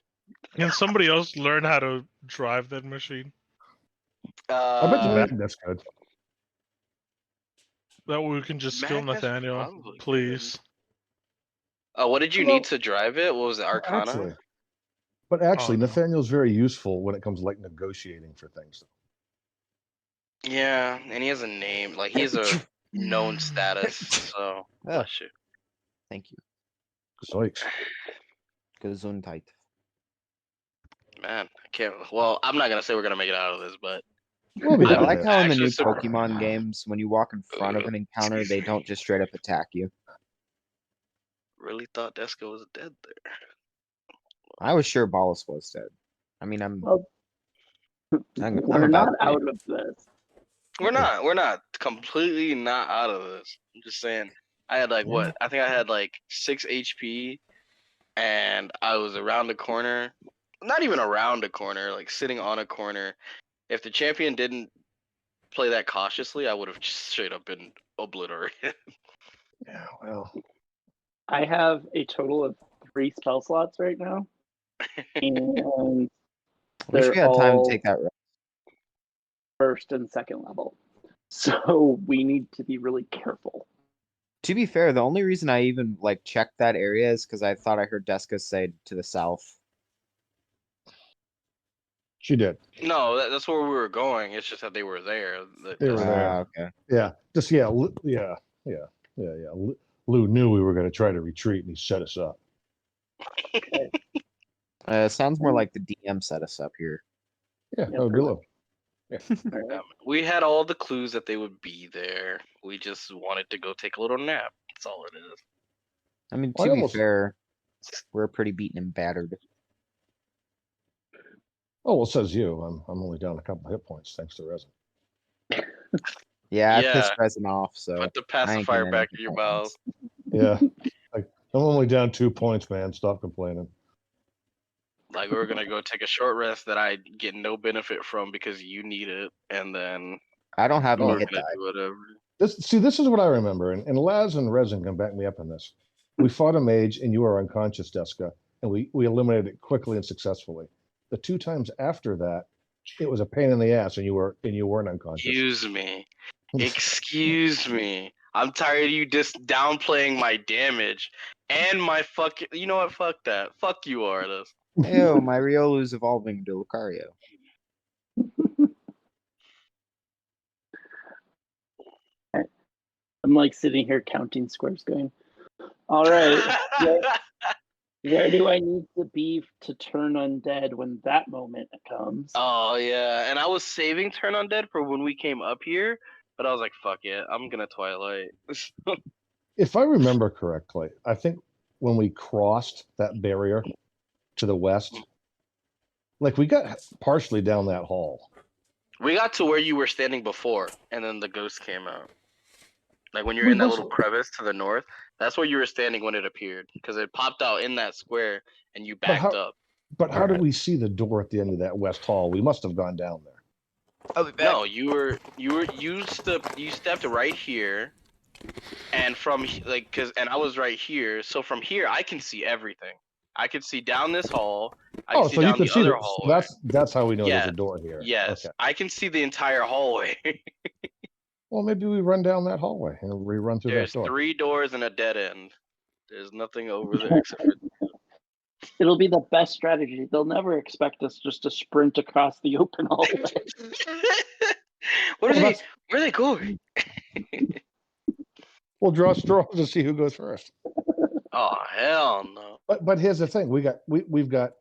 Can somebody else learn how to drive that machine? I bet you Uh, Magnus could. That way we can just kill Magnus Nathaniel, probably please. what did you Well, need to drive it? What was it, Arcana? Actually, no. Nathaniel's very useful when it comes to like negotiating for things. Yeah, and he has a name. Like he has a known status. So bless you. Thank you. Zoinks. Gesundheit. Man, I can't. Well, I'm not gonna say we're gonna make it out of this, but We'll be I I done like with how in the new Actually, Pokemon games, when you walk in front of an encounter, they don't just straight up attack you. really thought Deska was dead there. I was sure Bolus was dead. I mean, I'm Well, I'm we're about not to be. out of this. We're not completely not out of this. I'm just saying. I had like what? I think I had like 6 HP, and I was around the corner. Not even around a corner, like sitting on a corner. If the champion didn't play that cautiously, I would have just straight up been obliterated. Yeah, well, I have a total of 3 spell slots right now, and I wish we had time all to take that rest. first and second level. So we need to be really careful. To be fair, the only reason I even like checked that area is because I thought I heard Deska say to the south. she did. No, that's where we were going. It's just that they were there. They were there. Okay. Yeah, just yeah. Yeah, yeah. Lou knew we were going to try to retreat, and he set us up. It sounds more like the DM set us up here. Yeah, Yeah, that would be pretty Lou. All right. We had all the clues that they would be there. We just wanted to go take a little nap. That's all it is. I mean, I to be almost- fair, we're pretty beaten and battered. Oh, well, says you. I'm only down a couple hit points thanks to resin. Yeah, I Yeah. pissed resin off, so Put the I ain't pacifier getting back any in your points. mouth. Yeah, I'm only down 2 points, man. Stop complaining. Like we were gonna go take a short rest that I get no benefit from because you need it, and then I don't have we any were hit gonna die. do whatever. This is what I remember, and Laz and Resin can back me up on this. We fought a mage, and you were unconscious, Deska, and we eliminated it quickly and successfully. The 2 times after that, it was a pain in the ass, and you weren't unconscious. Excuse me. Excuse me. I'm tired of you just downplaying my damage and my fucking. You know what? Fuck that. Fuck you, Artis. Ew, my Riolu's evolving into Lucario. I'm like sitting here counting squares, going, "All right, where do I need to be to turn undead when that moment comes?" Oh yeah, and I was saving Turn Undead for when we came up here, but I was like, fuck it, I'm gonna Twilight. If I remember correctly, I think when we crossed that barrier to the west, like we got partially down that hall. We got to where you were standing before, and then the ghost came out. Like when you're We in that must- little crevice to the north, that's where you were standing when it appeared, because it popped out in that square, and you backed how- up. But how did we see the door at the end of that west hall? We must have gone down there. I'll be back. No, you stepped right here, and from like and I was right here, so from here I can see everything. I could see down this hall. I can see so you down can the see other the, hallway. that's how we know there's Yeah. a door here. Yes, Okay. I can see the entire hallway. Well, maybe we run down that hallway and we run through There's that door. 3 doors and a dead end. There's nothing over there except for. It'll be the best strategy. They'll never expect us just to sprint across the open hallway. What are Well, they? that's- Where are they going? We'll draw straws to see who goes first. Oh hell no! But here's the thing: we've got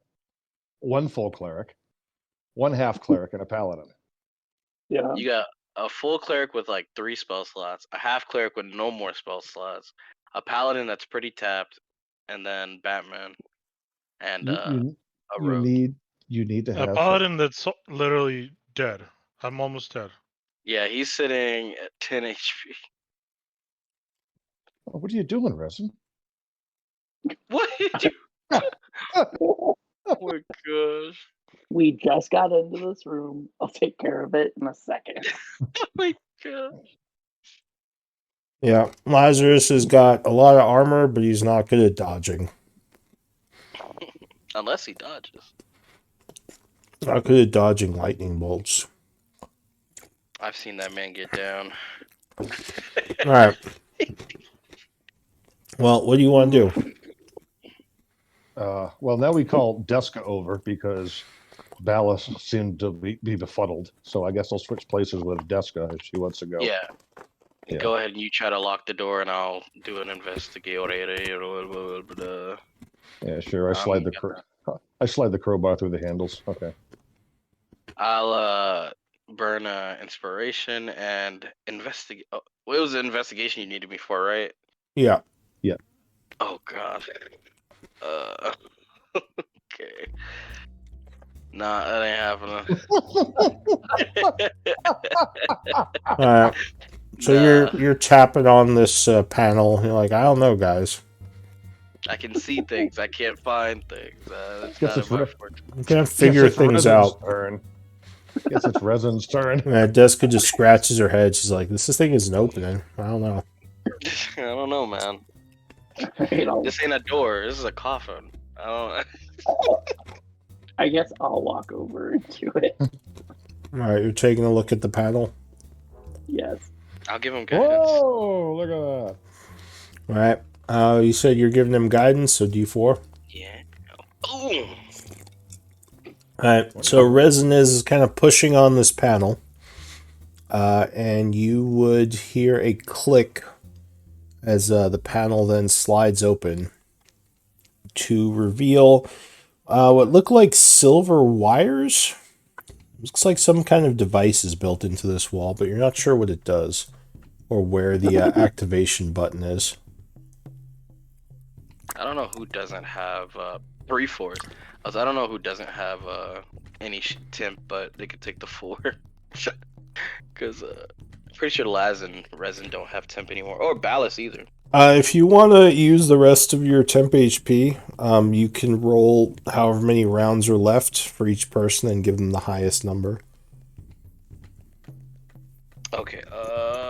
one full cleric, one half cleric, and a paladin. Yeah. You got a full cleric with like 3 spell slots, a half cleric with no more spell slots, a paladin that's pretty tapped, and then Batman, and You, a you rogue. need to A have. paladin that's literally dead. I'm almost dead. Yeah, he's sitting at 10 HP. Oh, what are you doing, Resin? What? Oh my gosh! We just got into this room. I'll take care of it in a second. Oh my gosh! Yeah, Lazarus has got a lot of armor, but he's not good at dodging. Unless he dodges. Not good at dodging lightning bolts. I've seen that man get down. All right. Well, what do you want to do? Well, now we call Deska over because Ballas seemed to be befuddled. So I guess I'll switch places with Deska if she wants to go. Yeah. Yeah. Go ahead and you try to lock the door, and I'll do an investigation. Yeah, sure. I slide the crowbar through the handles. Okay. I'll burn inspiration and investigate. Oh, well, it was an investigation you needed me for, right? Yeah. Oh god. Okay. Nah, that ain't happening. All right. So you're tapping on this panel. You're like, I don't know, guys. I can see things. I can't find things. That's Guess not it's in my rough. forte. You can't figure Guess it's things Resin's out. Turn. Guess it's Resin's turn. And Deska just scratches her head. She's like, this thing isn't opening. I don't know. I don't know, man. Right, This ain't a door. This is a coffin. I don't. I guess I'll walk over into it. All right, you're taking a look at the panel. Yes. I'll give him guidance. Whoa! Look at that. All right. You said you're giving them guidance, so D4. Yeah. Boom. Alright, so Resin is kind of pushing on this panel, and you would hear a click as the panel then slides open to reveal what look like silver wires. Looks like some kind of device is built into this wall, but you're not sure what it does or where the activation button is. I don't know who doesn't have 3/4. I don't know who doesn't have any temp, but they could take the 4. Because I'm pretty sure Laz and Resin don't have temp anymore, or Ballast either. If you want to use the rest of your temp HP, you can roll however many rounds are left for each person and give them the highest number. Okay,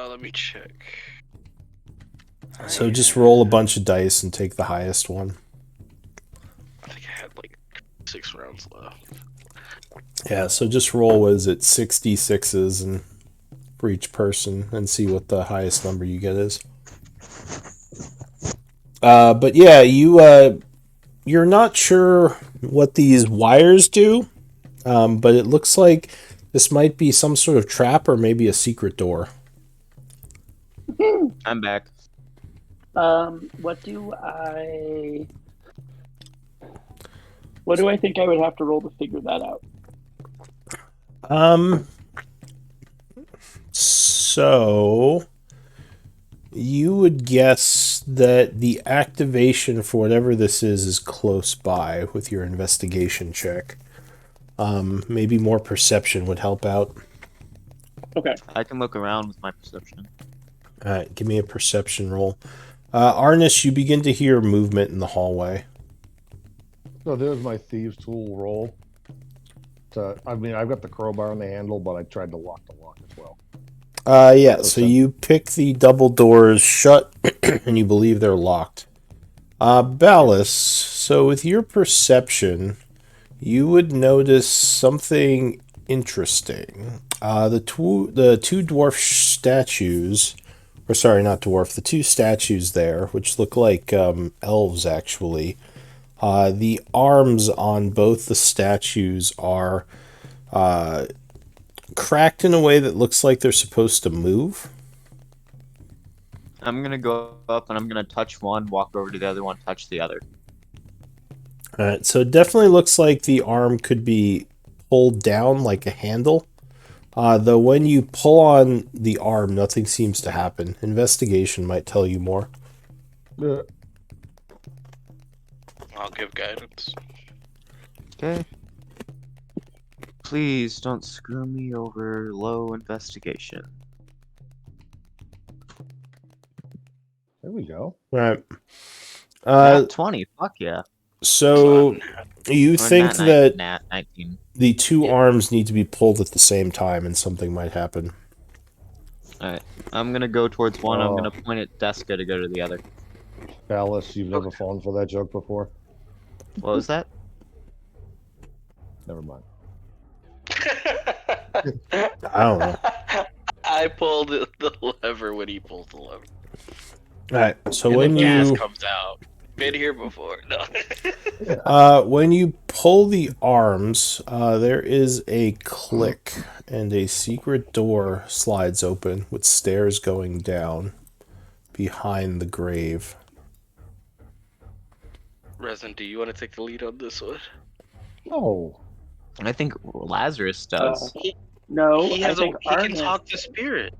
let me check. So just roll a bunch of dice and take the highest one. I think I had like 6 rounds left. Yeah, so just roll, what is it, 66s and for each person and see what the highest number you get is. But yeah, you're not sure what these wires do, but it looks like this might be some sort of trap or maybe a secret door. I'm back. What do I think I would have to roll to figure that out? So you would guess that the activation for whatever this is close by with your investigation check. Maybe more perception would help out. Okay. I can look around with my perception. All right, give me a perception roll. Arnis, you begin to hear movement in the hallway. So there's my thieves tool roll. I mean, I've got the crowbar on the handle, but I tried to lock the lock as well. Yeah, so you pick the double doors shut, and you believe they're locked. Ballas, so with your perception, you would notice something interesting. The two dwarf statues, or sorry, not dwarf, the two statues there, which look like elves actually. The arms on both the statues are cracked in a way that looks like they're supposed to move. I'm gonna go up and I'm gonna touch one, walk over to the other one, touch the other. Alright, so it definitely looks like the arm could be pulled down like a handle. Though when you pull on the arm, nothing seems to happen. Investigation might tell you more. I'll give guidance. Okay. Please don't screw me over. Low investigation. There we go. Right. Nat 20. Fuck yeah. So you Or think nat that nat 19. the two arms need to be pulled at the same time and something might happen. Alright. I'm gonna go towards one. I'm Oh. gonna point at Deska to go to the other. Ballas, you've never fallen for that joke before? What was that? Never mind. I don't know. I pulled the lever when he pulls the lever. Alright, so And when the gas you comes out. Been here before. No. when you pull the arms, there is a click and a secret door slides open with stairs going down behind the grave. Resin, do you want to take the lead on this one? No. I think Lazarus does. No, He I has think he can Arnis talk to spirit.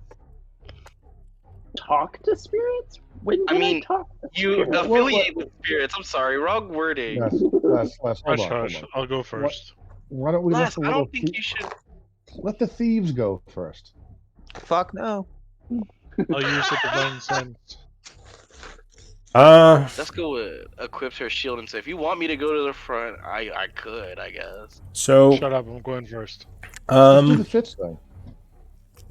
talk to spirits. When I did mean, talk to You spirits? affiliate with spirits. I'm sorry, wrong wording. Les, hold Hush, on, hush. hold on. I'll go first. Why don't we let Last, the I little don't think you should. let the thieves go first? Fuck no. I'll use the divine sense. Let's go with equips her shield and say, if you want me to go to the front, I could, I guess. So Shut up, I'm going first. Do the Fitz thing.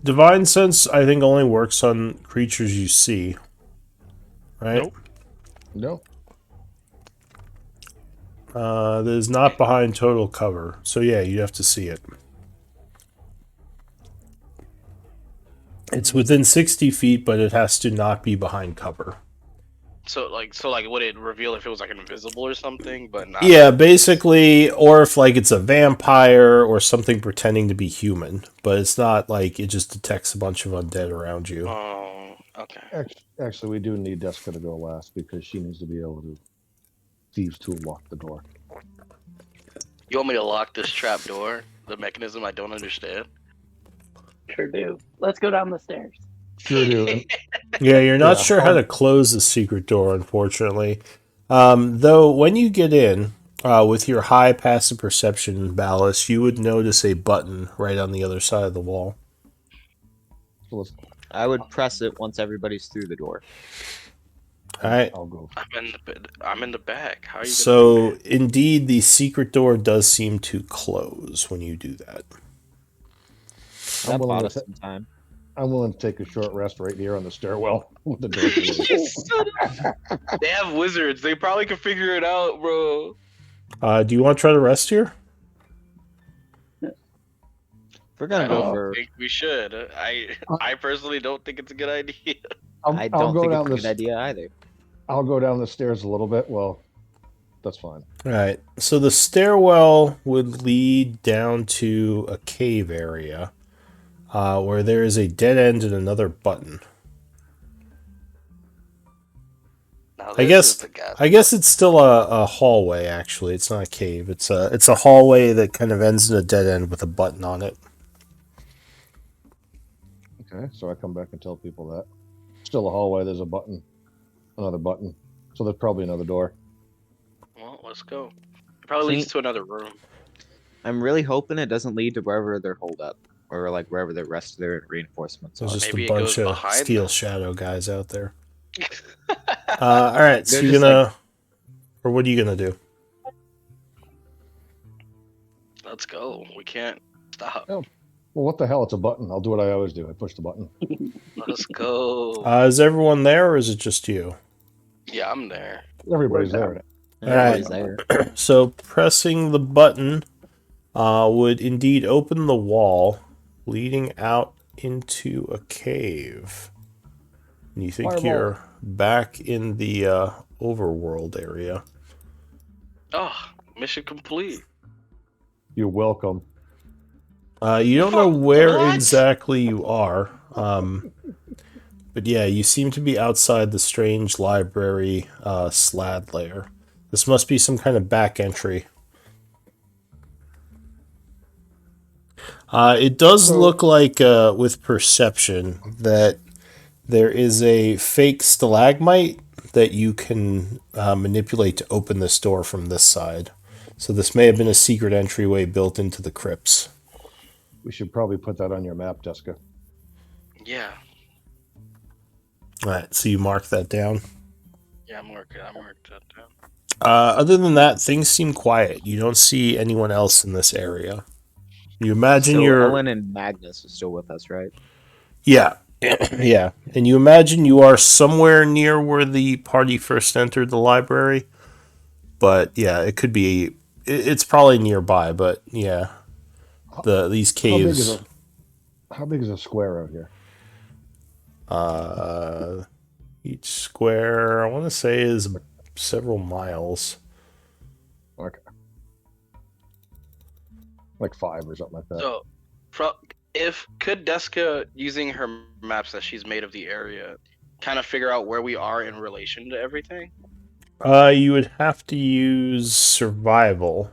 divine sense I think only works on creatures you see. Right? Nope. No. That is not behind total cover. So yeah, you have to see it. It's within 60 feet, but it has to not be behind cover. So like, would it reveal if it was like invisible or something? But not. Yeah, basically, or if like it's a vampire or something pretending to be human, but it's not like it just detects a bunch of undead around you. Oh, Okay. Actually, we do need Deska to go last because she needs to be able to thieves to lock the door. You want me to lock this trap door? The mechanism I don't understand. Sure do. Let's go down the stairs. Sure do. And Yeah, you're not Yeah, sure how to close the secret door, unfortunately. Though, when you get in, with your high passive perception ballast, you would notice a button right on the other side of the wall. so let's, I would press it once everybody's through the door. All right. I'll go. I'm in the back. How are you? So, indeed, the secret door does seem to close when you do that. That willing bought to us some time. I'm willing to take a short rest right here on the stairwell with the door closed. They have wizards. They probably can figure it out, bro. Do you want to try to rest here? If we're gonna I go don't for. think we should. I personally don't think it's a good idea. I I'll don't go think down it's a good this. idea either. I'll go down the stairs a little bit. Well, that's fine. All right. So, the stairwell would lead down to a cave area where there is a dead end and another button. Now, I this guess is the gas. I guess it's still a hallway. Actually, it's not a cave. It's a hallway that kind of ends in a dead end with a button on it. Okay, so I come back and tell people that. Still a hallway. There's a button, another button. So there's probably another door. Well, let's go. It probably leads to another room. I'm really hoping it doesn't lead to wherever they're holed up, or like wherever the rest of their reinforcements There's are. just Maybe a it bunch goes of behind Steel them. Shadow guys out there. All right, so They're you're just gonna, or what are you gonna do? Let's go. We can't stop. Well, what the hell? It's a button. I'll do what I always do. I push the button. Let's go. Is everyone there, or is it just you? Yeah, I'm there. Everybody's We're there. Everybody's there. So pressing the button would indeed open the wall leading out into a cave. And you think Fireball. you're back in the overworld area. Oh, mission complete. You're welcome. You don't know where What? exactly you are. But yeah, you seem to be outside the strange library slad layer. This must be some kind of back entry. It does look like, with perception, that there is a fake stalagmite that you can manipulate to open this door from this side. So this may have been a secret entryway built into the crypts. We should probably put that on your map, Jessica. Yeah. All right, so you mark that down. Yeah, I'm working that down. Other than that, things seem quiet. You don't see anyone else in this area. You imagine So you're... Ellen and Magnus are still with us, right? Yeah. Yeah. And you imagine you are somewhere near where the party first entered the library. But yeah, it could be... It's probably nearby, but yeah. These caves... How big is a square out here? Each square, I want to say, is several miles. Okay. Like 5 or something like that. So, could Deska, using her maps that she's made of the area, kind of figure out where we are in relation to everything? You would have to use survival.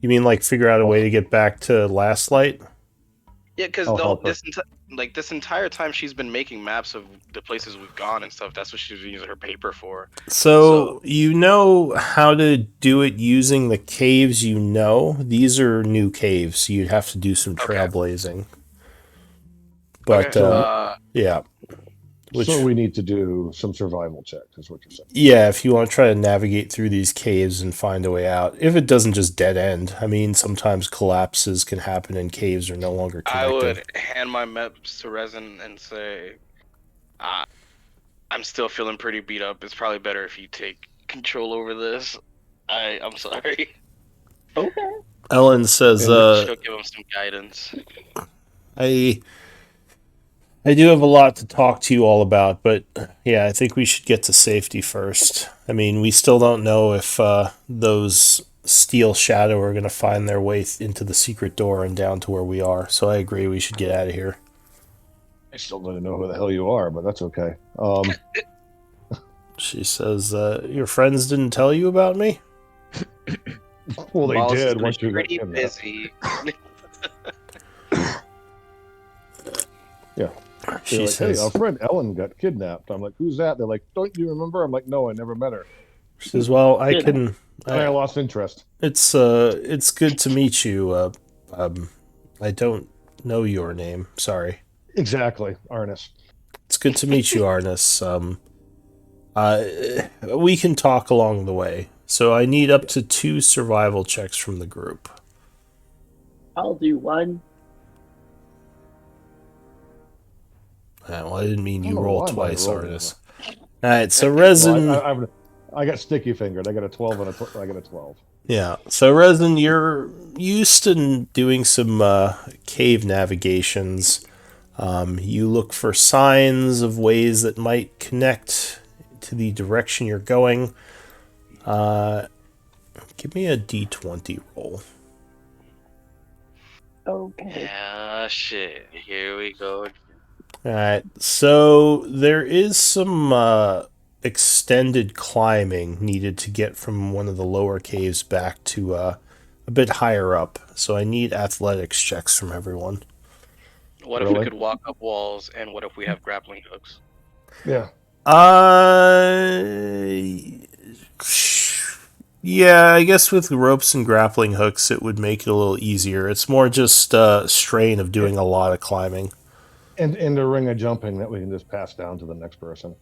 You mean like figure out a way to get back to Last Light? Yeah, because I'll help her. this entire time she's been making maps of the places we've gone and stuff. That's what she's using her paper for. So you know how to do it using the caves you know. These are new caves, so you'd have to do some trailblazing. But yeah. So we need to do some survival checks, is what you're saying. Yeah, if you want to try to navigate through these caves and find a way out. If it doesn't just dead end. I mean, sometimes collapses can happen and caves are no longer connected. I would hand my maps to Resin and say, I'm still feeling pretty beat up. It's probably better if you take control over this. I'm sorry. Okay. Ellen says, She'll give him some guidance. I do have a lot to talk to you all about, but yeah, I think we should get to safety first. I mean, we still don't know if those Steel Shadow are going to find their way into the secret door and down to where we are, so I agree we should get out of here. I still don't know who the hell you are, but that's okay. She says, your friends didn't tell you about me? Well, they Wallace has did been once you got Pretty kidnapped. busy. They're She like, says, hey, our friend Ellen got kidnapped. I'm like, who's that? They're like, don't you remember? I'm like, no, I never met her. she says, well, I Good. can... And I lost interest. It's good to meet you. I don't know your name. Sorry. Exactly, Arnis. It's good to meet you, Arnis. We can talk along the way. So I need up to 2 survival checks from the group. I'll do one. Well, I didn't mean I you don't know roll why, but I twice, rolled Arnis. All right, so Resin. Well, I got sticky fingered. I got a 12 and I got a 12. Yeah, so Resin, you're used to doing some cave navigations. You look for signs of ways that might connect to the direction you're going. Give me a d20 roll. Okay. Yeah, shit. Here we go. Alright, so there is some extended climbing needed to get from one of the lower caves back to a bit higher up. So I need athletics checks from everyone. What if we Really? could walk up walls, and what if we have grappling hooks? Yeah. Yeah, I guess with ropes and grappling hooks, it would make it a little easier. It's more just strain of doing a lot of climbing. And a ring of jumping that we can just pass down to the next person.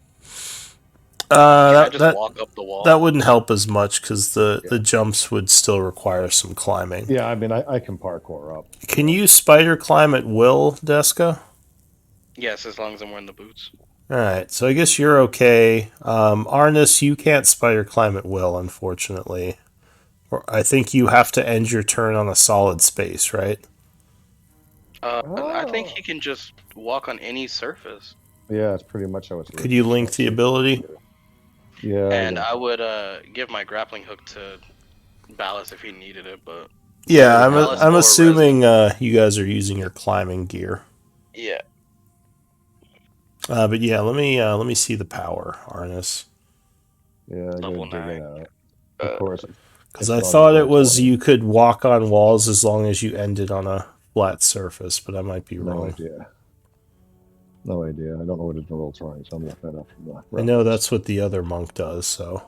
Can I just That walk up the wall? that wouldn't help as much because the jumps would still require some climbing. Yeah, I mean, I can parkour up. Can you spider climb at will, Deska? Yes, as long as I'm wearing the boots. Alright, so I guess you're okay. Arnis, you can't spider climb at will, unfortunately. Or I think you have to end your turn on a solid space, right? I think Oh. he can just walk on any surface. Yeah, that's pretty much how it's. Could you link the ability? Yeah. And I would give my grappling hook to Ballas if he needed it, but Yeah, Alice I'm or assuming you guys are using your climbing gear. yeah. But yeah, let me see the power, Arnis. Yeah, I Level gotta dig it 9. out. Of course. Because it's I on thought the it was 20. you could walk on walls as long as you ended on a flat surface, but I might be No wrong. idea. No idea. I don't know what it's roll trying, so I'm looking that up. From the I know reference. that's what the other monk does, so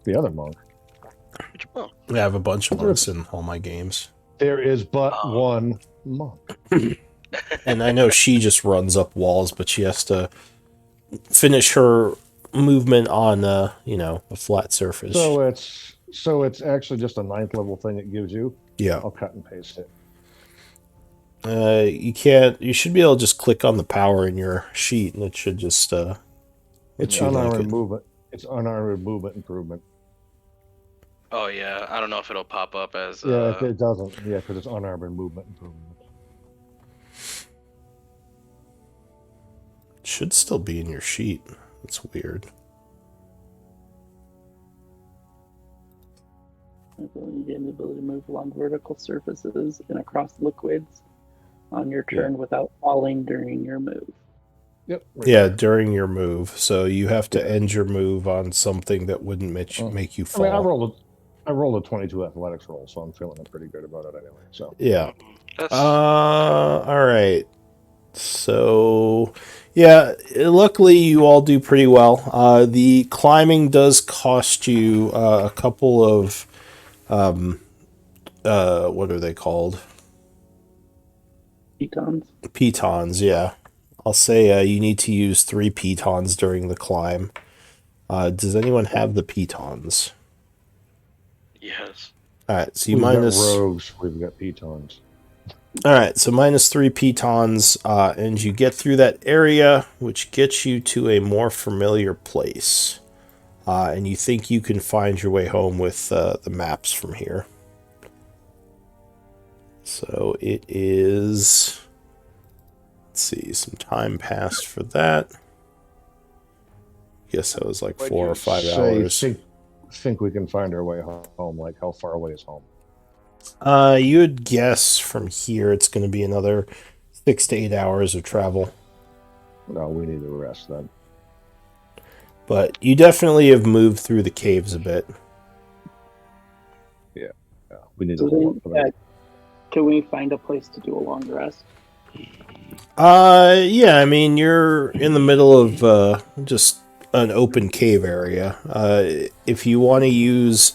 the other monk. Which one? I have a bunch of monks in all my games. There is but Oh. one monk. And I know she just runs up walls, but she has to finish her movement on a flat surface. So it's actually just a 9th level thing it gives you. Yeah. I'll cut and paste it. You should be able to just click on the power in your sheet and it should just It's you link unarmored it. movement. It's unarmored movement improvement. Oh yeah, I don't know if it'll pop up as. Yeah, it doesn't. Yeah, because it's unarmored movement improvement. It should still be in your sheet. That's weird. You gain the ability to move along vertical surfaces and across liquids on your turn without falling during your move. Yep. right Yeah, there. during your move. So you have to Yeah. end your move on something that wouldn't make you I fall. mean, I rolled a 22 athletics roll, so I'm feeling pretty good about it anyway. So Yeah. That's All right. So, yeah, luckily you all do pretty well. The climbing does cost you a couple of, what are they called? Pitons. Pitons, yeah. I'll say you need to use 3 pitons during the climb. Does anyone have the pitons? yes. All right, so you we've minus. got rogues, we've got pitons. All right, so minus 3 pitons, and you get through that area, which gets you to a more familiar place. And you think you can find your way home with the maps from here. So it is. Let's see, some time passed for that. Guess that was like What'd 4 you or 5 say, hours. Think we can find our way home? Like, how far away is home? You would guess from here it's going to be another 6 to 8 hours of travel. No, we need to rest then. But you definitely have moved through the caves a bit. Yeah, we need So to. then, can we find a place to do a long rest? Yeah, I mean, you're in the middle of just an open cave area. If you want to use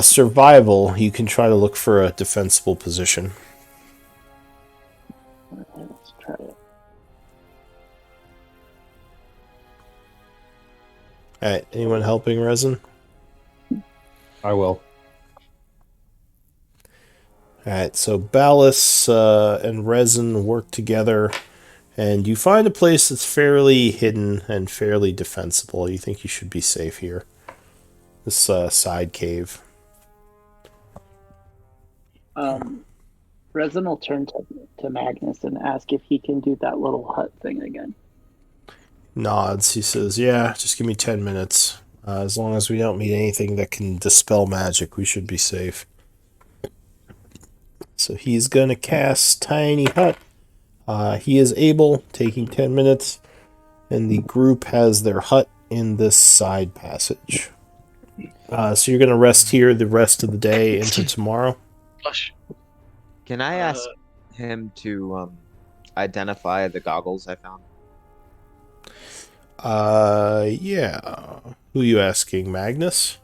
survival, you can try to look for a defensible position. Okay, let's try it. Alright, anyone helping Resin? I will. Alright, so Ballas and Resin work together, and you find a place that's fairly hidden and fairly defensible. You think you should be safe here. This side cave. Resin will turn to Magnus and ask if he can do that little hut thing again. Nods. He says, yeah, just give me 10 minutes. As long as we don't meet anything that can dispel magic, we should be safe. So he's going to cast Tiny Hut. He is able, taking 10 minutes, and the group has their hut in this side passage. So you're going to rest here the rest of the day into tomorrow? Flush. Can I ask him to identify the goggles I found? Yeah. Who are you asking, Magnus?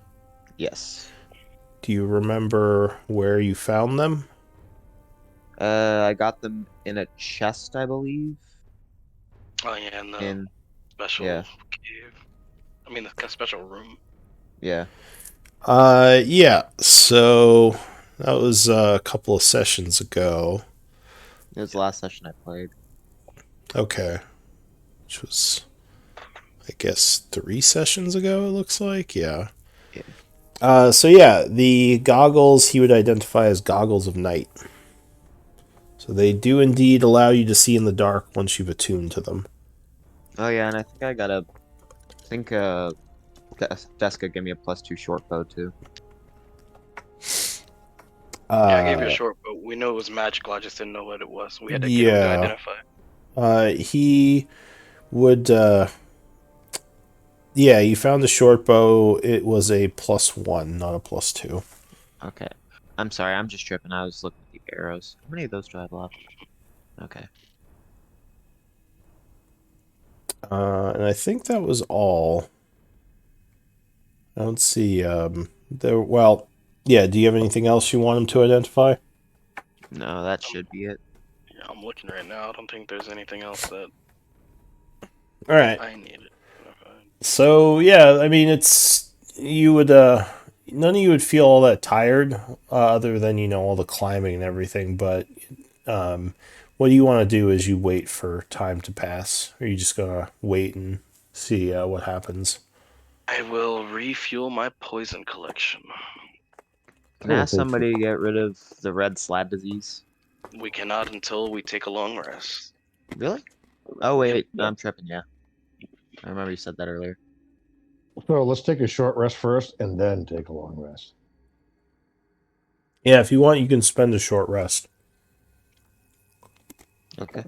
Yes. Do you remember where you found them? I got them in a chest, I believe. Oh yeah, in the In special yeah. cave. I mean, the special room. Yeah. Yeah. So that was a couple of sessions ago. It was the last session I played. Okay. Which was, I guess, 3 sessions ago, it looks like. Yeah. So yeah, the goggles he would identify as goggles of night. So they do indeed allow you to see in the dark once you've attuned to them. Oh yeah, and I think I got a. I think Deska gave me a +2 short bow too. Yeah, I gave you a short, but we know it was magical. I just didn't know what it was. We had to get him to identify. He would. Yeah, you found the short bow. It was a +1, not a +2. Okay. I'm sorry, I'm just tripping. I was looking at the arrows. How many of those do I have left? Okay. And I think that was all. I don't see there. Well, yeah. Do you have anything else you want him to identify? No, that should be it. Yeah, I'm looking right now. I don't think there's anything else that All right. I needed. So yeah, I mean, it's you would none of you would feel all that tired, other than all the climbing and everything. But what you want to do is you wait for time to pass, or you just gonna wait and see what happens. I will refuel my poison collection. Can I ask somebody to get rid of the red slab disease? We cannot until we take a long rest. Really? Oh wait, no, I'm tripping. Yeah, I remember you said that earlier. So let's take a short rest first, and then take a long rest. Yeah, if you want, you can spend a short rest. Okay.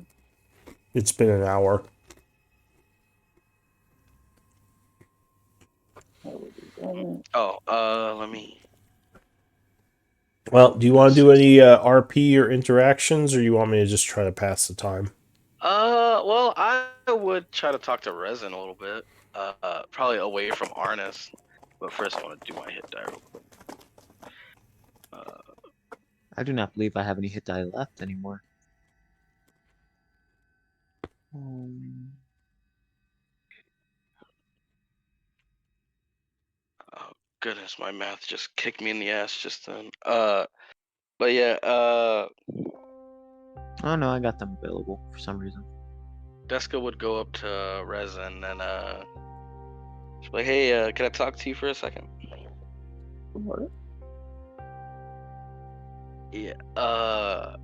It's been an hour. Oh, let me. Well, do you want to do any RP or interactions, or you want me to just try to pass the time? Well, I would try to talk to Resin a little bit. Probably away from Arnis. But first, I want to do my hit die real quick. I do not believe I have any hit die left anymore. Oh goodness, my math just kicked me in the ass just then. But yeah, Oh no, I got them available for some reason. Deska would go up to Resin and she's like, "Hey, can I talk to you for a second?" What? Yeah. I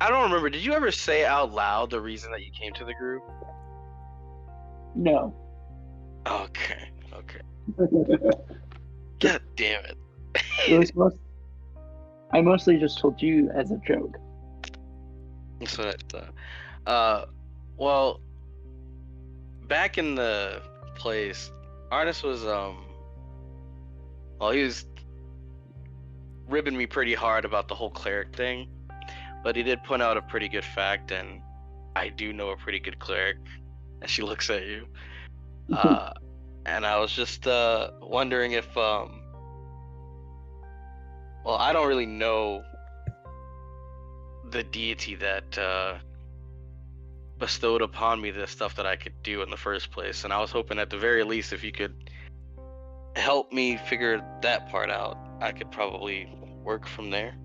don't remember. Did you ever say out loud the reason that you came to the group? No. Okay. God damn it. It was I mostly just told you as a joke. That's what I thought. Well, back in the place, Arnis was well, he was ribbing me pretty hard about the whole cleric thing, but he did point out a pretty good fact, and I do know a pretty good cleric. And she looks at you, and I was just wondering if well, I don't really know the deity that bestowed upon me the stuff that I could do in the first place, and I was hoping at the very least if you could help me figure that part out, I could probably work from there.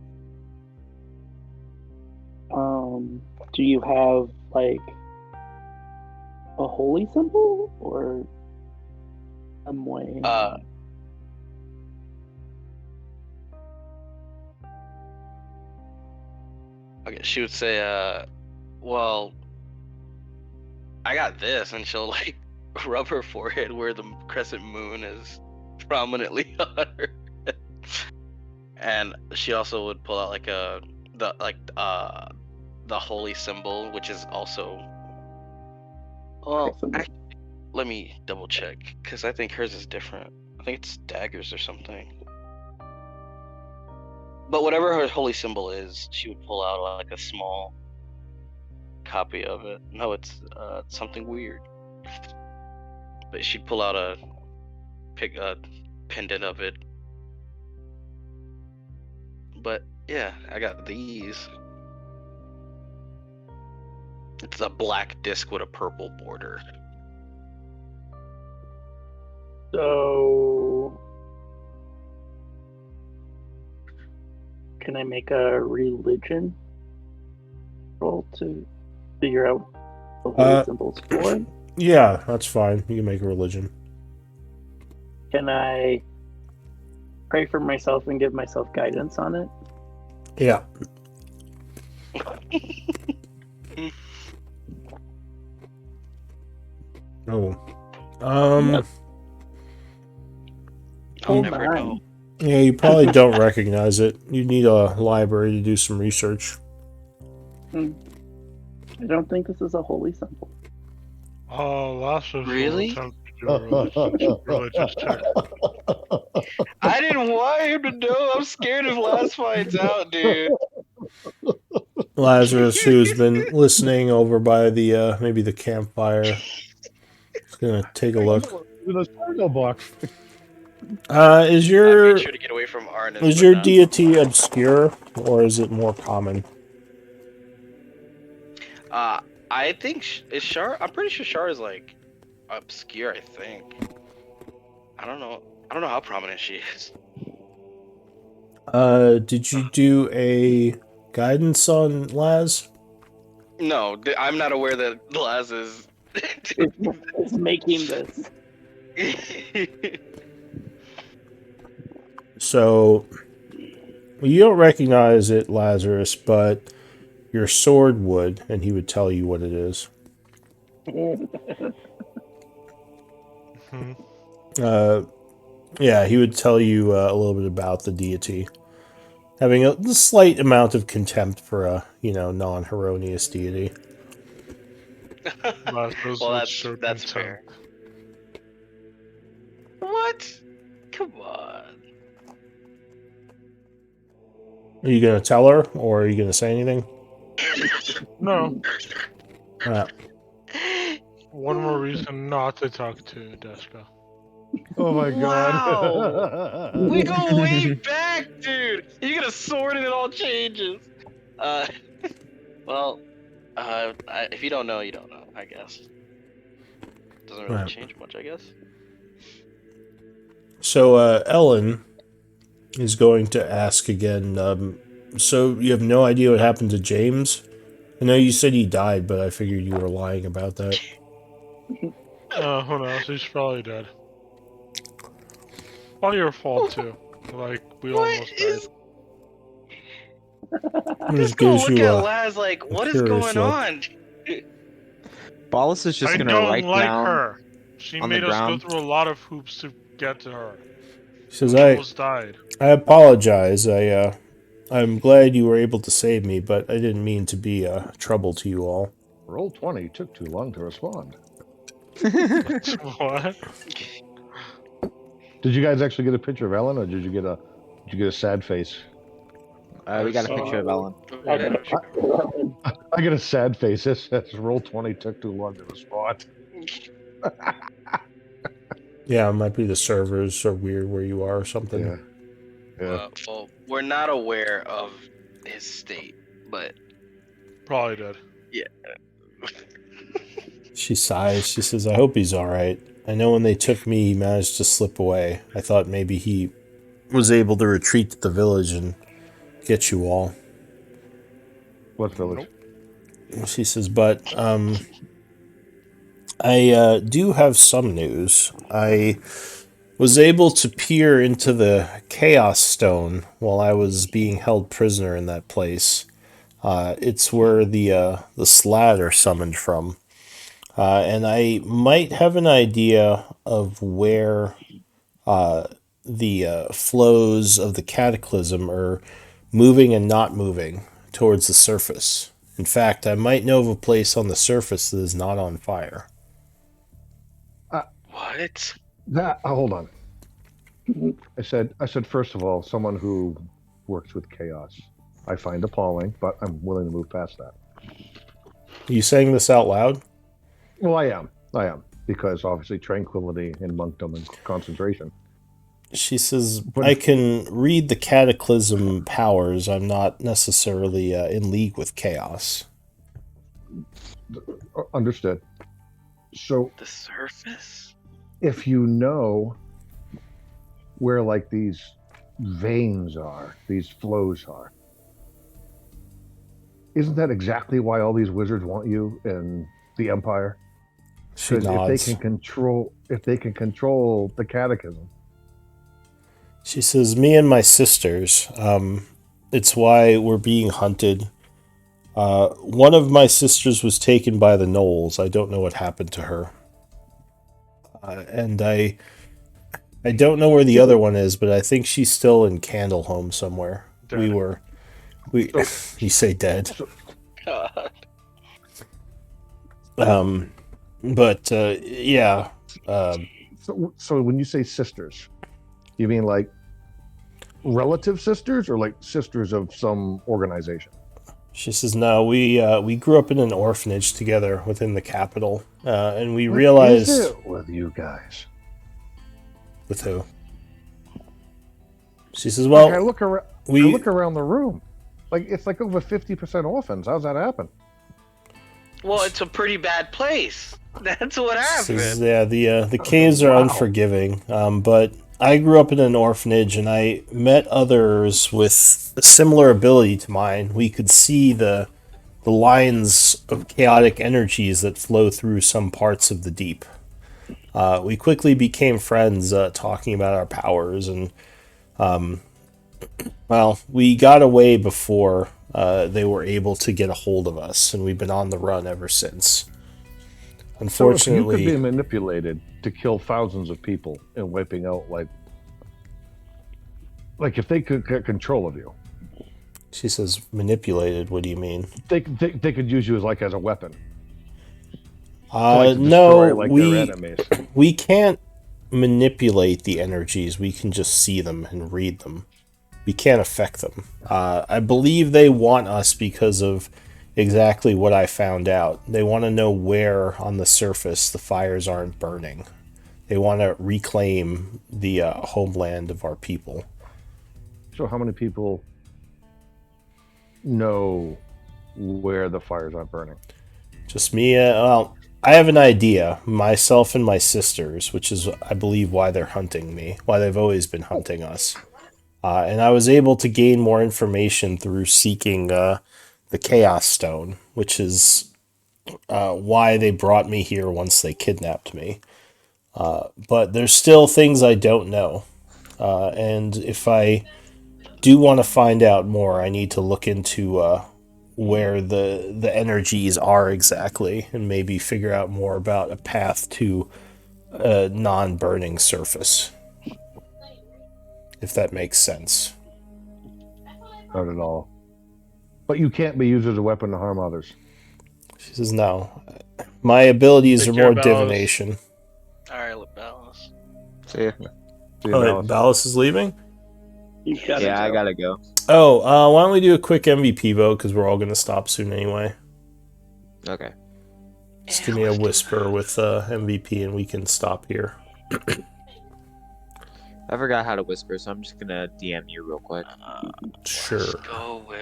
Do you have like a holy symbol or some way? Okay, she would say, well, I got this, and she'll like rub her forehead where the crescent moon is prominently on her. And she also would pull out like the holy symbol, which is also, well, actually, let me double check, because I think hers is different. I think it's daggers or something. But whatever her holy symbol is, she would pull out like a small copy of it. No, it's something weird. But she'd pull out a pendant of it. But yeah, I got these. It's a black disc with a purple border. So, can I make a religion roll to figure out the holy symbols for it? Yeah, that's fine. You can make a religion. Can I pray for myself and give myself guidance on it? Yeah. Oh. Yep. I'll never know. Yeah, you probably don't recognize it. You need a library to do some research. I don't think this is a holy symbol. Oh, last was Really? attempt to do a religious check. I didn't want him to know. I'm scared if Laz finds out, dude. Lazarus, who's been listening over by the maybe the campfire, is gonna take a look. In a circle box. Is I made your sure to get away from Arnis. is but your not- deity obscure or is it more common? I think is Shar. I'm pretty sure Shar is like obscure. I think. I don't know. I don't know how prominent she is. Did you do a guidance on Laz? No, I'm not aware that Laz is. It's making this. So you don't recognize it, Lazarus, but your sword would, and he would tell you what it is. Hmm. Yeah, he would tell you a little bit about the deity, having a slight amount of contempt for a non-Heronius deity. Well, that's fair. What? Come on. Are you gonna tell her, or are you gonna say anything? No, Uh, one more reason not to talk to Deska. Oh my Wow. god. We go way back, dude. You get a sword and it all changes. Well, if you don't know, you don't know. I guess. Doesn't really Right. change much, I guess. So Ellen is going to ask again. So you have no idea what happened to James? I know you said he died, but I figured you were lying about that. Who knows? He's probably dead. All your fault too. Like we almost died. It Just just go gives look you at a Laz like, what is curious going look. on? Ballas is just I gonna don't write like down. her. She on the made us go ground. through a lot of hoops to get to her. He says, We almost died. I apologize. I I'm glad you were able to save me, but I didn't mean to be a trouble to you all. Roll 20 took too long to respond. What? Did you guys actually get a picture of Ellen, or did you get a sad face? We got a picture of Ellen. I got a picture of it. I get a sad face. It says roll 20 took too long to respond. Yeah, it might be the servers are weird where you are or something. Yeah. Yeah. Well, we're not aware of his state, but Probably did. She sighs. She says, I hope he's all right. I know when they took me, he managed to slip away. I thought maybe he was able to retreat to the village and get you all. What village? She says, but I do have some news. I was able to peer into the Chaos Stone while I was being held prisoner in that place. It's where the Slad are summoned from. And I might have an idea of where the flows of the Cataclysm are moving and not moving towards the surface. In fact, I might know of a place on the surface that is not on fire. what? Hold on. I said first of all, someone who works with chaos, I find appalling, but I'm willing to move past that. Are you saying this out loud? Well, I am, because obviously tranquility and monkdom and concentration. She says, I can read the Cataclysm powers. I'm not necessarily in league with chaos. Understood. So The surface? if you know where like these veins are, these flows are, isn't that exactly why all these wizards want you in the Empire? She Because nods. if they can control the catechism. She says, me and my sisters, it's why we're being hunted. One of my sisters was taken by the Knolls. I don't know what happened to her. And I don't know where the other one is, but I think she's still in Candleholm somewhere. Dead. You say dead. God. But yeah. So when you say sisters, you mean like relative sisters or like sisters of some organization? She says, no, we grew up in an orphanage together within the capital, and we What realized... is it with you guys? With who? She says, well, Like, I look around the room. Like it's like over 50% orphans. How's that happen? Well, it's a pretty bad place. That's what says, happened. yeah, the caves are Wow. unforgiving, but I grew up in an orphanage, and I met others with a similar ability to mine. We could see the lines of chaotic energies that flow through some parts of the deep. We quickly became friends, talking about our powers, and well, we got away before they were able to get a hold of us, and we've been on the run ever since. So if Unfortunately, you could be manipulated to kill thousands of people and wiping out like if they could get control of you, she says, manipulated. What do you mean? they could use you as a weapon. To No, destroy, their enemies. we can't manipulate the energies. We can just see them and read them. We can't affect them. I believe they want us because of exactly what I found out. They want to know where on the surface the fires aren't burning. They want to reclaim the homeland of our people. So how many people know where the fires aren't burning? Just me. Well, I have an idea. Myself and my sisters, which is, I believe, why they're hunting me. Why they've always been hunting us. And I was able to gain more information through seeking the Chaos Stone, which is why they brought me here once they kidnapped me. But there's still things I don't know. And if I do want to find out more, I need to look into where the energies are exactly, and maybe figure out more about a path to a non-burning surface. If that makes sense. not at all. But you can't be used as a weapon to harm others. She says no. My abilities Take are care, more Ballas. divination. All right, look, balance. See ya. See you, Oh, wait, Dallas. Ballas is leaving? You've got Yeah, I gotta go. Oh, why don't we do a quick MVP vote because we're all going to stop soon anyway. Okay. Just give me a whisper with MVP and we can stop here. I forgot how to whisper, so I'm just gonna DM you real quick. Sure. Let's go with.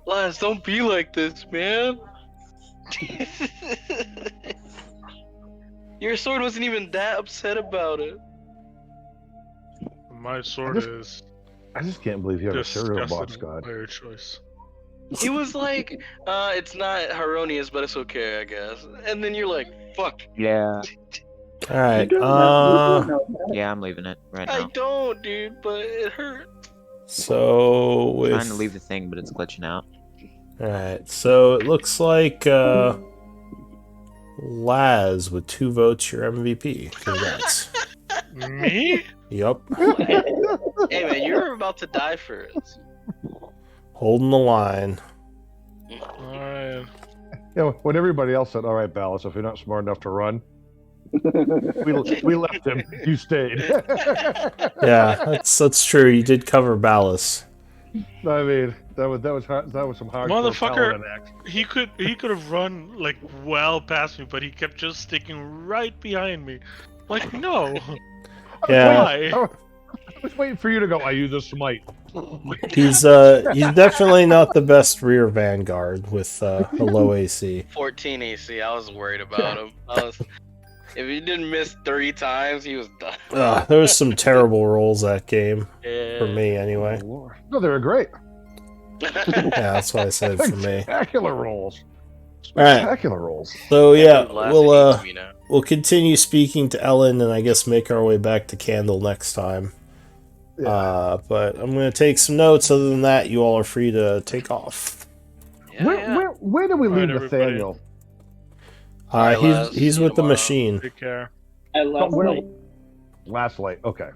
Lance, don't be like this, man. Your sword wasn't even that upset about it. My sword just- is I just can't believe you have a cereal box, disgusted God. by your choice. He was like, it's not harmonious, but it's okay, I guess. And then you're like, fuck, Yeah. All right. You don't know that. Yeah, I'm leaving it right I now. don't, dude, but it hurt. So with Trying to leave the thing, but it's glitching out. all right. So it looks like Laz with 2 votes, your MVP. Congrats. Me? Yep. Hey, man, you're about to die for it. Holding the line. Alright. You know, when everybody else said, "All right, Ballas, if you're not smart enough to run," we left him. You stayed. Yeah, that's true. You did cover Ballas. I mean, that was some hard Motherfucker. paladin act. He could have run like well past me, but he kept just sticking right behind me. Like no. Yeah. Why? I was waiting for you to go. I use a smite. He's definitely not the best rear vanguard with a low AC. 14 AC. I was worried about him. If he didn't miss 3 times, he was done. There was some terrible rolls that game Yeah. for me anyway. No, they were great. Yeah, that's why I said for me. Spectacular rolls. All right. Spectacular rolls. So yeah, Last we'll hates me now. we'll continue speaking to Ellen and I guess make our way back to Candle next time. But I'm gonna take some notes. Other than that, you all are free to take off. Yeah, yeah. Where do we All right, leave everybody. Nathaniel? Alright, Laz, He's see you with the tomorrow. machine. Take care. I left Where- night. Last light. Okay.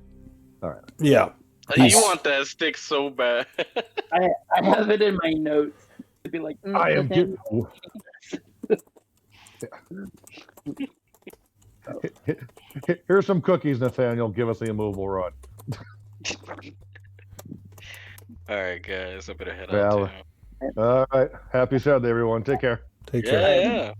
Yeah. You He's- want that stick so bad. I have it in my notes to be like. I am getting. Here's some cookies, Nathaniel. Give us the immovable run. Alright, guys, I better head Well, out too. All right. Happy Saturday, everyone. Take care. Take care. Yeah, yeah.